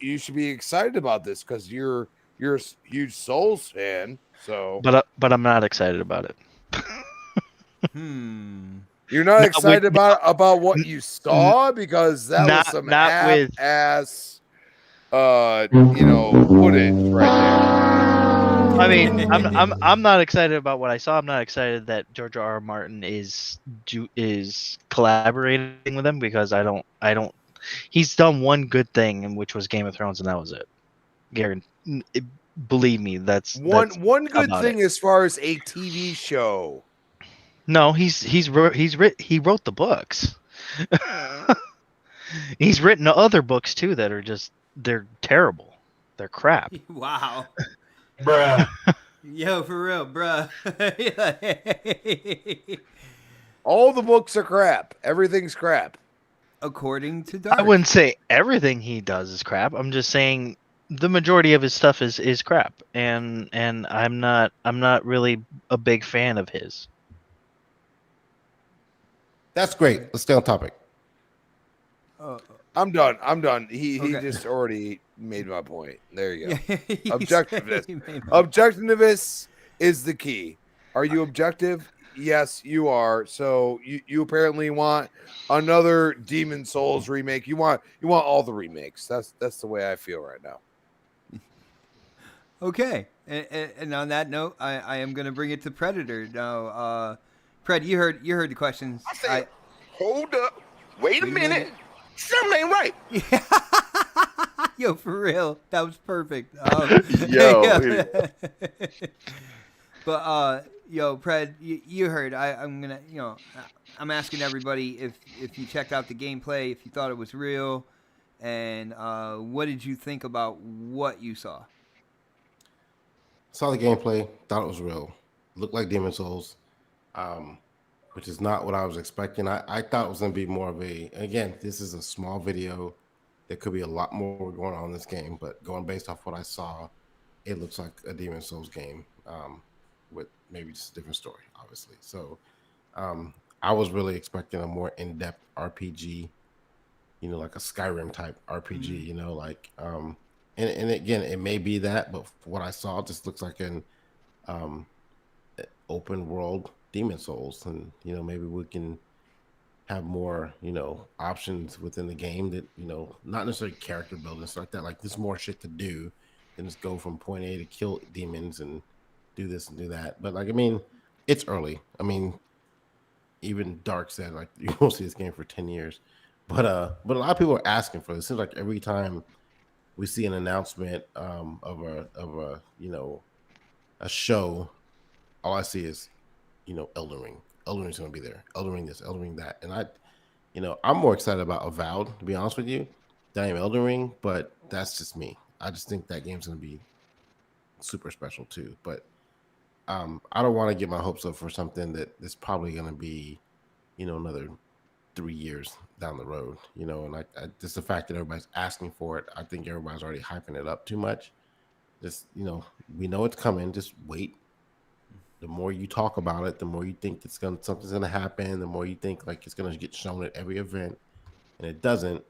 You should be excited about this because you're a huge Souls fan. So but I'm not excited about it. you're not Not excited with- about what you saw, because that was some not with- ass footage right I mean, I'm not excited about what I saw. I'm not excited that George R. R. Martin is collaborating with him, because I don't. He's done one good thing, and which was Game of Thrones, and that was it. Garen, believe me, that's there. One good about thing as far as a TV show. No, he wrote the books. He's written other books too that are they're terrible. They're crap. Wow. Bruh. Yo, for real, bruh. All the books are crap. Everything's crap. According to Dark. I wouldn't say everything he does is crap. I'm just saying the majority of his stuff is crap, and I'm not really a big fan of his. That's great. Let's stay on topic. I'm done. He Okay. just already made my point. There you go. Yeah, Objectiveness. Objectiveness is the key. Are you objective? Yes, you are. So you apparently want another Demon Souls remake. You want all the remakes. That's the way I feel right now. Okay, and on that note, I am going to bring it to Predator now. Pred, you heard the questions. I said, hold up. Wait a minute. Something ain't right. Yo, for real, that was perfect. Yo. But yo, Pred, you heard. I'm gonna, I'm asking everybody if you checked out the gameplay, if you thought it was real, and what did you think about what you saw? Saw the gameplay, thought it was real. Looked like Demon Souls, which is not what I was expecting. I thought it was going to be more of again, this is a small video. There could be a lot more going on in this game, but going based off what I saw, it looks like a Demon Souls game with maybe just a different story, obviously. So I was really expecting a more in-depth RPG, like a Skyrim type RPG, and again, it may be that, but what I saw, it just looks like an open world Demon Souls, and maybe we can have more options within the game that not necessarily character building stuff like that. Like there's more shit to do than just go from point A to kill demons and do this and do that. But it's early. even Dark said like you won't see this game for 10 years. But a lot of people are asking for this. It seems like every time we see an announcement of a a show, all I see is Elden Ring. Elden Ring's gonna be there. Elden Ring this, Elden Ring that, and I'm more excited about Avowed, to be honest with you, than I am Elden Ring. But that's just me. I just think that game's gonna be super special too. But I don't want to get my hopes up for something that is probably gonna be, another 3 years down the road. And I just the fact that everybody's asking for it, I think everybody's already hyping it up too much. Just we know it's coming. Just wait. The more you talk about it, the more you think something's gonna happen. The more you think like it's gonna get shown at every event, and it doesn't.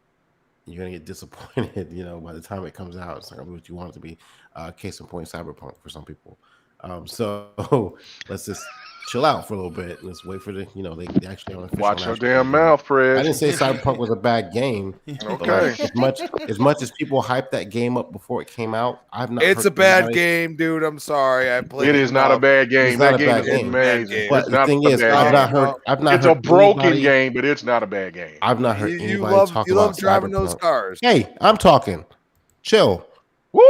You're gonna get disappointed. By the time it comes out, it's not gonna be what you want it to be. Case in point, Cyberpunk for some people. So let's just chill out for a little bit. Let's wait for they actually have an official Watch your announcement. damn mouth, Fred. I didn't say Cyberpunk was a bad game. But Okay. like, as much as people hyped that game up before it came out, I've not. It's heard a bad anybody- game, dude. I'm sorry. I played It is not a bad game. It's not That a game bad is game. amazing. But It's the not thing a is, bad I've game. not It's heard a broken anybody, game, but it's not a bad game. I've not heard You anybody love talk you about love driving Cyberpunk. those cars. Hey, I'm talking. Chill. Woo!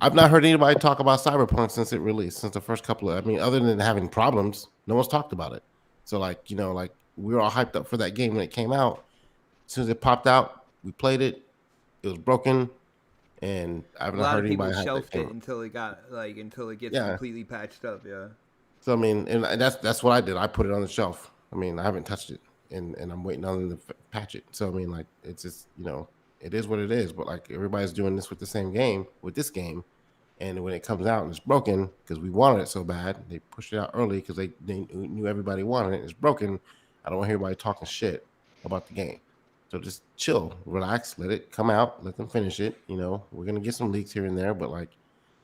I've not heard anybody talk about Cyberpunk since it released, since the first couple of. I mean, other than having problems, no one's talked about it. So, like we were all hyped up for that game when it came out. As soon as it popped out, we played it. It was broken, and I've A not lot heard of people anybody hype that shelved game it until it gets Yeah. completely patched up. Yeah. So I mean, and that's what I did. I put it on the shelf. I mean, I haven't touched it, and I'm waiting on them to patch it. So I mean, like it's just it is what it is. But like everybody's doing this with the same game, with this game, and when it comes out and it's broken because we wanted it so bad, they pushed it out early because they knew everybody wanted it. It's broken. I don't want to hear anybody talking shit about the game. So just chill, relax, let it come out, let them finish it. We're gonna get some leaks here and there, but like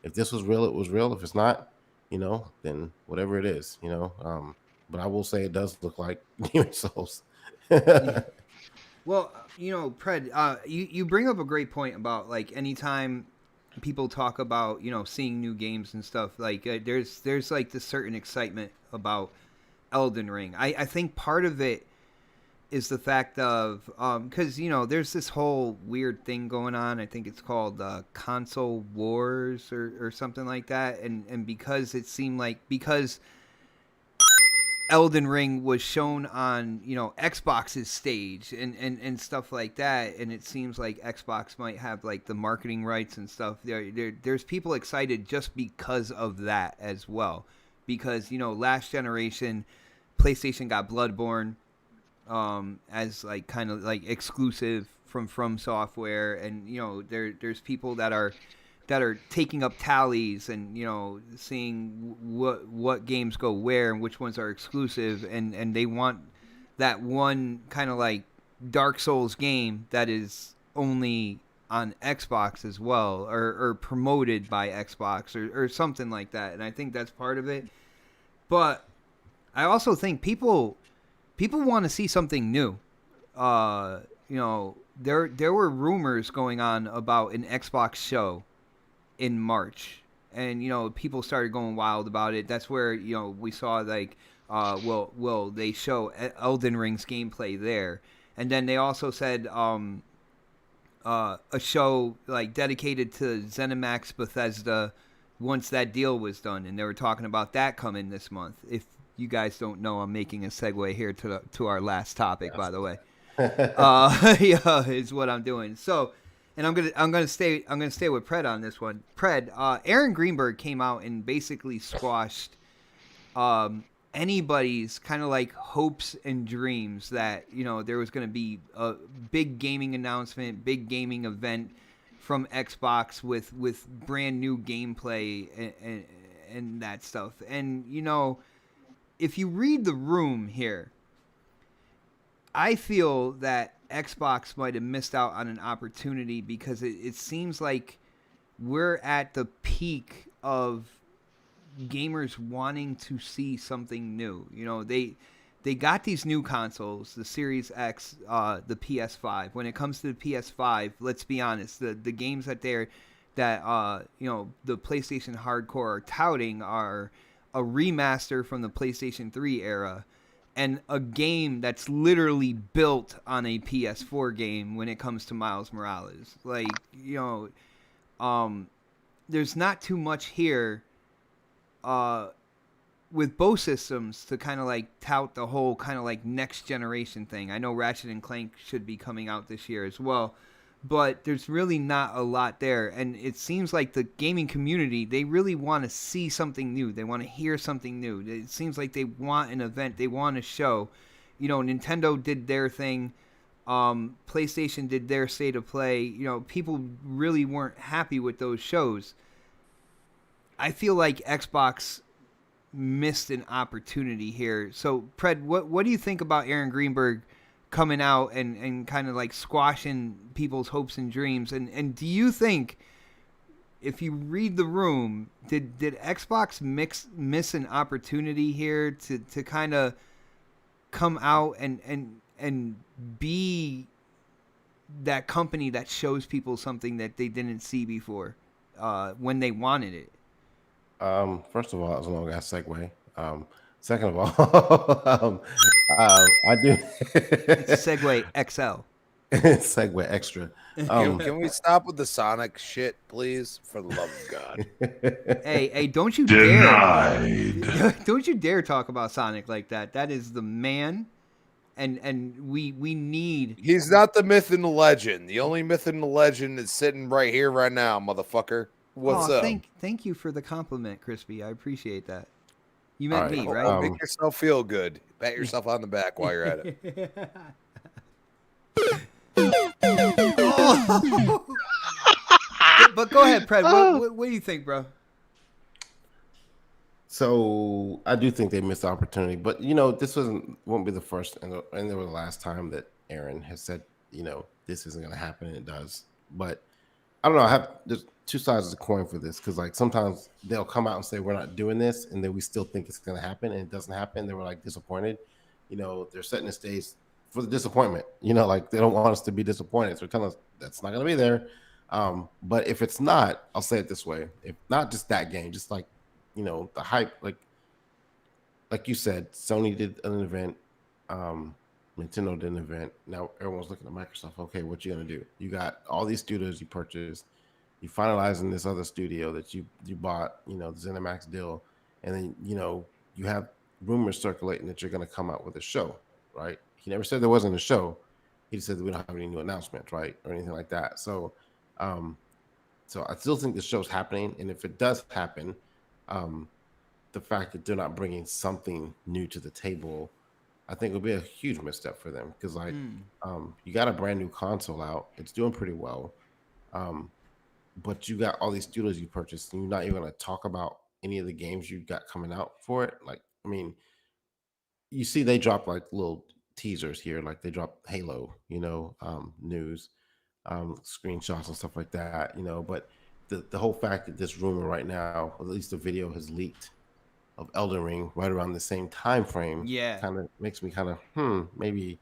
if this was real, it was real. If it's not, then whatever it is, But I will say it does look like Demon Souls. Well, Pred, you bring up a great point about like anytime people talk about seeing new games and stuff like there's like this certain excitement about Elden Ring. I think part of it is the fact of because there's this whole weird thing going on. I think it's called console wars or something like that, and because it seemed like because Elden Ring was shown on Xbox's stage and stuff like that, and it seems like Xbox might have like the marketing rights and stuff. There's people excited just because of that as well, because last generation PlayStation got Bloodborne as like kind of like exclusive from Software, and there's people that are taking up tallies and seeing what games go where and which ones are exclusive, and they want that one kind of like Dark Souls game that is only on Xbox as well, or promoted by Xbox or something like that. And I think that's part of it. But I also think people want to see something new. There were rumors going on about an Xbox show in March, and people started going wild about it. That's where we saw like will they show Elden Ring's gameplay there, and then they also said a show like dedicated to ZeniMax Bethesda once that deal was done, and they were talking about that coming this month. If you guys don't know, I'm making a segue here to our last topic, by the way. Yeah, is what I'm doing. So, and I'm gonna stay with Pred on this one. Pred, Aaron Greenberg came out and basically squashed anybody's kind of like hopes and dreams that there was going to be a big gaming announcement, big gaming event from Xbox with brand new gameplay and that stuff. And if you read the room here, I feel that Xbox might have missed out on an opportunity because it seems like we're at the peak of gamers wanting to see something new. They got these new consoles, the Series X, the PS5. When it comes to the PS5, let's be honest, the games that the PlayStation hardcore are touting are a remaster from the PlayStation 3 era and a game that's literally built on a PS4 game when it comes to Miles Morales. Like, there's not too much here with both systems to kind of like tout the whole kind of like next generation thing. I know Ratchet and Clank should be coming out this year as well, but there's really not a lot there. And it seems like the gaming community, they really want to see something new. They want to hear something new. It seems like they want an event. They want a show. Nintendo did their thing. PlayStation did their state of play. People really weren't happy with those shows. I feel like Xbox missed an opportunity here. So, Pred, what do you think about Aaron Greenberg coming out and kind of like squashing people's hopes and dreams? And do you think, if you read the room, did Xbox miss an opportunity here to kind of come out and be that company that shows people something that they didn't see before when they wanted it? First of all, it was a long ass segue. Second of all, I do It's Segway XL. segue extra. Can we stop with the Sonic shit, please? For the love of God. Hey, don't you dare! Don't you dare talk about Sonic like that. That is the man, and we need. He's not the myth and the legend. The only myth and the legend is sitting right here, right now, motherfucker. What's up? Thank you for the compliment, Crispy. I appreciate that. You meant me, right? Oh, make yourself feel good. Pat yourself on the back while you're at it. But go ahead, Pred. What do you think, bro? So I do think they missed the opportunity, but this won't be the first and the last time that Aaron has said, this isn't going to happen, and it does. But I don't know. There's two sides of the coin for this, because like sometimes they'll come out and say we're not doing this, and then we still think it's going to happen, and it doesn't happen. They were like disappointed. They're setting the stage for the disappointment. Like they don't want us to be disappointed. So they're telling us that's not going to be there. But if it's not, I'll say it this way: if not just that game, just like the hype, like you said, Sony did an event, Nintendo did an event. Now everyone's looking at Microsoft. Okay, what you gonna do? You got all these studios you purchased. You finalizing this other studio that you bought, the ZeniMax deal, and then you have rumors circulating that you're gonna come out with a show, right? He never said there wasn't a show. He just said that we don't have any new announcements, right, or anything like that. So, so I still think the show's happening, and if it does happen, the fact that they're not bringing something new to the table, I think will be a huge misstep for them, because you got a brand new console out. It's doing pretty well. But you got all these studios you purchased, and you're not even going to talk about any of the games you got coming out for it. Like, I mean, you see they drop like little teasers here, like they drop Halo, news, screenshots and stuff like that, but the whole fact that this rumor right now, or at least the video has leaked of Elden Ring right around the same time frame, kind of makes me kind of maybe,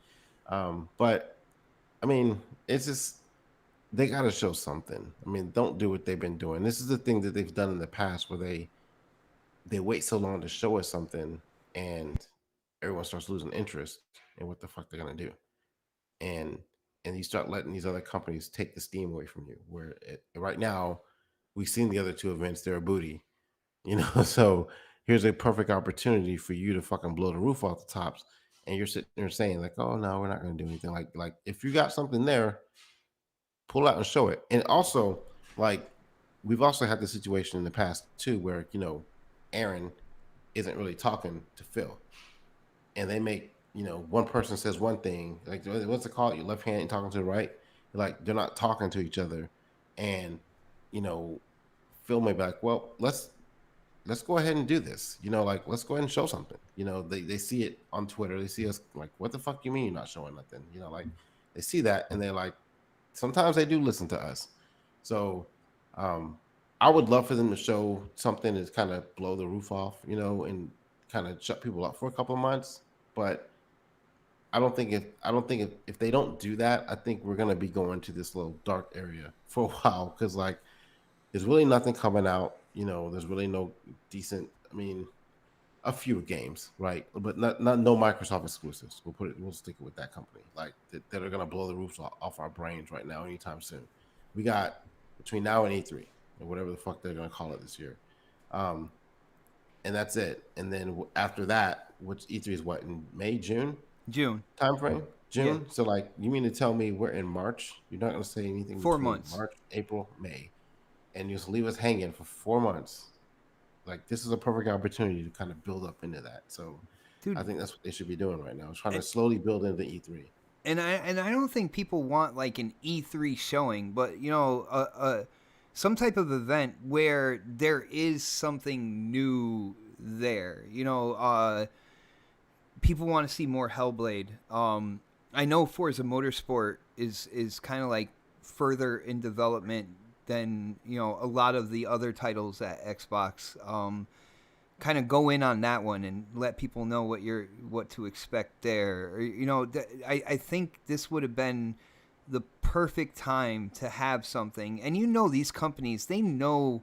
but I mean, it's just, they got to show something. I mean, don't do what they've been doing. This is the thing that they've done in the past, where they wait so long to show us something, and everyone starts losing interest in what the fuck they're gonna do, and you start letting these other companies take the steam away from you. Where right now, we've seen the other two events; they're a booty, So here's a perfect opportunity for you to fucking blow the roof off the tops, and you're sitting there saying like, "Oh no, we're not gonna do anything." Like if you got something there, pull out and show it. And also, like, we've also had the situation in the past too, where Aaron isn't really talking to Phil, and they make one person says one thing, like what's it called? Your left hand talking to the right, like they're not talking to each other, and Phil may be like, well, let's go ahead and do this, like let's go ahead and show something. They see it on Twitter, they see us like, what the fuck you mean you're not showing nothing? Like they see that, and they're like, sometimes they do listen to us. So I would love for them to show something to kind of blow the roof off, and kind of shut people up for a couple of months. But I don't think if they don't do that, I think we're gonna be going to this little dark area for a while, because like there's really nothing coming out. There's really no decent. I mean, a few games, right? But not no Microsoft exclusives. We'll stick it with that company, like that are gonna blow the roofs off our brains right now anytime soon. We got between now and E3 or whatever the fuck they're gonna call it this year, and that's it. And then after that, which E3 is what, in May, June June. time frame? June. Yeah. So like, you mean to tell me we're in March? You're not gonna say anything 4 between months. March, April, May, and you just leave us hanging for 4 months? Like, this is a perfect opportunity to kind of build up into that. So Dude, I think that's what they should be doing right now. Trying to slowly build into E3. and I don't think people want like an E3 showing, but some type of event where there is something new there. People want to see more Hellblade. I know Forza Motorsport is kind of like further in development than a lot of the other titles at Xbox. Kind of go in on that one and let people know what to expect there. Or, I think this would have been the perfect time to have something. And these companies, they know,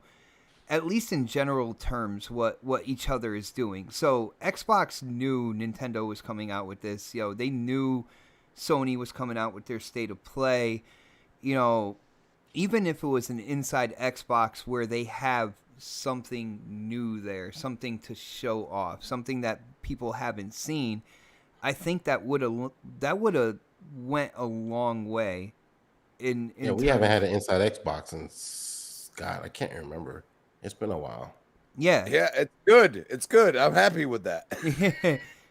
at least in general terms, what each other is doing. So Xbox knew Nintendo was coming out with this. They knew Sony was coming out with their State of Play. Even if it was an inside Xbox where they have something new there, something to show off, something that people haven't seen, I think that would have went a long way. We haven't had an inside Xbox since, God, I can't remember. It's been a while. Yeah. Yeah, it's good. It's good. I'm happy with that.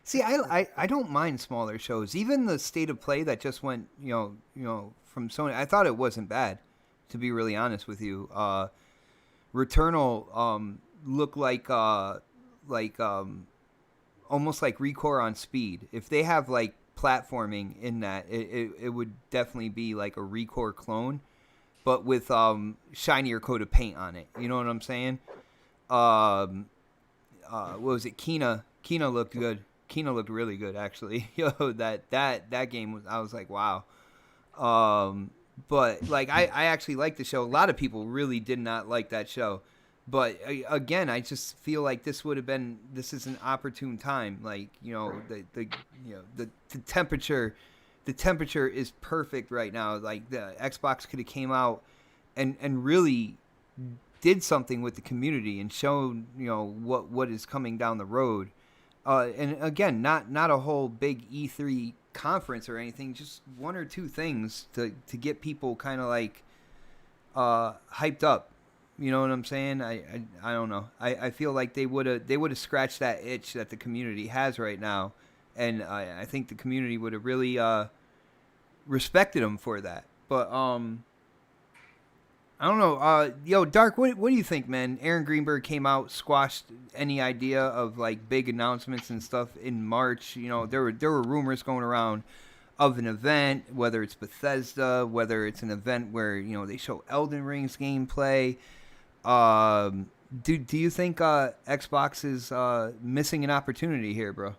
See, I don't mind smaller shows. Even the State of Play that just went, from Sony, I thought it wasn't bad, to be really honest with you. Returnal looked like almost like Recore on speed. If they have like platforming in that, it would definitely be like a Recore clone, but with shinier coat of paint on it. You know what I'm saying? What was it? Kena looked good. Kena looked really good, actually. That game was. I was like, wow. But like, I actually liked the show. A lot of people really did not like that show. But again, I just feel like this is an opportune time. Like, the temperature is perfect right now. Like, the Xbox could have came out and really did something with the community and showed, what is coming down the road. And again, not a whole big E3 conference or anything, just one or two things to get people kind of like hyped up. You know what I'm saying? I don't know. I feel like they would have scratched that itch that the community has right now, and I think the community would have really respected them for that. But I don't know. Yo, Dark, what do you think, man? Aaron Greenberg came out, squashed any idea of like big announcements and stuff in March. There were rumors going around of an event, whether it's Bethesda, whether it's an event where they show Elden Ring's gameplay. Do you think Xbox is missing an opportunity here, bro?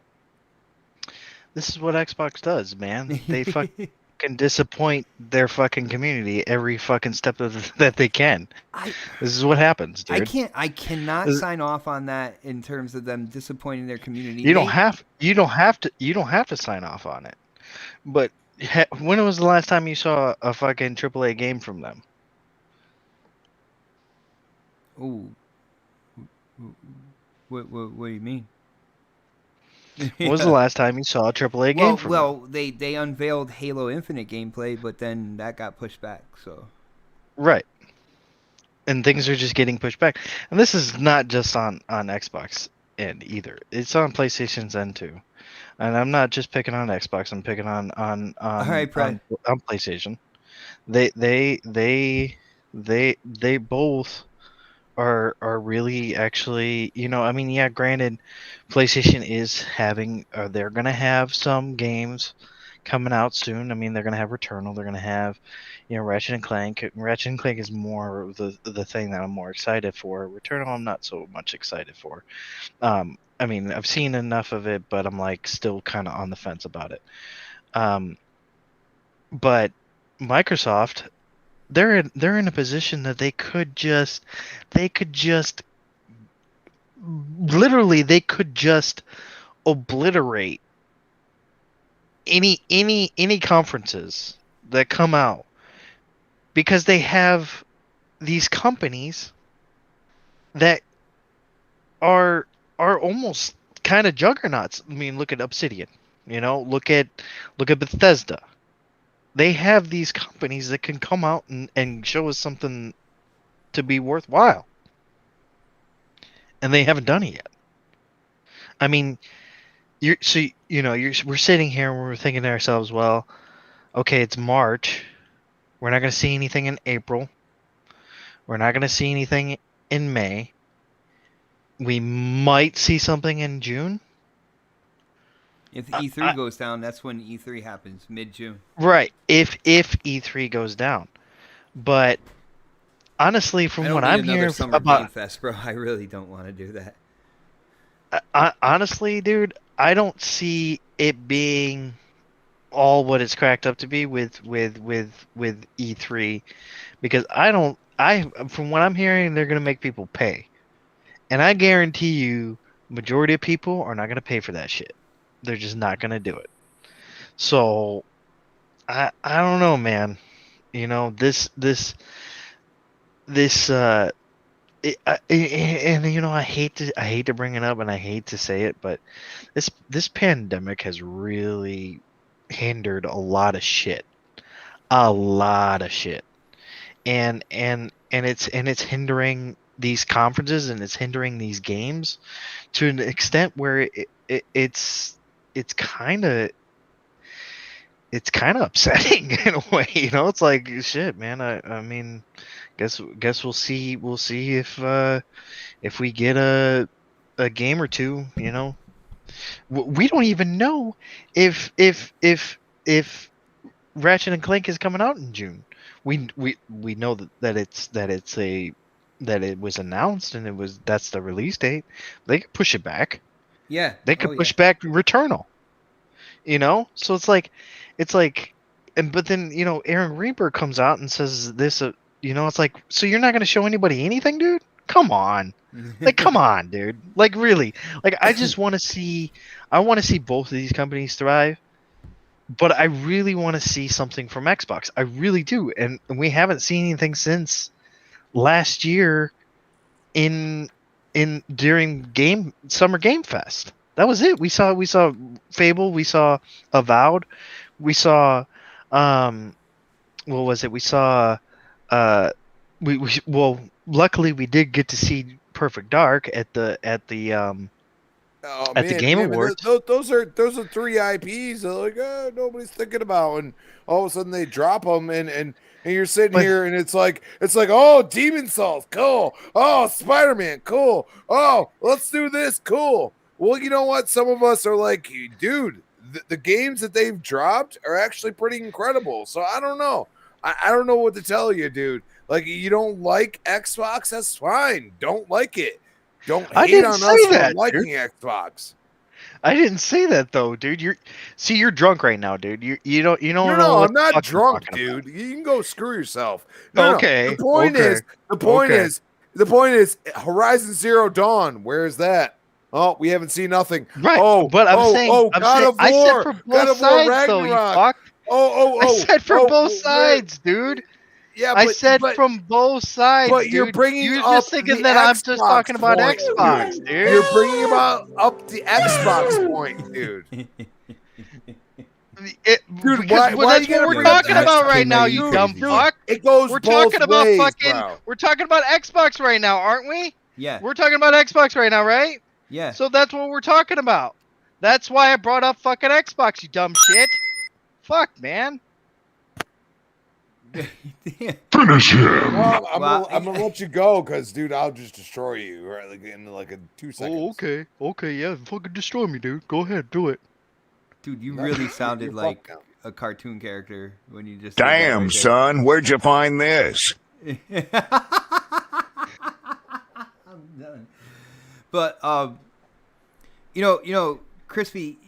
This is what Xbox does, man. They fucking disappoint their fucking community every fucking step that they can. This is what happens, dude. I cannot sign off on that in terms of them disappointing their community. You don't have to sign off on it. But when was the last time you saw a fucking AAA game from them? Ooh. What do you mean? When was the last time you saw a AAA game from them? Well, they unveiled Halo Infinite gameplay, but then that got pushed back. So, right, and things are just getting pushed back. And this is not just on Xbox end either. It's on PlayStation's end too. And I'm not just picking on Xbox. I'm picking on PlayStation. They both are really actually, granted, PlayStation is having, they're going to have some games coming out soon. They're going to have Returnal. They're going to have, Ratchet and Clank. Ratchet and Clank is more of the thing that I'm more excited for. Returnal, I'm not so much excited for. I've seen enough of it, but I'm like still kind of on the fence about it. But Microsoft, they're in a position that they could just literally they could just obliterate any conferences that come out because they have these companies that are almost kind of juggernauts. I mean, look at Obsidian, look at Bethesda. They have these companies that can come out and show us something to be worthwhile. And they haven't done it yet. I mean, we're sitting here and we're thinking to ourselves, well, okay, it's March. We're not going to see anything in April. We're not going to see anything in May. We might see something in June. If E3 goes down, that's when E3 happens, mid-June. Right. If E3 goes down. But honestly, from what I'm hearing Summer Game Fest, bro, I really don't want to do that. Honestly, dude, I don't see it being all what it's cracked up to be with E3, because from what I'm hearing, they're gonna make people pay, and I guarantee you, majority of people are not gonna pay for that shit. They're just not gonna do it. So, I don't know, man. This I hate to bring it up, and I hate to say it, but this pandemic has really hindered a lot of shit, and it's hindering these conferences, and it's hindering these games to an extent where it's kind of upsetting in a way. It's like, shit, man. I mean, guess we'll see if we get a game or two. We don't even know if Ratchet and Clank is coming out in June. We know that it was announced, and that's the release date. They could push it back. Yeah, they could push back Returnal. So it's like, but then Aaron Reaper comes out and says this. It's like, so you're not going to show anybody anything, dude? Come on. Like, come on, dude. Like, really. Like, I just want to see both of these companies thrive, but I really want to see something from Xbox. I really do. And we haven't seen anything since last year during Summer Game Fest. That was it. We saw Fable, we saw Avowed, we saw what was it? We saw luckily we did get to see Perfect Dark at the Game Awards. Those are 3 IPs that nobody's thinking about, and all of a sudden they drop them, and you're sitting here, and it's like, oh, Demon Souls, cool. Oh, Spider-Man, cool. Oh, let's do this, cool. Well, you know what? Some of us are like, dude, the games that they've dropped are actually pretty incredible. So I don't know. I don't know what to tell you, dude. Like, you don't like Xbox? That's fine. Don't like it. Don't hate on us for liking Xbox. I didn't say that though, dude. You're drunk right now, dude. You don't know. No, I'm not drunk, dude. You can go screw yourself. Okay. No. The point is Horizon Zero Dawn. Where is that? Oh, we haven't seen nothing. Right. Oh, but God of War. I said for both sides, though, you fuck. I said for both sides, dude. Yeah, I said from both sides, but you're bringing you're up just thinking the that I'm Xbox just talking about point, Xbox, dude. You're bringing up the Xbox point, dude. Dude, that's what we're talking about right now, you dumb fuck. It goes We're both talking about ways, fucking. bro. We're talking about Xbox right now, aren't we? Yeah. We're talking about Xbox right now, right? Yeah. So that's what we're talking about. That's why I brought up fucking Xbox, you dumb shit. Fuck, man. Finish him. Well, I'm gonna let you go, because, dude, I'll just destroy you right in like 2 seconds. Oh, okay, yeah, fucking destroy me, dude. Go ahead, do it. Dude, you really sounded like a cartoon character when you just. Damn, son, where'd you find this? I'm done. But Crispy,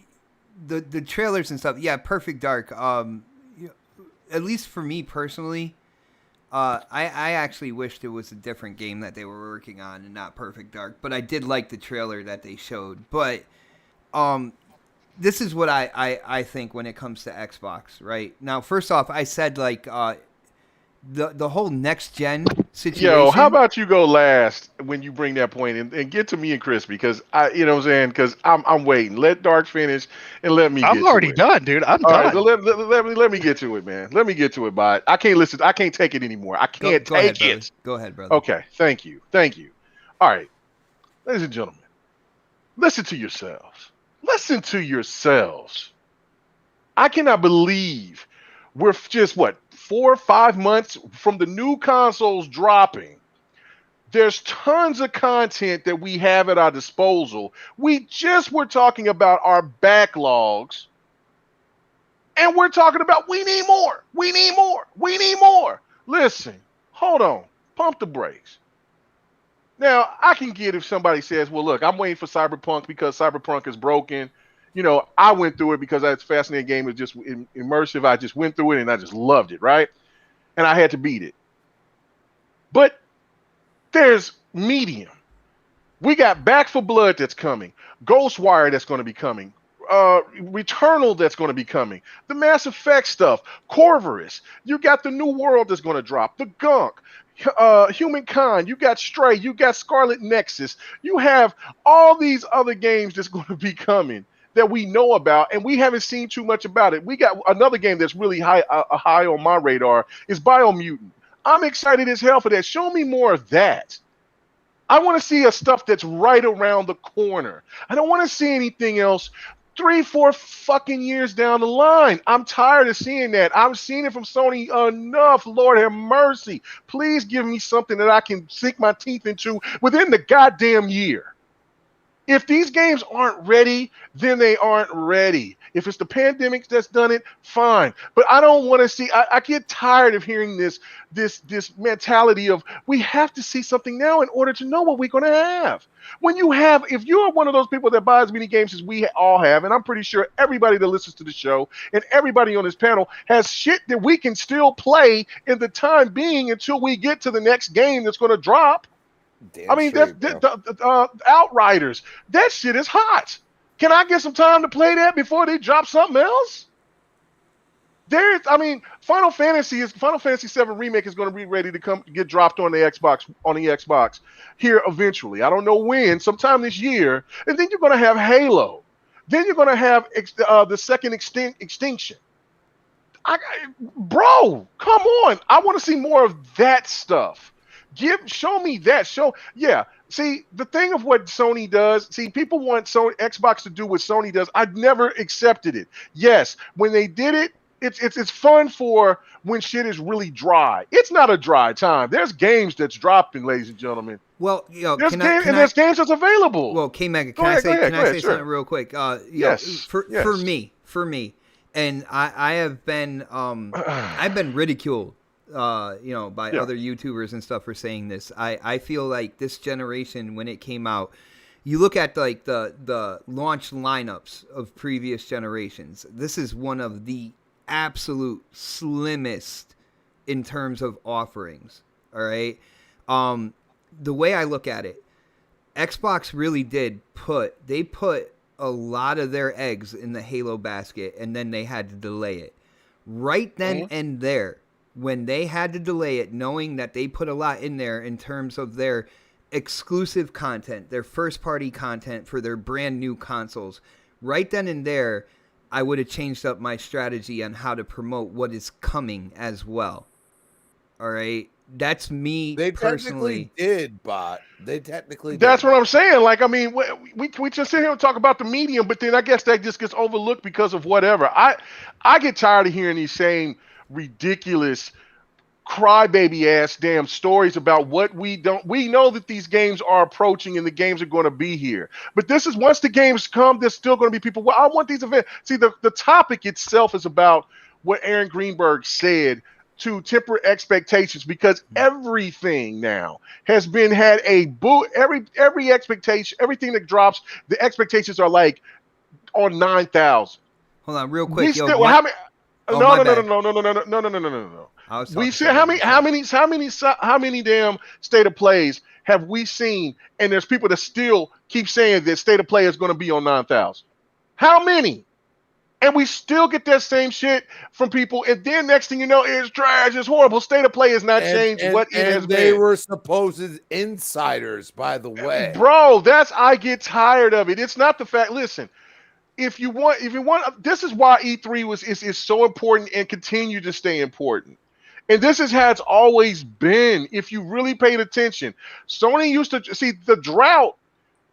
the trailers and stuff. Yeah, Perfect Dark. At least for me personally, I actually wished it was a different game that they were working on and not Perfect Dark, but I did like the trailer that they showed. But this is what I think when it comes to Xbox, right? Now, first off, I said like the whole next gen situation. Yo, how about you go last when you bring that point and get to me and Chris, because you know what I'm saying? Because I'm waiting. Let Dark finish and let me. I'm get already to it. done, dude. I'm All done. right, so let me get to it, man. Let me get to it, bud. I can't listen. I can't take it anymore. I can't Go ahead, take brother. it. Go ahead, brother. Okay, thank you. All right, ladies and gentlemen, listen to yourselves. Listen to yourselves. I cannot believe we're just 4 or 5 months from the new consoles dropping. There's tons of content that we have at our disposal. We just were talking about our backlogs, and we're talking about we need more. We need more. We need more. Listen, hold on. Pump the brakes. Now, I can get if somebody says, well, look, I'm waiting for Cyberpunk because Cyberpunk is broken. You know, I went through it because it's a fascinating game. It's just immersive. I just went through it and I just loved it, right? And I had to beat it. But there's medium. We got Back for Blood that's coming. Ghostwire that's going to be coming. Returnal that's going to be coming. The Mass Effect stuff. Corvus. You got the New World that's going to drop. The Gunk. Humankind. You got Stray. You got Scarlet Nexus. You have all these other games that's going to be coming that we know about, and we haven't seen too much about it. We got another game that's really high on my radar is Biomutant. I'm excited as hell for that. Show me more of that. I want to see a stuff that's right around the corner. I don't want to see anything else 3-4 fucking years down the line. I'm tired of seeing that. I've seen it from Sony enough. Lord have mercy. Please give me something that I can sink my teeth into within the goddamn year. If these games aren't ready, then they aren't ready. If it's the pandemic that's done it, fine. But I don't want to see. I get tired of hearing this mentality of we have to see something now in order to know what we're going to have. If you're one of those people that buys as many games as we all have, and I'm pretty sure everybody that listens to the show and everybody on this panel has shit that we can still play in the time being until we get to the next game that's going to drop. Damn I mean, straight, Outriders. That shit is hot. Can I get some time to play that before they drop something else? Final Fantasy VII Remake is going to be ready to get dropped on the Xbox here eventually. I don't know when, sometime this year. And then you're going to have Halo. Then you're going to have the second Extinction. Bro, come on! I want to see more of that stuff. Show me that. See, the thing of what Sony does, people want Xbox to do what Sony does. I've never accepted it. Yes, when they did it, it's fun for when shit is really dry. It's not a dry time. There's games that's dropping, ladies and gentlemen. Well, there's games that's available. Well, K-Mega, can I say sure. something real quick? Yes. For me, and I have been I've been ridiculed by other YouTubers and stuff for saying this. I feel like this generation, when it came out, you look at like the launch lineups of previous generations. This is one of the absolute slimmest in terms of offerings. All right. The way I look at it, Xbox really did put a lot of their eggs in the Halo basket, and then they had to delay it. Right then and there, when they had to delay it, knowing that they put a lot in there in terms of their exclusive content, their first-party content for their brand new consoles, right then and there, I would have changed up my strategy on how to promote what is coming as well. All right? That's me personally. They technically did. That's what I'm saying. Like, I mean, we just sit here and talk about the medium, but then I guess that just gets overlooked because of whatever. I get tired of hearing these same ridiculous crybaby ass damn stories about what we know that these games are approaching and the games are going to be here. But this is, once the games come, there's still going to be people. Well, I want these events. See, the topic itself is about what Aaron Greenberg said, to temper expectations, because everything now has had a boo. Every expectation, everything that drops, the expectations are like on 9,000. Hold on, real quick. Oh, No, my no, no, no, bad. no, no, no, no, no, no, no, no, no, no. I was We talking see to how many damn state of plays have we seen? And there's people that still keep saying that state of play is going to be on 9,000. How many? And we still get that same shit from people. And then next thing you know, it's trash. It's horrible. State of play has not changed what it has they been. were supposed insiders, by the way. Bro, I get tired of it. It's not the fact. Listen, if you want, this is why E3 is so important and continue to stay important. And this is how it's always been. If you really paid attention, Sony used to see the drought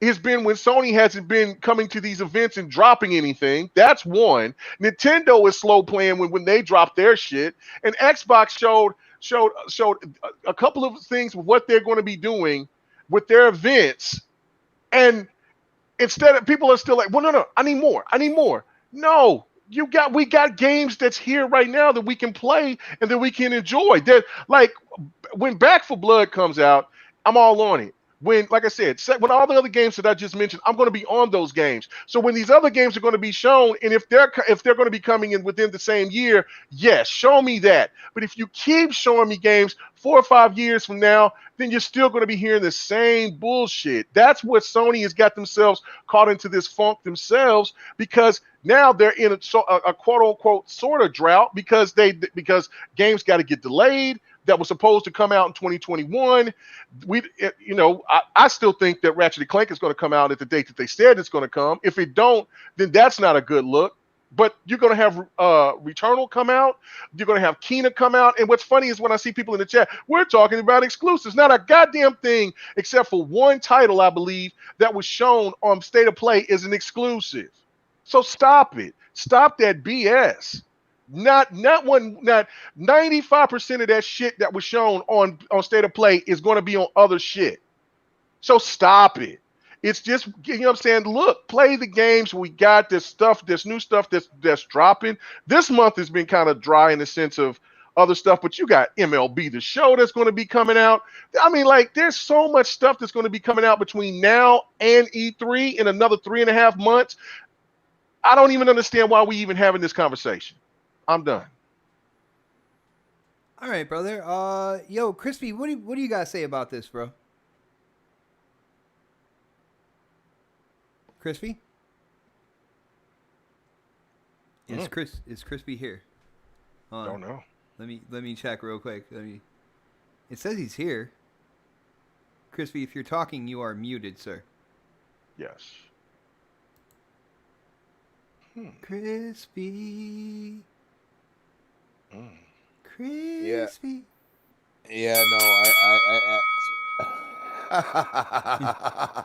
has been when Sony hasn't been coming to these events and dropping anything. That's one. Nintendo is slow playing when they drop their shit, and Xbox showed a couple of things with what they're going to be doing with their events, and instead of people are still like, well, no, I need more. No, we got games that's here right now that we can play and that we can enjoy. That, like, when Back for Blood comes out, I'm all on it. When, like I said, when all the other games that I just mentioned, I'm going to be on those games. So when these other games are going to be shown, and if they're going to be coming in within the same year, yes, show me that. But if you keep showing me games 4 or 5 years from now, then you're still going to be hearing the same bullshit. That's what Sony has got themselves caught into this funk themselves, because now they're in a quote unquote sort of drought because games got to get delayed that was supposed to come out in 2021. I still think that Ratchet & Clank is going to come out at the date that they said it's going to come. If it don't, then that's not a good look. But you're going to have Returnal come out. You're going to have Kena come out. And what's funny is when I see people in the chat, we're talking about exclusives. Not a goddamn thing except for one title, I believe, that was shown on State of Play is an exclusive. So stop it. Stop that BS. Not 95% of that shit that was shown on State of Play is going to be on other shit. So stop it. It's just, you know what I'm saying? Look, play the games. We got this stuff, this new stuff that's dropping. This month has been kind of dry in the sense of other stuff, but you got MLB The Show that's going to be coming out. I mean, like, there's so much stuff that's going to be coming out between now and E3 in another 3.5 months. I don't even understand why we even having this conversation. I'm done. All right, brother. Yo, Crispy, what do you gotta say about this, bro? Crispy? Is Crispy here? Don't know. Let me check real quick. It says he's here. Crispy, if you're talking, you are muted, sir. Yes. Crispy. Crispy. Yeah, no, I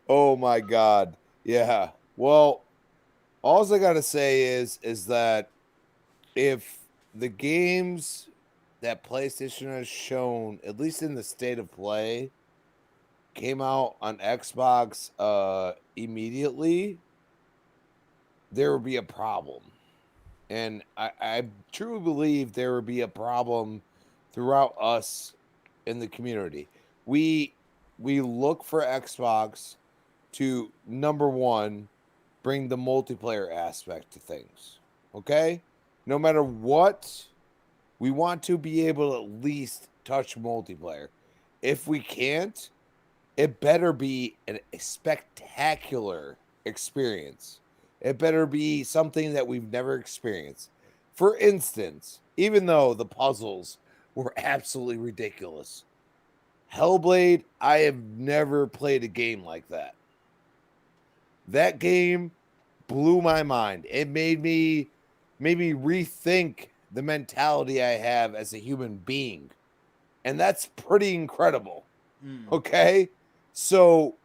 oh my God. Yeah. Well, all I gotta say is that if the games that PlayStation has shown, at least in the State of Play, came out on Xbox immediately, there would be a problem. And I truly believe there would be a problem throughout us in the community. We look for Xbox to, number one, bring the multiplayer aspect to things. Okay? No matter what, we want to be able to at least touch multiplayer. If we can't, it better be a spectacular experience. It better be something that we've never experienced. For instance, even though the puzzles were absolutely ridiculous, Hellblade, I have never played a game like that. That game blew my mind. It made me rethink the mentality I have as a human being. And that's pretty incredible. Okay? So,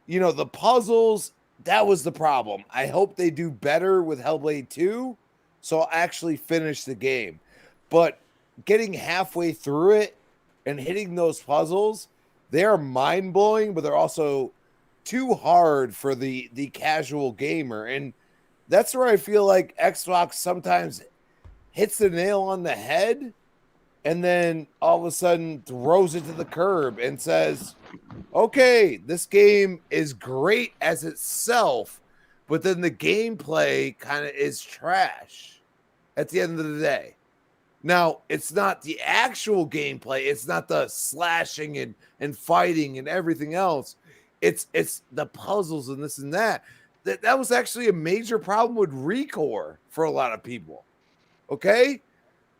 the puzzles, that was the problem. I hope they do better with Hellblade 2, so I'll actually finish the game. But getting halfway through it and hitting those puzzles, they're mind-blowing, but they're also too hard for the casual gamer. And that's where I feel like Xbox sometimes hits the nail on the head and then all of a sudden throws it to the curb and says, okay, this game is great as itself, but then the gameplay kind of is trash. at the end of the day. Now, it's not the actual gameplay. It's not the slashing and fighting and everything else. It's the puzzles and this and that. That was actually a major problem with Recore for a lot of people. Okay?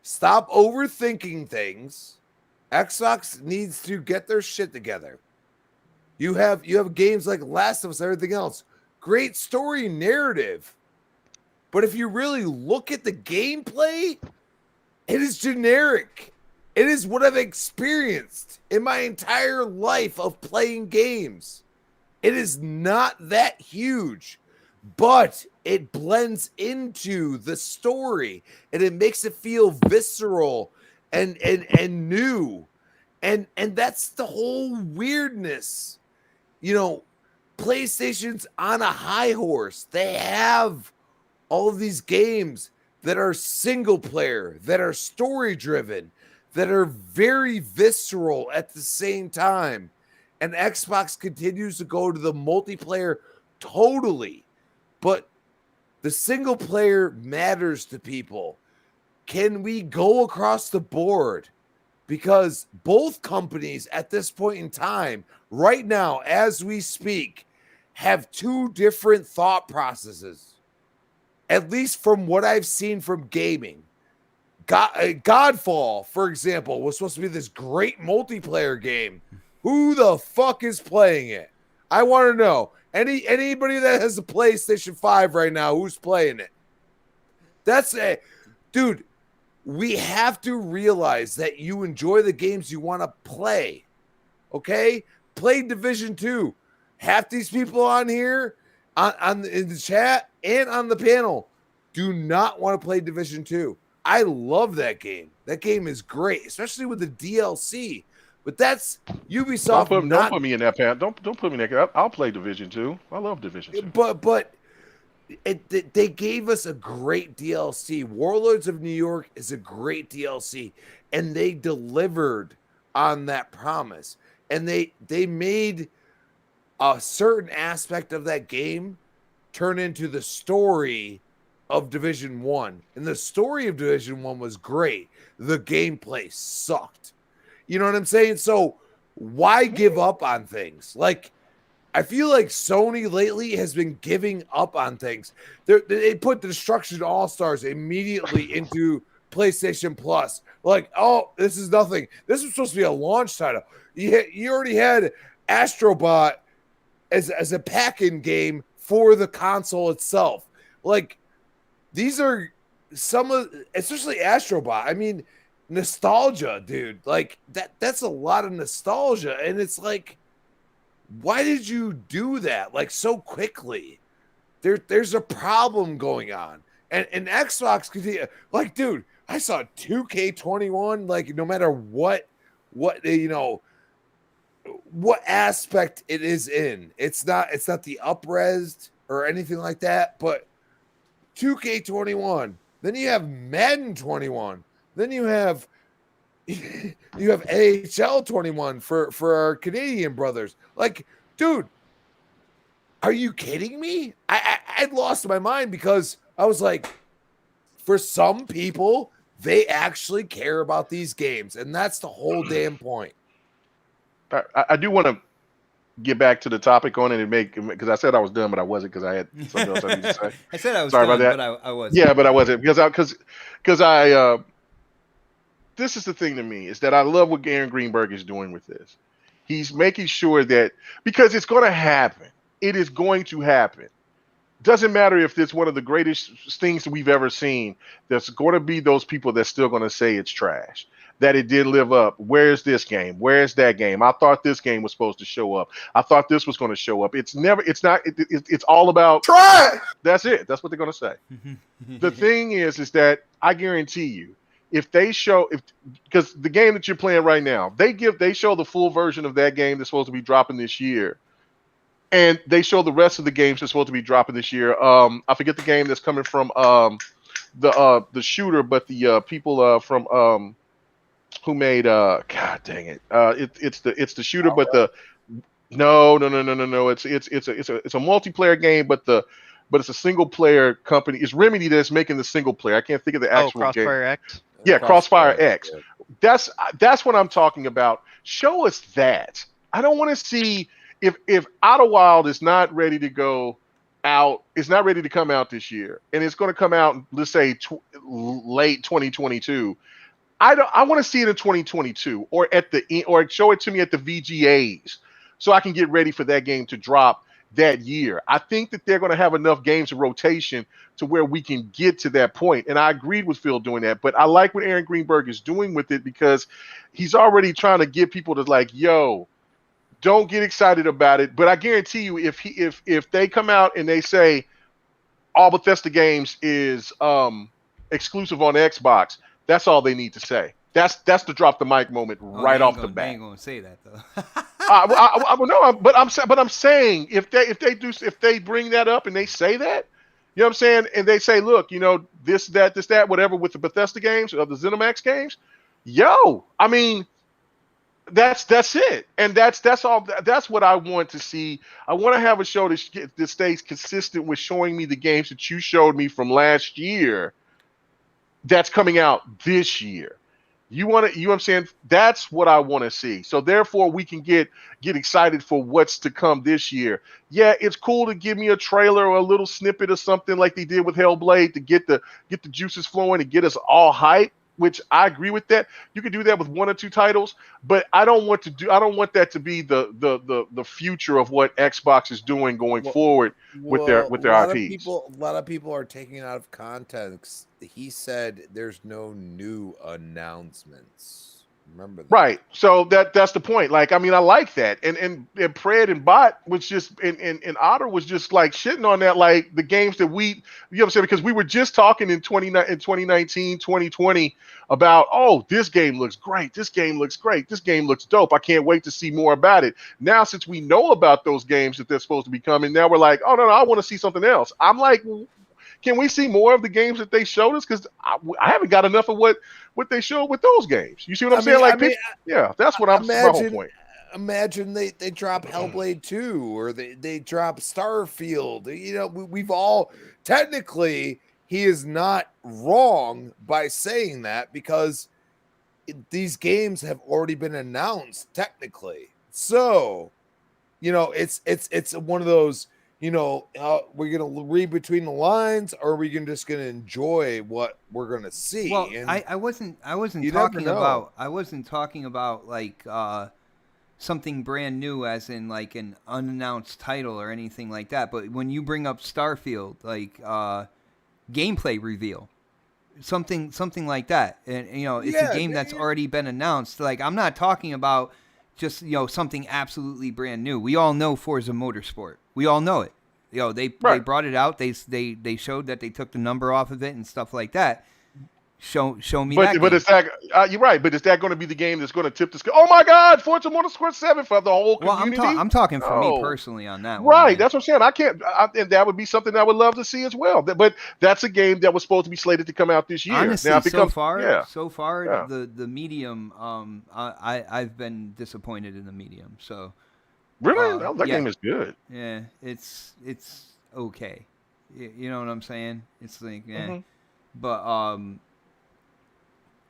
Stop overthinking things. Xbox needs to get their shit together. You have games like Last of Us, everything else. Great story narrative. But if you really look at the gameplay, it is generic. It is what I've experienced in my entire life of playing games. It is not that huge, but it blends into the story and it makes it feel visceral and new. And that's the whole weirdness. You know, PlayStation's on a high horse. They have all of these games that are single player, that are story driven, that are very visceral at the same time. And Xbox continues to go to the multiplayer totally. But the single player matters to people. Can we go across the board? Because both companies at this point in time, right now, as we speak, have two different thought processes. At least from what I've seen from gaming. Godfall, for example, was supposed to be this great multiplayer game. Who the fuck is playing it? I want to know. Anybody that has a PlayStation 5 right now, who's playing it? That's it. Dude, we have to realize that you enjoy the games you want to play. Okay? Play Division 2. Half these people on here, in the chat and on the panel, do not want to play Division 2. I love that game. That game is great, especially with the DLC. But that's Ubisoft. Don't put me in that pan. Don't put me in that. I'll play Division 2. I love Division 2. But they gave us a great DLC. Warlords of New York is a great DLC, and they delivered on that promise. And they made a certain aspect of that game turn into the story of Division 1. And the story of Division 1 was great. The gameplay sucked. You know what I'm saying? So why give up on things? Like, I feel like Sony lately has been giving up on things. They put Destruction All-Stars immediately into PlayStation Plus. Like, oh, this is nothing. This was supposed to be a launch title. You already had Astrobot as a pack-in game for the console itself. Like, these are some of, especially Astrobot. I mean, nostalgia, dude. Like, that's a lot of nostalgia. And it's like, why did you do that like so quickly? There's a problem going on. And Xbox continue, like, dude, I saw 2K21, like, no matter what you know, what aspect it is in. It's not the up-resed or anything like that, but 2K21. Then you have Madden 21. Then you have AHL 21 for our Canadian brothers. Like, dude, are you kidding me? I'd lost my mind because I was like, for some people, they actually care about these games, and that's the whole damn point. I do want to get back to the topic on it and make, because I said I was done, but I wasn't because I had something else I needed to say. I said I was Sorry done, about that. but I wasn't. Yeah, but I wasn't because I this is the thing to me, is that I love what Aaron Greenberg is doing with this. He's making sure that, because it's going to happen. It is going to happen. Doesn't matter if it's one of the greatest things we've ever seen. There's going to be those people that's still going to say it's trash, that it did live up. Where's this game? Where's that game? I thought this game was supposed to show up. I thought this was going to show up. It's all about Try. That's it. That's what they're going to say. The thing is that I guarantee you, because the game that you're playing right now, they show the full version of that game that's supposed to be dropping this year, and they show the rest of the games that's supposed to be dropping this year. I forget the game that's coming from the shooter, but the people from who made God dang it, it's the shooter, but the no, it's a multiplayer game, but but it's a single player company. It's Remedy that's making the single player. I can't think of the actual game. Crossfire X. Yeah, Crossfire X. That's what I'm talking about. Show us that. I don't want to see if Outer Wild is not ready to go out. It's not ready to come out this year, and it's going to come out, let's say, late 2022. I want to see it in 2022 or or show it to me at the VGAs so I can get ready for that game to drop that year. I think that they're going to have enough games in rotation to where we can get to that point. And I agreed with Phil doing that, but I like what Aaron Greenberg is doing with it because he's already trying to get people to like, yo, don't get excited about it. But I guarantee you, if they come out and they say all Bethesda games is exclusive on Xbox, that's all they need to say. That's the drop the mic moment right off the bat. They ain't gonna say that though. But I'm saying if they bring that up and they say that, you know what I'm saying, and they say, look, you know, this, that, whatever with the Bethesda games or the ZeniMax games, yo, I mean, that's it, and that's all. That's what I want to see. I want to have a show that stays consistent with showing me the games that you showed me from last year. That's coming out this year. You know what I'm saying? That's what I want to see. So therefore we can get excited for what's to come this year. Yeah, it's cool to give me a trailer or a little snippet or something like they did with Hellblade to get the juices flowing and get us all hyped, which I agree with that. You can do that with one or two titles, but I don't want that to be the future of what Xbox is doing going forward with their IPs. A lot of people are taking it out of context. He said there's no new announcements. Remember that. Right. So that's the point. Like, I mean, I like that. And Pred and Bot was just and Otter was just like shitting on that, like the games that we, you know what I'm saying? Because we were just talking in 2019, 2020 about, oh, this game looks great. This game looks great. This game looks dope. I can't wait to see more about it. Now, since we know about those games that they're supposed to be coming, now we're like, oh, no, I want to see something else. I'm like, can we see more of the games that they showed us? Because I haven't got enough of what they showed with those games. You see what I'm saying? Yeah, that's what I'm. My whole point. Imagine they drop Hellblade 2 or they drop Starfield. You know, we've all technically he is not wrong by saying that because these games have already been announced technically. So, you know, it's one of those. You know, we're going to read between the lines, or are we just going to enjoy what we're going to see? Well, and I wasn't talking about like something brand new, as in like an unannounced title or anything like that. But when you bring up Starfield, like gameplay reveal, something like that, and you know, it's a game that's already been announced. Like, I'm not talking about just, you know, something absolutely brand new. We all know Forza Motorsport. We all know it. You know, they brought it out. They showed that they took the number off of it and stuff like that. Show me that. But is that you're right? But is that going to be the game that's going to tip the scale? Oh my God, Forza Motorsport 7 for the whole community. Well, I'm talking for me personally on that one. Right, that's what I'm saying. I can't, and that would be something I would love to see as well. But that's a game that was supposed to be slated to come out this year. Honestly, now, so far, the medium. I've been disappointed in the medium. So. Really? That game is good. Yeah, it's okay. You know what I'm saying? It's like, but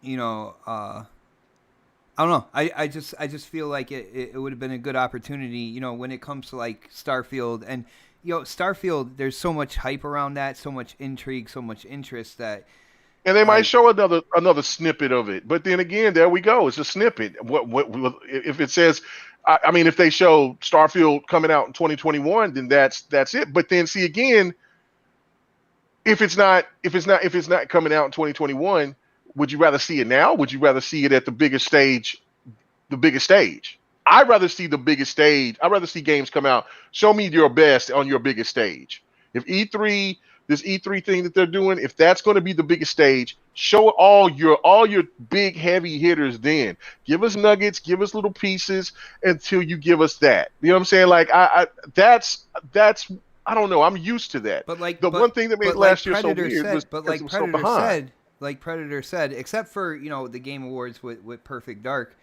you know, I don't know. I just feel like it would have been a good opportunity. You know, when it comes to like Starfield, and you know, Starfield, there's so much hype around that, so much intrigue, so much interest that. And they might show another snippet of it, but then again, there we go. It's a snippet. What if it says? I mean, if they show Starfield coming out in 2021, then that's it. But then see again, if it's not coming out in 2021, would you rather see it now? Would you rather see it at the biggest stage? I'd rather see the biggest stage. I'd rather see games come out. Show me your best on your biggest stage. If this E3 thing that they're doing, if that's going to be the biggest stage, show all your big heavy hitters. Then give us nuggets, give us little pieces until you give us that. You know what I'm saying? Like that's I don't know. I'm used to that. But like one thing that made last year so weird was but like Predator said, like Predator said, except for the Game Awards with Perfect Dark,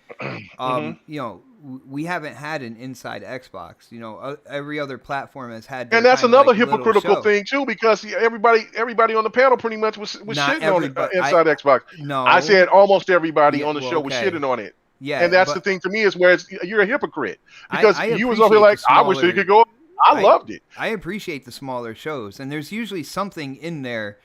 we haven't had an inside Xbox. Every other platform has had. And that's kind of another like little hypocritical show. thing too, because everybody on the panel pretty much was Not shitting on everybody. inside Xbox. No, I said almost everybody Yeah, on the show was okay. shitting on it. Yeah, And that's but the thing to me is where you're a hypocrite, because I you was over here like, appreciate the I wish it smaller- could go. I loved it. I appreciate the smaller shows, and there's usually something in there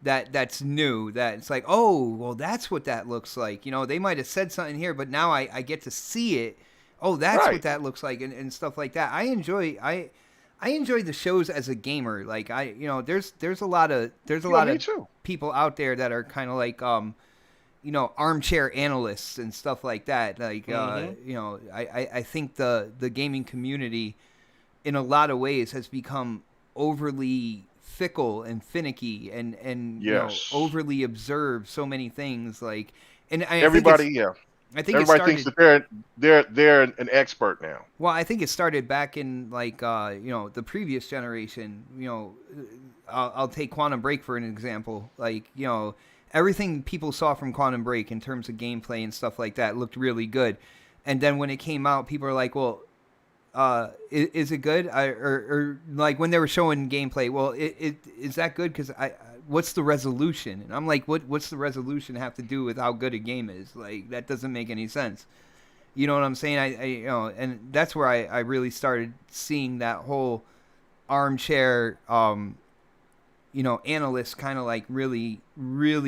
that's new. That it's like, oh, well, that's what that looks like. They might have said something here, but now I get to see it. Oh, that's Right. what that looks like, and stuff like that. I enjoy the shows as a gamer. Like there's a lot of Me too. people out there that are kind of like armchair analysts and stuff like that. Like I think the gaming community in a lot of ways has become overly fickle and finicky and Yes. overly observe so many things. Like, and I Everybody, think yeah. I think Everybody it thinks started. that they're an expert now. Well, I think it started back in like the previous generation. I'll take Quantum Break for an example. Like everything people saw from Quantum Break in terms of gameplay and stuff like that looked really good, and then when it came out, people were like, well. Is it good? Or like when they were showing gameplay, well, is that good? Because what's the resolution? And I'm like, what's the resolution have to do with how good a game is? Like that doesn't make any sense. You know what I'm saying? I and that's where I really started seeing that whole armchair, analyst kind of like really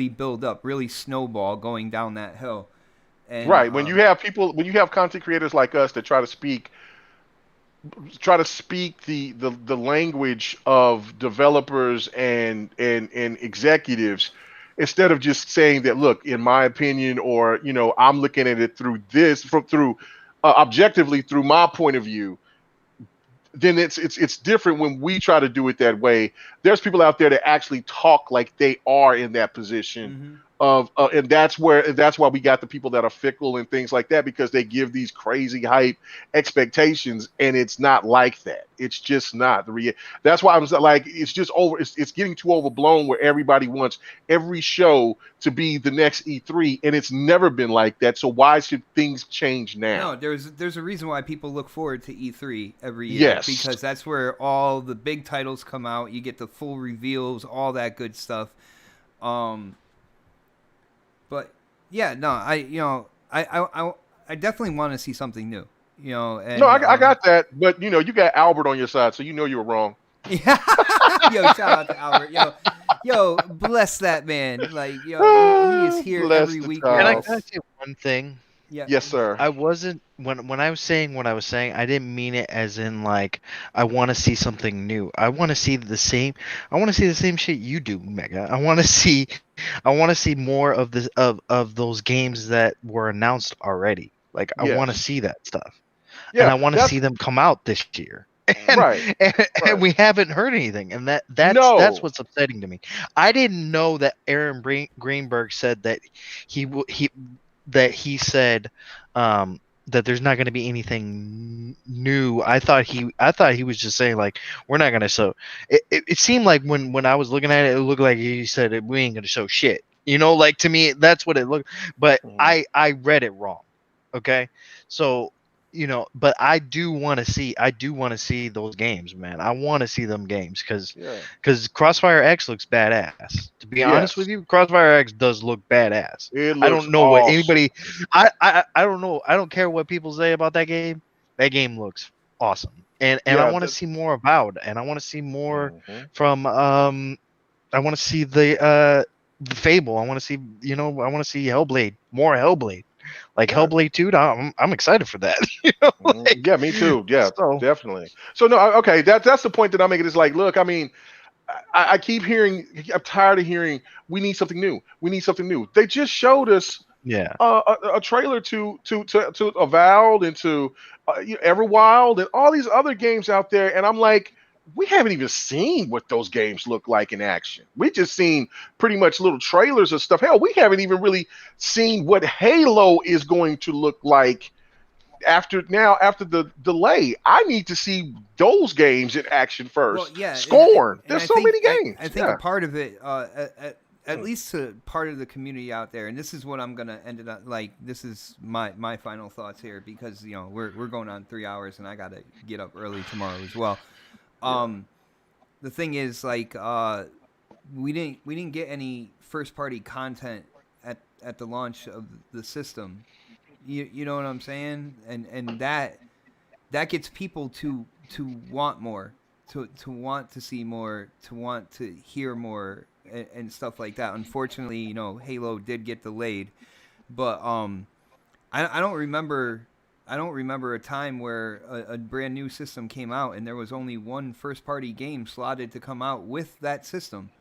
build up, really snowball going down that hill. And, Right. When you have content creators like us that try to speak the language of developers and executives, instead of just saying that, look, in my opinion, or I'm looking at it through objectively through my point of view, then it's different when we try to do it that way. There's people out there that actually talk like they are in that position and that's why we got the people that are fickle and things like that, because they give these crazy hype expectations, and it's not like that. It's just not that's why I'm like, it's just over. It's getting too overblown, where everybody wants every show to be the next E3, and it's never been like that. So why should things change now? No, there's a reason why people look forward to E3 every year. Yes. Because that's where all the big titles come out. You get the full reveals, all that good stuff. But yeah, no, I definitely want to see something new. And, No, I got that, but you got Albert on your side, so you know you were wrong. Yeah. Yo, shout out to Albert. Yo, bless that man. Like, he is here Bless every the week. child. Can I Else. can I say one thing? Yeah. Yes, sir. I wasn't when I was saying what I was saying, I didn't mean it as in like I want to see something new. I want to see the same shit you do, Mega. I want to see more of this of those games that were announced already. Like I want to see that stuff. Yeah, and I want to see them come out this year. And, Right. and we haven't heard anything, and that's what's upsetting to me. I didn't know that Aaron Greenberg said that he said that there's not going to be anything new. I thought he was just saying like we're not going to show. It seemed like when I was looking at it, it looked like he said we ain't going to show shit. Like to me that's what it looked. But I read it wrong. Okay, so. But I do want to see those games, man. I want to see them games because Crossfire X looks badass. To be honest with you, Crossfire X does look badass. I don't know what anybody. I don't know. I don't care what people say about that game. That game looks awesome, and I want to see more about, and I want to see more from. I want to see the Fable. I want to see I want to see Hellblade, more Hellblade. Like Hellblade 2, I'm excited for that. Yeah, me too. Yeah, So, definitely. So no, okay, that's the point that I'm making. Is like, look, I mean, I keep hearing, I'm tired of hearing, we need something new. We need something new. They just showed us a trailer to Avowed and to Everwild and all these other games out there, and I'm like, we haven't even seen what those games look like in action. We just seen pretty much little trailers of stuff. Hell, we haven't even really seen what Halo is going to look like after the delay. I need to see those games in action first. Well, yeah, Scorn. and There's I so think- many games. I think a part of it, at least to part of the community out there, and this is what I'm gonna end it up like. This is my final thoughts here, because we're going on 3 hours, and I gotta get up early tomorrow as well. The thing is, like, we didn't get any first party content at the launch of the system. You know what I'm saying? And that gets people to want more, to want to see more, to want to hear more, and stuff like that. Unfortunately, Halo did get delayed, but I don't remember a time where a brand new system came out and there was only one first party game slotted to come out with that system.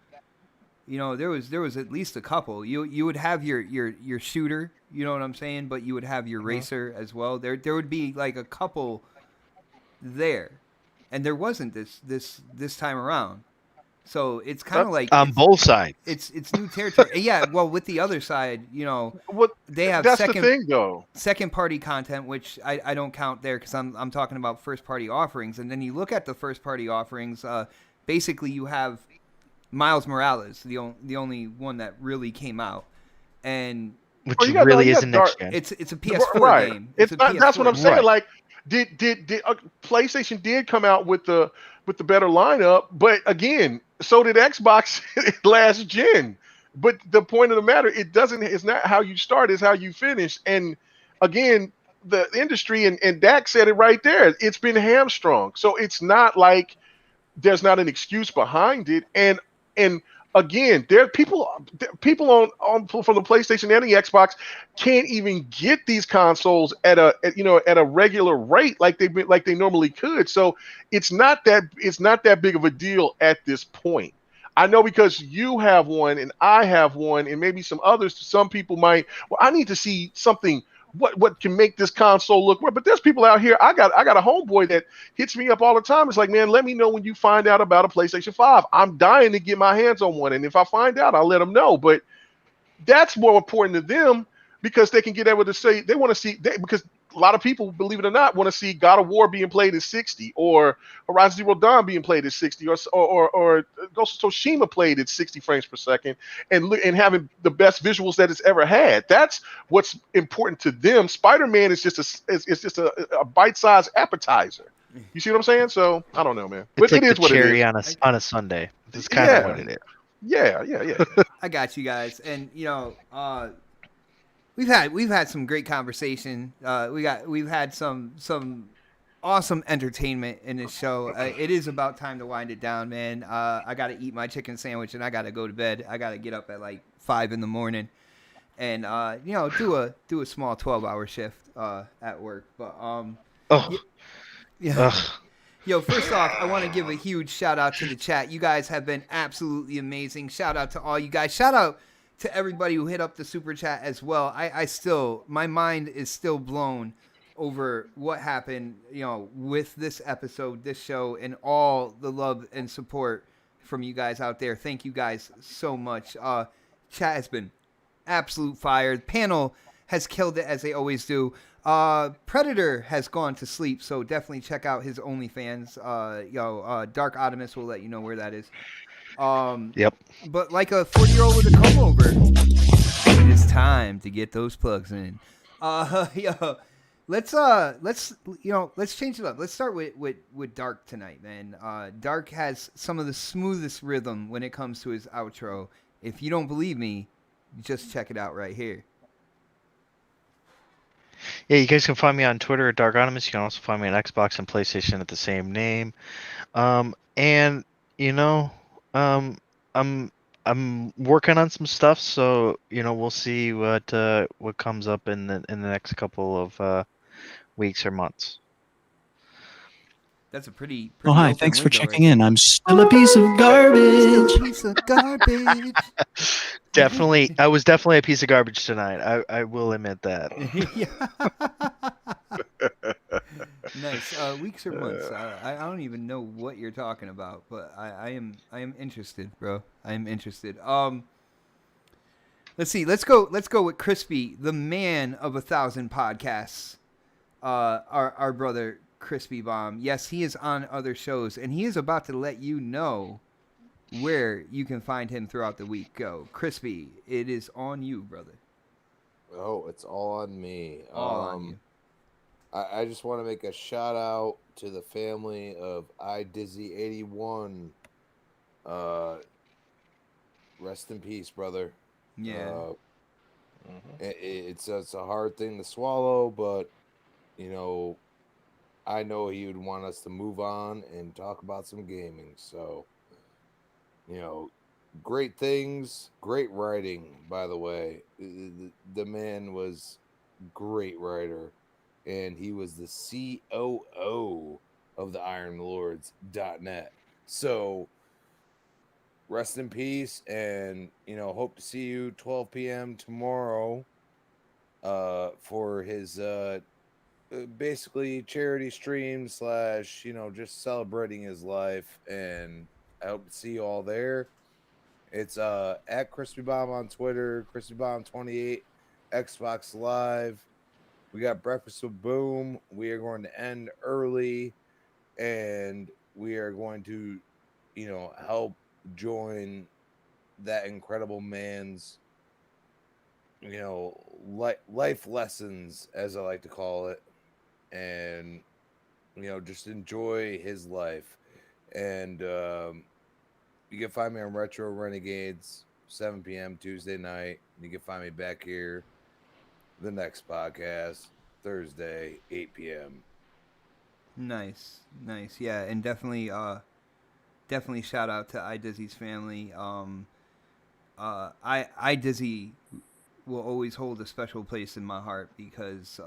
There was at least a couple. You would have your shooter, you know what I'm saying, but you would have your racer as well. There would be like a couple there, and there wasn't this time around. So it's kind of like on both sides. It's new territory. Yeah, well, with the other side, they have that's the thing, though. second party content, which I don't count there, because I'm talking about first party offerings. And then you look at the first party offerings. Basically, you have Miles Morales, the only one that really came out, and which really isn't next gen. It's a PS4 game. It's not, that's what I'm saying. Right. Like, did PlayStation did come out with the better lineup, but again, so did Xbox last gen. But the point of the matter, it's not how you start, it's how you finish. And again, the industry, and Dak said it right there, it's been hamstrung. So it's not like there's not an excuse behind it. And again, there are people on from the PlayStation and the Xbox can't even get these consoles at a regular rate like they normally could. So it's not that big of a deal at this point. I know, because you have one and I have one, and maybe some others. Some people might. Well, I need to see something. What can make this console look well? But there's people out here. I got a homeboy that hits me up all the time. It's like, man, let me know when you find out about a PlayStation 5. I'm dying to get my hands on one, and if I find out, I'll let them know. But that's more important to them, because they can get able to say they want to see. Because a lot of people, believe it or not, want to see God of War being played at 60, or Horizon Zero Dawn being played at 60, or Ghost of Tsushima played at 60 frames per second, and having the best visuals that it's ever had. That's what's important to them. Spider-Man is just a bite-sized appetizer. You see what I'm saying? So I don't know, man. It's like it is the what cherry it is. on a Sundae. That's kind of what it is. Yeah. I got you guys, and we've had some great conversation. We've had some awesome entertainment in this show. It is about time to wind it down, man. I got to eat my chicken sandwich, and I got to go to bed. I got to get up at like 5 a.m. and do a small 12-hour shift at work. But yeah. Yo, first off, I want to give a huge shout out to the chat. You guys have been absolutely amazing. Shout out to all you guys. Shout out to everybody who hit up the super chat as well. My mind is still blown over what happened, with this episode, this show, and all the love and support from you guys out there. Thank you guys so much. Chat has been absolute fire. The panel has killed it, as they always do. Predator has gone to sleep, so definitely check out his OnlyFans. Dark Optimus will let you know where that is. Yep. But like a 40-year-old with a comb over, it is time to get those plugs in. Let's change it up. Let's start with Dark tonight, man. Dark has some of the smoothest rhythm when it comes to his outro. If you don't believe me, just check it out right here. Yeah, you guys can find me on Twitter at Dark Optimus. You can also find me on Xbox and PlayStation at the same name. I'm working on some stuff, so we'll see what comes up in the next couple of weeks or months. That's a pretty Oh, hi. open Thanks for window checking right in. I'm still a piece of garbage. Still a piece of garbage. I was definitely a piece of garbage tonight. I will admit that. Nice. Weeks or months. I don't even know what you're talking about, but I am interested, bro. I am interested. Let's see. Let's go with Crispy, the man of 1,000 podcasts. Our brother Crispy Bomb. Yes, he is on other shows, and he is about to let you know where you can find him throughout the week. Go, Crispy. It is on you, brother. Oh, it's all on me. All on you. I just want to make a shout out to the family of iDizzy81. Rest in peace, brother. Yeah. It's a hard thing to swallow, but you know, I know he would want us to move on and talk about some gaming. So, you know, great things, great writing, by the way. The man was great writer, and he was the COO of the IronLords.net. So, rest in peace, and you know, hope to see you 12 p.m. tomorrow for his basically charity stream / just celebrating his life. And I hope to see you all there. It's at Crispy Bomb on Twitter, Crispy Bomb 28, Xbox Live. We got Breakfast with Boom. We are going to end early, and we are going to, help join that incredible man's, life lessons, as I like to call it, and just enjoy his life. And you can find me on Retro Renegades 7 p.m. Tuesday night. You can find me back here the next podcast Thursday 8 p.m. Nice. Yeah, and definitely shout out to iDizzy's family. iDizzy will always hold a special place in my heart because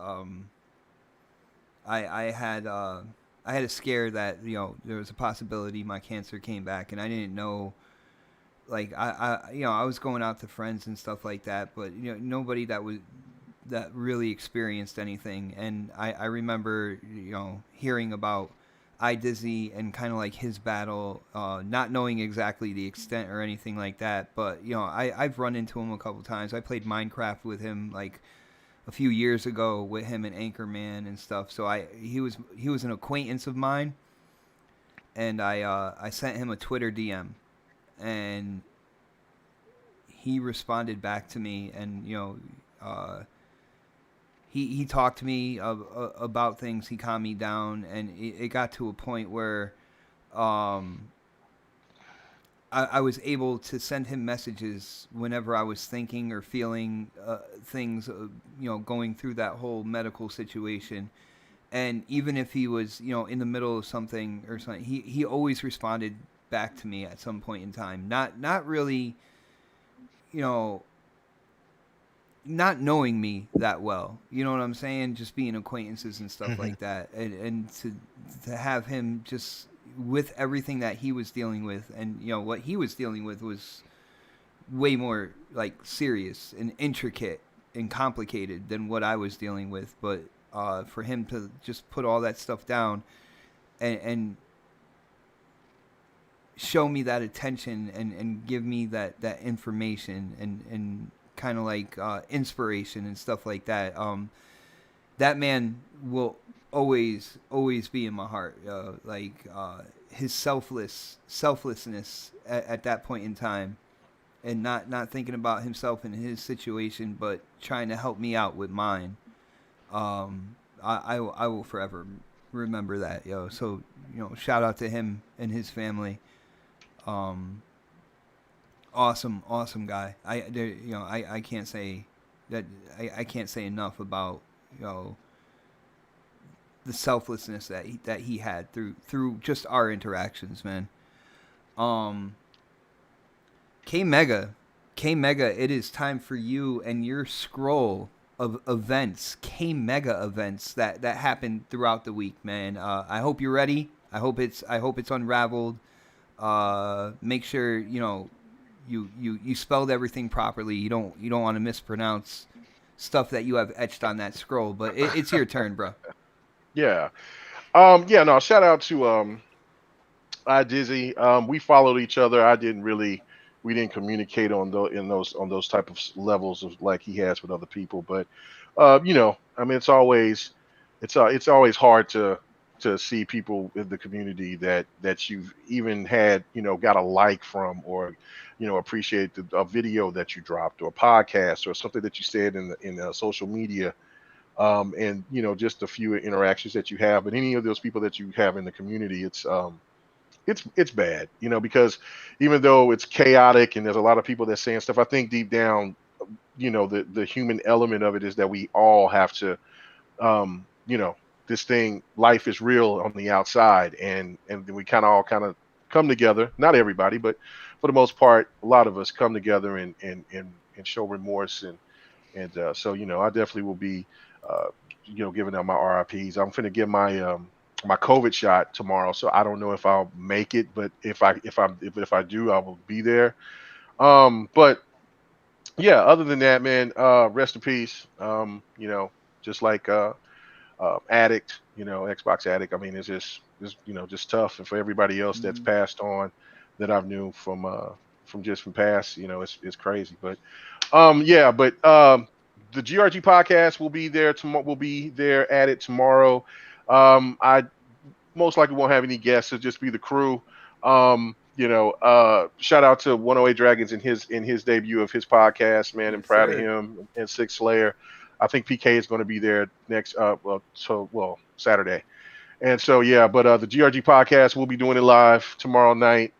I had a scare that there was a possibility my cancer came back, and I didn't know. Like I was going out to friends and stuff like that, but nobody that really experienced anything. And I remember hearing about iDizzy and kind of like his battle, not knowing exactly the extent or anything like that. But I've run into him a couple times. I played Minecraft with him like a few years ago with him and Anchorman and stuff. So he was an acquaintance of mine, and I sent him a Twitter DM, and he responded back to me, and he talked to me about things. He calmed me down, and it got to a point where I was able to send him messages whenever I was thinking or feeling things, going through that whole medical situation. And even if he was, in the middle of something or something, he always responded back to me at some point in time. Not really, not knowing me that well. You know what I'm saying? Just being acquaintances and stuff like that. And to have him just with everything that he was dealing with, and what he was dealing with was way more like serious and intricate and complicated than what I was dealing with. But for him to just put all that stuff down and show me that attention and give me that information and kind of like inspiration and stuff like that, that man will always be in my heart. His selflessness at that point in time, and not thinking about himself and his situation, but trying to help me out with mine. I will forever remember that, So shout out to him and his family. Awesome guy. I can't say that. I can't say enough about the selflessness that he had through just our interactions, man. K Mega, it is time for you and your scroll of events, K Mega events that happened throughout the week, man. I hope you're ready. I hope it's unraveled. Make sure you spelled everything properly. You don't want to mispronounce stuff that you have etched on that scroll. But it's your turn, bro. Yeah. No, shout out to iDizzy. We followed each other. We didn't communicate on those type of levels of like he has with other people. But it's always hard to to see people in the community that you've even had, got a like from, or appreciate a video that you dropped, or a podcast, or something that you said in social media, and just a few interactions that you have. But any of those people that you have in the community, it's bad, because even though it's chaotic and there's a lot of people that's saying stuff, I think deep down, the human element of it is that we all have to, this thing, life is real on the outside, and we kind of come together. Not everybody, but for the most part, a lot of us come together and show remorse, and so I definitely will be giving out my RIPs. I'm finna get my my COVID shot tomorrow, so I don't know if I'll make it, but if I do, I will be there. But yeah, other than that, man, rest in peace. Just like Addict, Xbox Addict. I mean, it's just tough, and for everybody else that's passed on that I've knew from past, it's crazy. But the GRG podcast will be there tomorrow. We'll be there at it tomorrow. I most likely won't have any guests. It'll just be the crew. Shout out to 108 Dragons in his debut of his podcast, man. I'm proud of him, and Six Slayer. I think PK is going to be there next Saturday. And so but the GRG podcast, we'll be doing it live tomorrow night,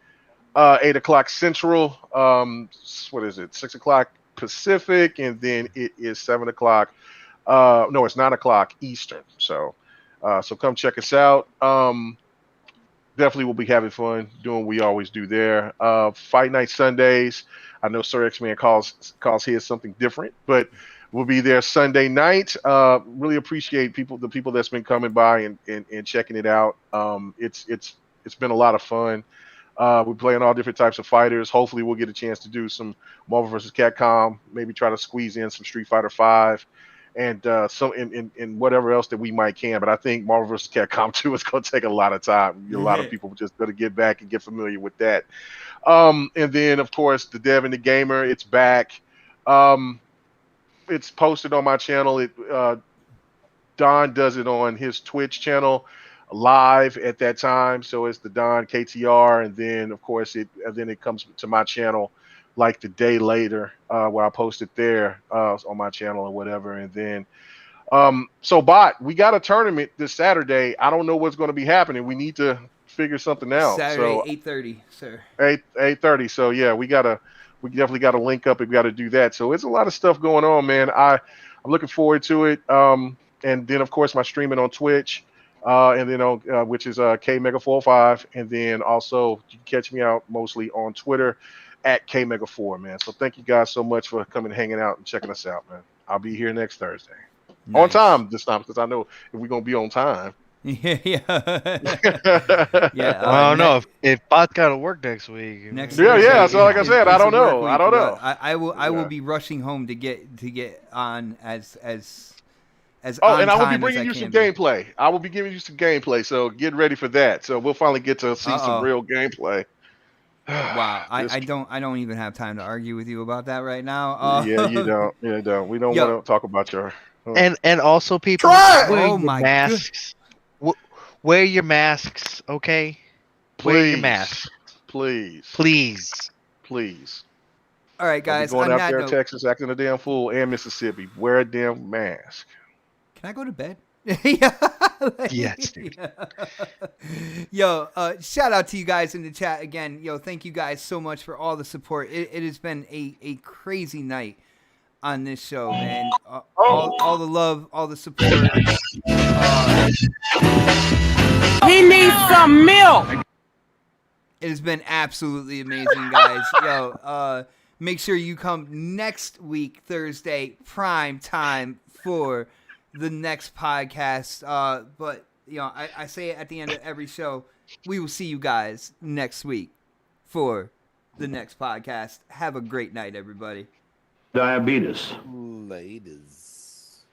8:00 Central. What is it? 6:00 Pacific, and then it is 7:00. No, it's 9:00 Eastern. So come check us out. Definitely we'll be having fun doing what we always do there. Fight Night Sundays. I know Sir X-Man calls his something different, but we'll be there Sunday night. Really appreciate the people that's been coming by and checking it out. It's been a lot of fun. We're playing all different types of fighters. Hopefully we'll get a chance to do some Marvel vs. Capcom, maybe try to squeeze in some Street Fighter 5. And some in whatever else that we might can. But I think Marvel vs. Capcom 2 is going to take a lot of time. A lot of people just going to get back and get familiar with that. And then, of course, the Dev and the Gamer, it's back. It's posted on my channel. Don does it on his Twitch channel live at that time. So it's the Don KTR. And then, of course, it comes to my channel like the day later, where I post it there on my channel or whatever. And then, so Bot, we got a tournament this Saturday. I don't know what's going to be happening. We need to figure something out. Saturday, 8:30, sir. 8:30. So yeah, we definitely got to link up and we got to do that. So it's a lot of stuff going on, man. I'm looking forward to it. And then of course my streaming on Twitch, and then on which is KMega45, and then also you can catch me out mostly on Twitter at KMega4, man. So thank you guys so much for coming, hanging out, and checking us out, man. I'll be here next Thursday. Nice. On time this time, because I know if we're gonna be on time. Yeah. I don't know if Bot's got to work next week. So like I said, I don't know. I will be rushing home to get on as and I will be bringing you some gameplay. I will be giving you some gameplay, so get ready for that. So we'll finally get to see some real gameplay. Wow, I don't even have time to argue with you about that right now. Yeah, you don't. We don't want to talk about your. And also, people, wear your masks. Wear your masks, okay? Wear your masks, please. All right, guys. Going on out there in note, Texas, acting a damn fool, and Mississippi, wear a damn mask. Can I go to bed? Yes, dude. Yo, shout out to you guys in the chat again. Yo, thank you guys so much for all the support. It has been a crazy night on this show, man. All the love, all the support. He needs some milk. It has been absolutely amazing, guys. Yo, make sure you come next week, Thursday, prime time for the next podcast. But I say it at the end of every show. We will see you guys next week for the next podcast. Have a great night, everybody. Diabetes. Ladies.